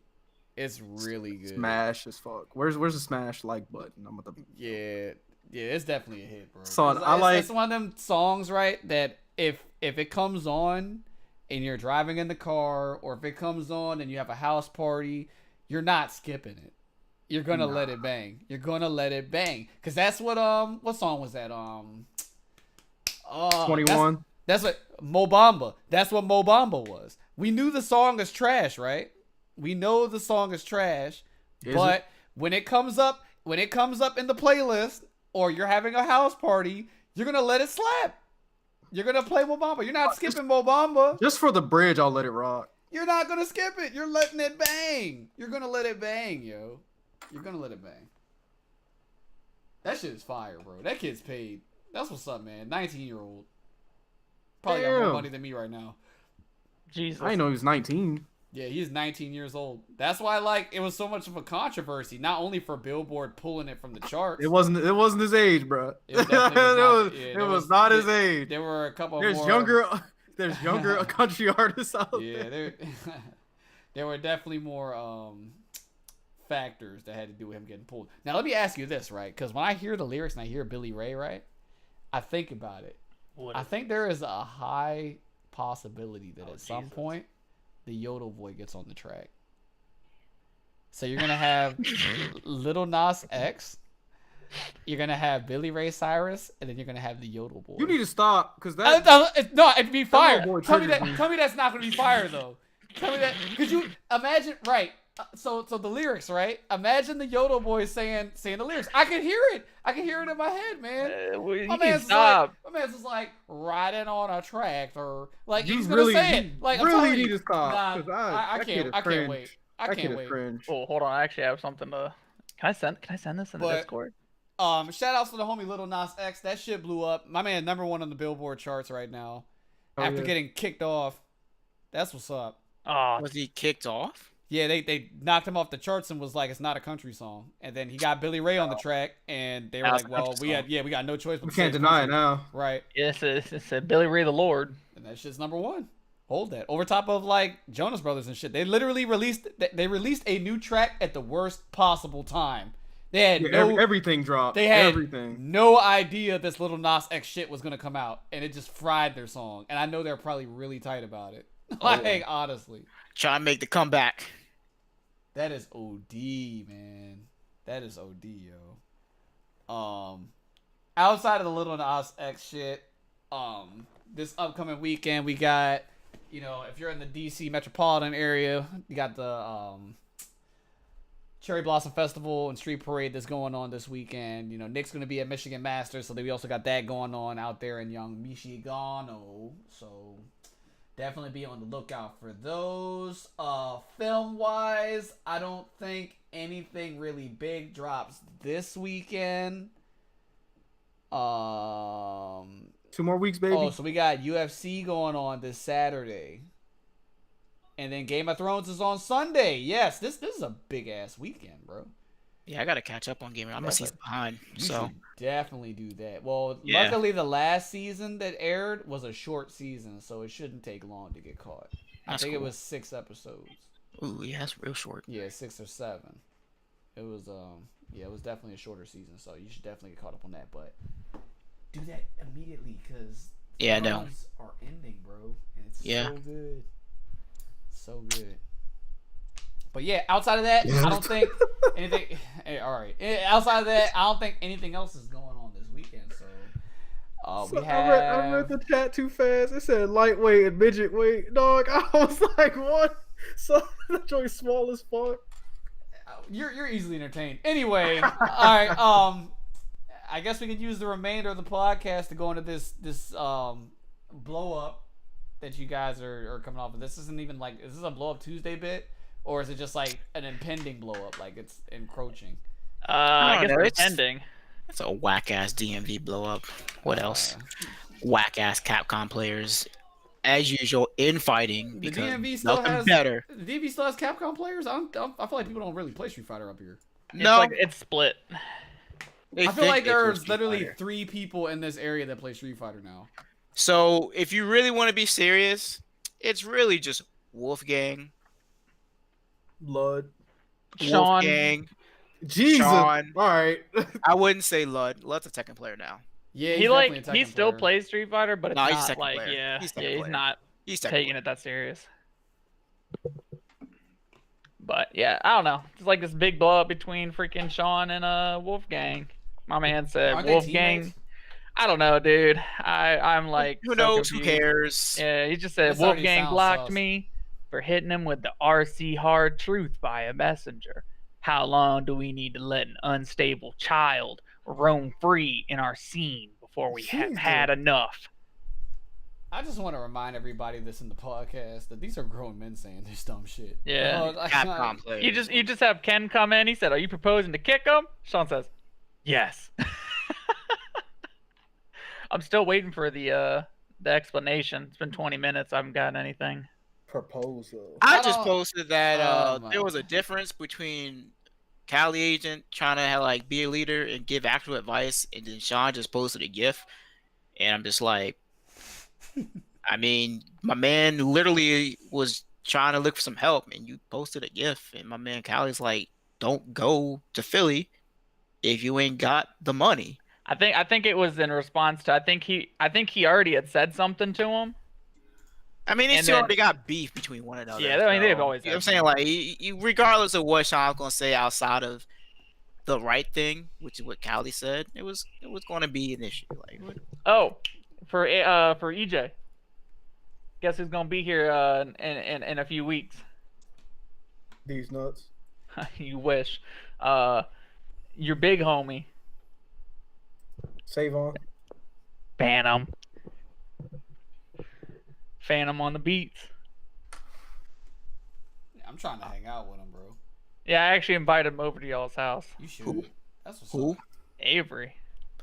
It's really good. Smash as fuck. Where's the smash like button? I'm with the Yeah, it's definitely a hit, bro. Son, It's- I like- it's one of them songs, right? That if it comes on and you're driving in the car, or if it comes on and you have a house party, you're not skipping it. You're gonna let it bang. You're gonna let it bang, cause that's what song was that 21. That's what Mo Bamba. That's what Mo Bamba was. We knew the song is trash, right? We know the song is trash, Is but when it comes up in the playlist, or you're having a house party, you're gonna let it slap. You're gonna play Mo Bamba. You're not skipping Mo Bamba. Just for the bridge, I'll let it rock. You're not gonna skip it. You're letting it bang. You're gonna let it bang, yo. You're gonna let it bang. That shit is fire, bro. That kid's paid. That's what's up, man. 19-year-old. Probably got more Damn. money than me right now. Jesus. I didn't know he was 19. Yeah, he's 19 years old. That's why, like, it was so much of a controversy. Not only for Billboard pulling it from the charts. It wasn't his age, bro. It definitely was not. Yeah, it there was not his there- age. There were a couple There's more. younger country artists out Yeah, there. there were definitely more factors that had to do with him getting pulled. Now let me ask you this, right? Because when I hear the lyrics and I hear Billy Ray, right, I think about it. I think there is a high possibility that at some point the Yodel Boy gets on the track. So you're gonna have Lil Nas X, you're gonna have Billy Ray Cyrus, and then you're gonna have the Yodel Boy. You need to stop because No, it'd be fire. Little boy Tell me triggers me. Tell me that's not gonna be fire though. Tell me that. Could you imagine? Right. So the lyrics, right? Imagine the Yodel Boy saying the lyrics. I can hear it. I can hear it in my head, man. My man's stop. just like riding on a tractor. Like You he's gonna really- say it. you Like I'm really telling need you. to stop, Nah, 'cause I that kid can't. is I can't cringe. wait. I That can't kid wait. is cringe. Oh, hold on. I actually have something to. Can I send this in the But- Discord? Shout outs to the homie Lil Nas X. That shit blew up. My man #1 on the Billboard charts right now. Oh, After yeah. getting kicked off. That's what's up. Oh, Was he kicked off? Yeah, they knocked him off the charts and was like, it's not a country song. And then he got Billy Ray on the track, and they were Now it's like, a well, country we got no choice but We to say can't it's deny it country. now. Right. yes, it's a Billy Ray the Lord. And that shit's #1. Hold that. Over top of like Jonas Brothers and shit. They literally released a new track at the worst possible time. They had Yeah, everything dropped. they had everything. no idea this Little Nas X shit was gonna come out, and it just fried their song. And I know they're probably really tight about it. Like honestly, Trying to make the comeback. that is OD, man. That is OD, yo. Outside of the Little Nas X shit, this upcoming weekend we got, if you're in the DC metropolitan area, you got the Cherry Blossom Festival and Street Parade that's going on this weekend. Nick's gonna be at Michigan Masters, so we also got that going on out there in Young Michigano. So definitely be on the lookout for those. Film wise, I don't think anything really big drops this weekend. 2 more weeks, baby. Oh, so we got UFC going on this Saturday. And then Game of Thrones is on Sunday. Yes, this is a big ass weekend, bro. Yeah, I gotta catch up on gaming. I'm a season behind. You So should definitely do that. Well, Yeah. luckily the last season that aired was a short season, so it shouldn't take long to get caught. I That's think it cool. was 6 episodes. ooh, yeah, that's real short. Yeah, 6 or 7. It was it was definitely a shorter season, so you should definitely get caught up on that. But do that immediately, cause Yeah, I know. Thrones are ending, bro, and it's Yeah. so good, so good. But yeah, outside of that, I don't think anything. Hey, all right. Outside of that, I don't think anything else is going on this weekend. So, we have. I read the chat too fast. It said lightweight and midget weight. Dog, I was like, what? So that joint's small as fuck. You're easily entertained. Anyway, all right. I guess we could use the remainder of the podcast to go into this blow up that you guys are coming off of. This isn't even like, is this a blow up Tuesday bit, or is it just like an impending blow up, like it's encroaching? I guess know, we're it's- ending. It's a whack ass DMV blow up. What else? Whack ass Capcom players, as usual, infighting The because DMV still nothing has better. The DMV still has Capcom players. I feel like people don't really play Street Fighter up here. No, It's split. they I feel think like they play there's Street literally Fighter. 3 people in this area that play Street Fighter now. So if you really want to be serious, it's really just Wolfgang, Blood. Sean, Wolfgang. Jesus. Sean. All right. I wouldn't say Lud. Lud's a Tekken player now. Yeah, he definitely a Tekken he still player. plays Street Fighter, but it's No, he's a not second like player. He's a second he's player. not He's Tekken taking player. it that serious. But yeah, I don't know. It's like this big blow up between freaking Sean and Wolfgang. My man said Aren't they Wolfgang. teammates? I don't know, dude. I'm like Who so knows? Who confused. cares? Yeah, he just said This already Wolfgang sounds blocked sus. me for hitting him with the RC hard truth via messenger. How long do we need to let an unstable child roam free in our scene before we have Jesus. had enough? I just want to remind everybody this in the podcast that these are grown men saying this dumb shit. Yeah. Capcom players. You just have Ken come in. He said, "Are you proposing to kick him?" Sean says, "Yes." I'm still waiting for the explanation. It's been 20 minutes. I haven't gotten anything. Proposal. I I just don't- posted that Oh my there was a difference between Cali Agent trying to like be a leader and give actual advice, and then Sean just posted a GIF, and I'm just like, I mean, my man literally was trying to look for some help, and you posted a GIF, and my man Callie's like, "Don't go to Philly if you ain't got the money." I think it was in response to I think he already had said something to him. I mean, And they then- already got beef between one another. Yeah, I mean they've so, always. You know what I'm had saying? Like, you regardless of what Sean's gonna say outside of the right thing, which is what Callie said, it was going to be an issue. Like, Oh, for EJ. Guess who's gonna be here in a few weeks? These nuts. You wish. Your big homie, Save on. Phantom. Phantom on the beats. I'm trying to hang out with him, bro. Yeah, I actually invited him over to y'all's house. You should. Who? That's what's Who? up. Avery.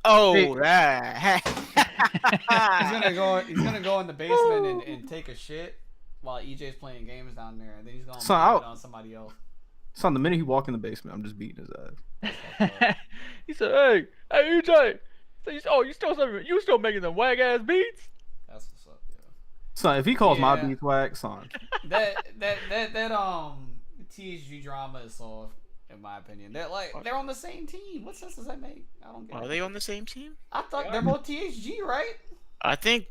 oh, Hey. that. He's gonna go. He's gonna go in the basement and take a shit while EJ's playing games down there, and then he's gonna So blame I'll- it on somebody else. Son, the minute he walked in the basement, I'm just beating his ass. He said, "Hey, EJ, so you still making them wag ass beats?" That's what's up, yeah. Son, if he calls my Yeah. beats whack, son. That THG drama is soft, in my opinion. They're on the same team. What sense does that make? I don't get Are it. they on the same team? I thought they're both THG, right? I think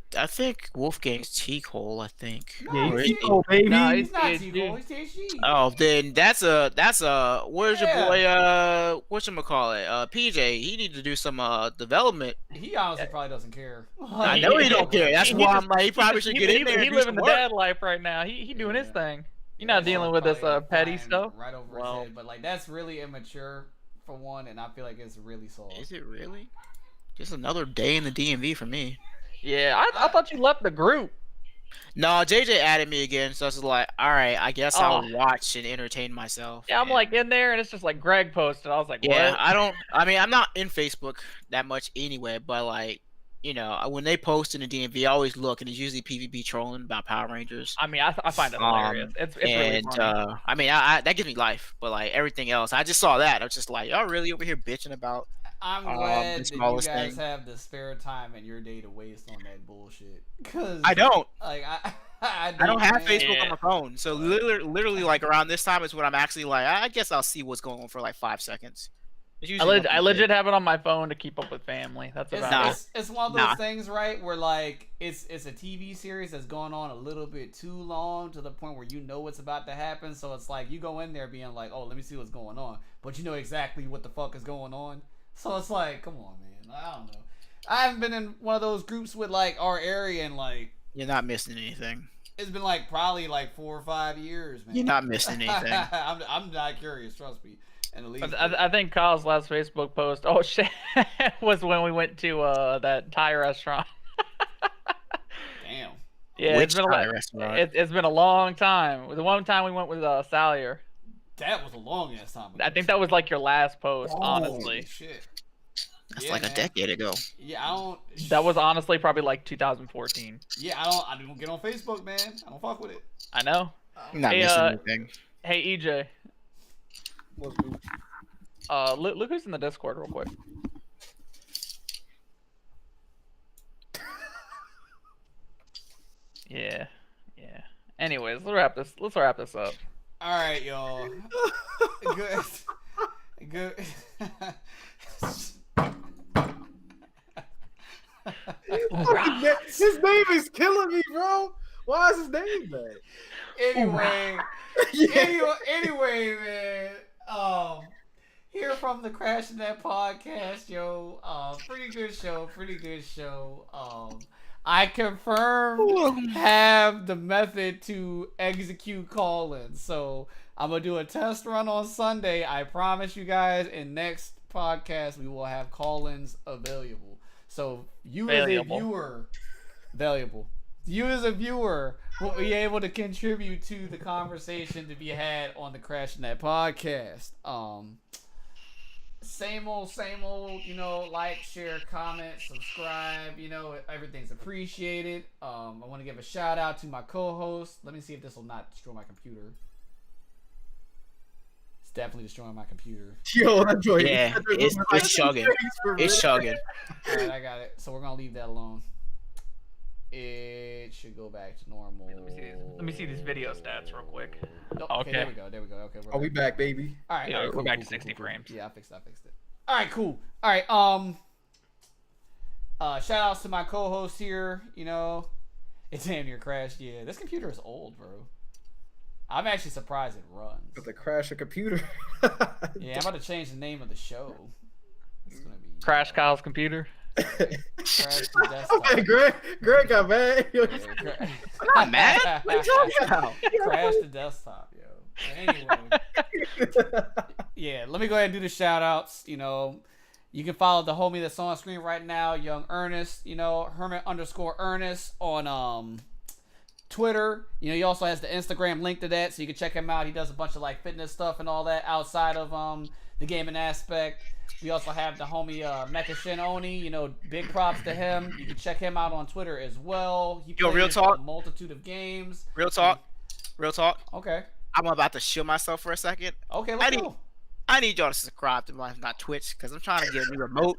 Wolfgang's T Cole. I think. No, Yeah, Or he is he? Cole, baby. Nah, He's not THG. T-Cole, he's THG. Oh, then that's a where's Yeah. your boy whatchamacallit? PJ, he need to do some development. He honestly probably doesn't care. I know he don't care. That's why I'm like, he probably should get in there. He and do living some the work. dad life right now. He doing his Yeah. thing. You're not dealing with this Probably petty flying stuff. right over Well- his head, but like that's really immature for one, and I feel like it's really soft. Is it really? Just another day in the DMV for me. Yeah, I thought you left the group. No, JJ added me again, so I was like, all right, I guess Oh. I'll watch and entertain myself. Yeah, I'm And- like in there, and it's just like Greg posted. I was like, yeah, what? I'm not in Facebook that much anyway, but like, you know, when they post in the DMV, I always look, and it's usually PvP trolling about Power Rangers. I mean, I find it hilarious. It's really And funny. I mean, I that gives me life, but like everything else, I just saw that. I was just like, y'all really over here bitching about? I'm the glad that you smallest guys thing. have the spare time in your day to waste on that bullshit. Cause I don't. like I don't have man. Facebook Yeah. on my phone, so literally like around this time is when I'm actually like, I guess I'll see what's going on for like 5 seconds. It's I usually nothing legit big. have it on my phone to keep up with family. That's It's, about Nah. it. it's one of those Nah. things, right? Where like it's a TV series that's going on a little bit too long to the point where you know what's about to happen. So it's like you go in there being like, oh, let me see what's going on, but you know exactly what the fuck is going on. So it's like, come on, man. I don't know. I haven't been in one of those groups with like our area and like You're not missing anything. it's been like probably like 4 or 5 years, man. You're not missing anything. I'm not curious, trust me. And at least I think Kyle's last Facebook post, oh shit, was when we went to that Thai restaurant. damn. Yeah, Which it's been Thai restaurant? it's been a long time. The one time we went with Salier. That was a long ass time ago. I think that was like your last post, Holy honestly. shit. That's Yeah, like man. a decade ago. Yeah, I don't. That was honestly probably like 2014. Yeah, I don't get on Facebook, man. I don't fuck with it. I know. I'm not Hey, missing uh, anything. Hey EJ, What's good? look who's in the Discord real quick. Yeah, yeah. Anyways, let's wrap this up. All right, y'all. Good. Good. His name is killing me, bro. Why is his name bad? anyway, Yeah. anyway, man. Here from the Crash Net podcast, yo. Pretty good show. Pretty good show. I confirm have the method to execute call-ins. So I'm gonna do a test run on Sunday. I promise you guys. In next podcast, we will have call-ins available. So you as a Valuable. viewer, valuable. You as a viewer will be able to contribute to the conversation to be had on the Crash Net podcast. Same old, you know, like, share, comment, subscribe, you know, everything's appreciated. I want to give a shout out to my co-host. Let me see if this will not destroy my computer. It's definitely destroying my computer. Yo, that joint. Yeah, it's chugging. It's chugging. Alright, I got it. So we're gonna leave that alone. it should go back to normal. Let me see these video stats real quick. Oh, Okay. There we go. Okay. Are we back, baby? All right. Yeah, all right, we're back to cool, 60 cool. frames. Yeah, I fixed it. All right, cool. All right. Shout outs to my co-host here. You know, it's damn near crashed. Yeah, this computer is old, bro. I'm actually surprised it runs. With the crash of computer. Yeah, I'm about to change the name of the show. It's gonna be Crash Kyle's computer. Crash the Desktop. Okay, Greg got mad. Yeah, I'm not mad. What are you talking about? Crash the Desktop, yo. But anyway, yeah, let me go ahead and do the shout outs. You know, you can follow the homie that's on screen right now, Young Ernest, you know, Hermit_Ernest on Twitter. You know, he also has the Instagram link to that, so you can check him out. He does a bunch of like fitness stuff and all that outside of the gaming aspect. We also have the homie Mecha Shin Oni. You know, big props to him. You can check him out on Twitter as well. He Yo, real plays talk. a multitude of games. Real talk. Okay. I'm about to shield myself for a second. Okay, let's go. I need y'all to subscribe to my Twitch because I'm trying to get a new remote.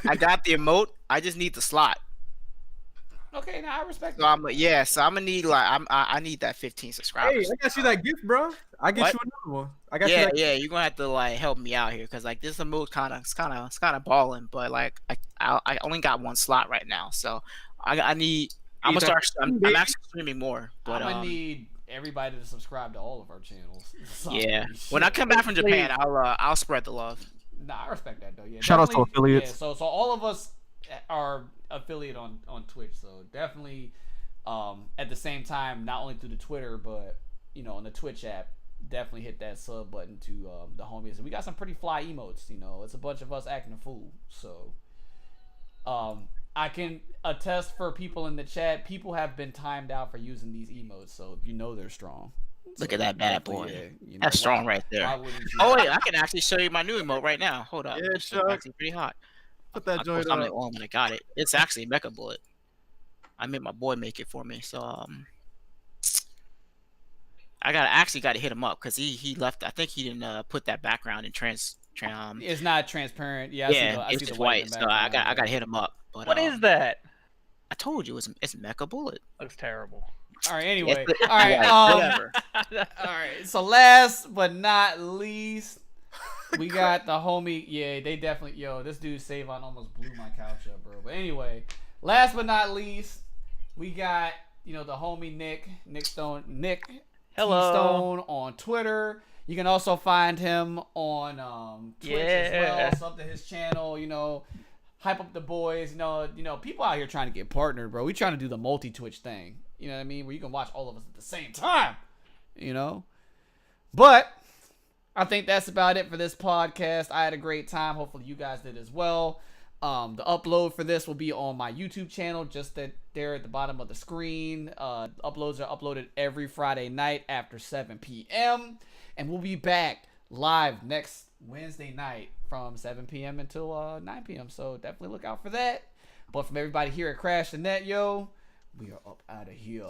I got the emote. I just need the slot. Okay, now I respect So that. I'm gonna need like I need that 15 Hey, subscribers. I got you that gift, bro. I get What? you another one. I got you Yeah, that yeah, you're gonna have to like help me out here because like this emote it's kind of balling, but like I only got one slot right now, so I need. I'm gonna start. I'm actually streaming more, but I'm gonna need everybody to subscribe to all of our channels. So, yeah. When I come back from Japan, I'll spread the love. Nah, I respect that though. Yeah, Shout out to definitely- affiliates. Yeah, so all of us are affiliate on Twitch, so definitely at the same time, not only through the Twitter, but you know, on the Twitch app, definitely hit that sub button to the homies. And we got some pretty fly emotes. You know, it's a bunch of us acting a fool. So I can attest for people in the chat. People have been timed out for using these emotes, so you know they're strong. Look So at that bad definitely, boy. yeah, you know, That's why- strong right there. why wouldn't you? Oh wait, I can actually show you my new emote right now. Hold up. Yeah, It's Chuck. actually pretty hot. Put that Of joint course, I'm up. the only one that got it. It's actually Mecha Bullet. I made my boy make it for me, so I actually got to hit him up because he left. I think he didn't put that background in It's not transparent. Yeah, I it's see just the white. white. So I got to hit him up. But What is that? I told you it's Mecha Bullet. Looks terrible. All right. Anyway. It's- All right. whatever. All right. So last but not least, we got the homie. Yeah, they definitely. Yo, this dude Savon almost blew my couch up, bro. But anyway, last but not least, we got the homie Nick Hello. Stone on Twitter. You can also find him on Twitch as well. Yeah. Sub to his channel. Hype up the boys. People out here trying to get partnered, bro. We trying to do the multi Twitch thing. You know what I mean? Where you can watch all of us at the same time. But I think that's about it for this podcast. I had a great time. Hopefully you guys did as well. The upload for this will be on my YouTube channel, just there at the bottom of the screen. Uploads are uploaded every Friday night after 7 p.m. And we'll be back live next Wednesday night from 7 p.m. until 9 p.m. So definitely look out for that. But from everybody here at Crash the Net, yo, we are up out of here.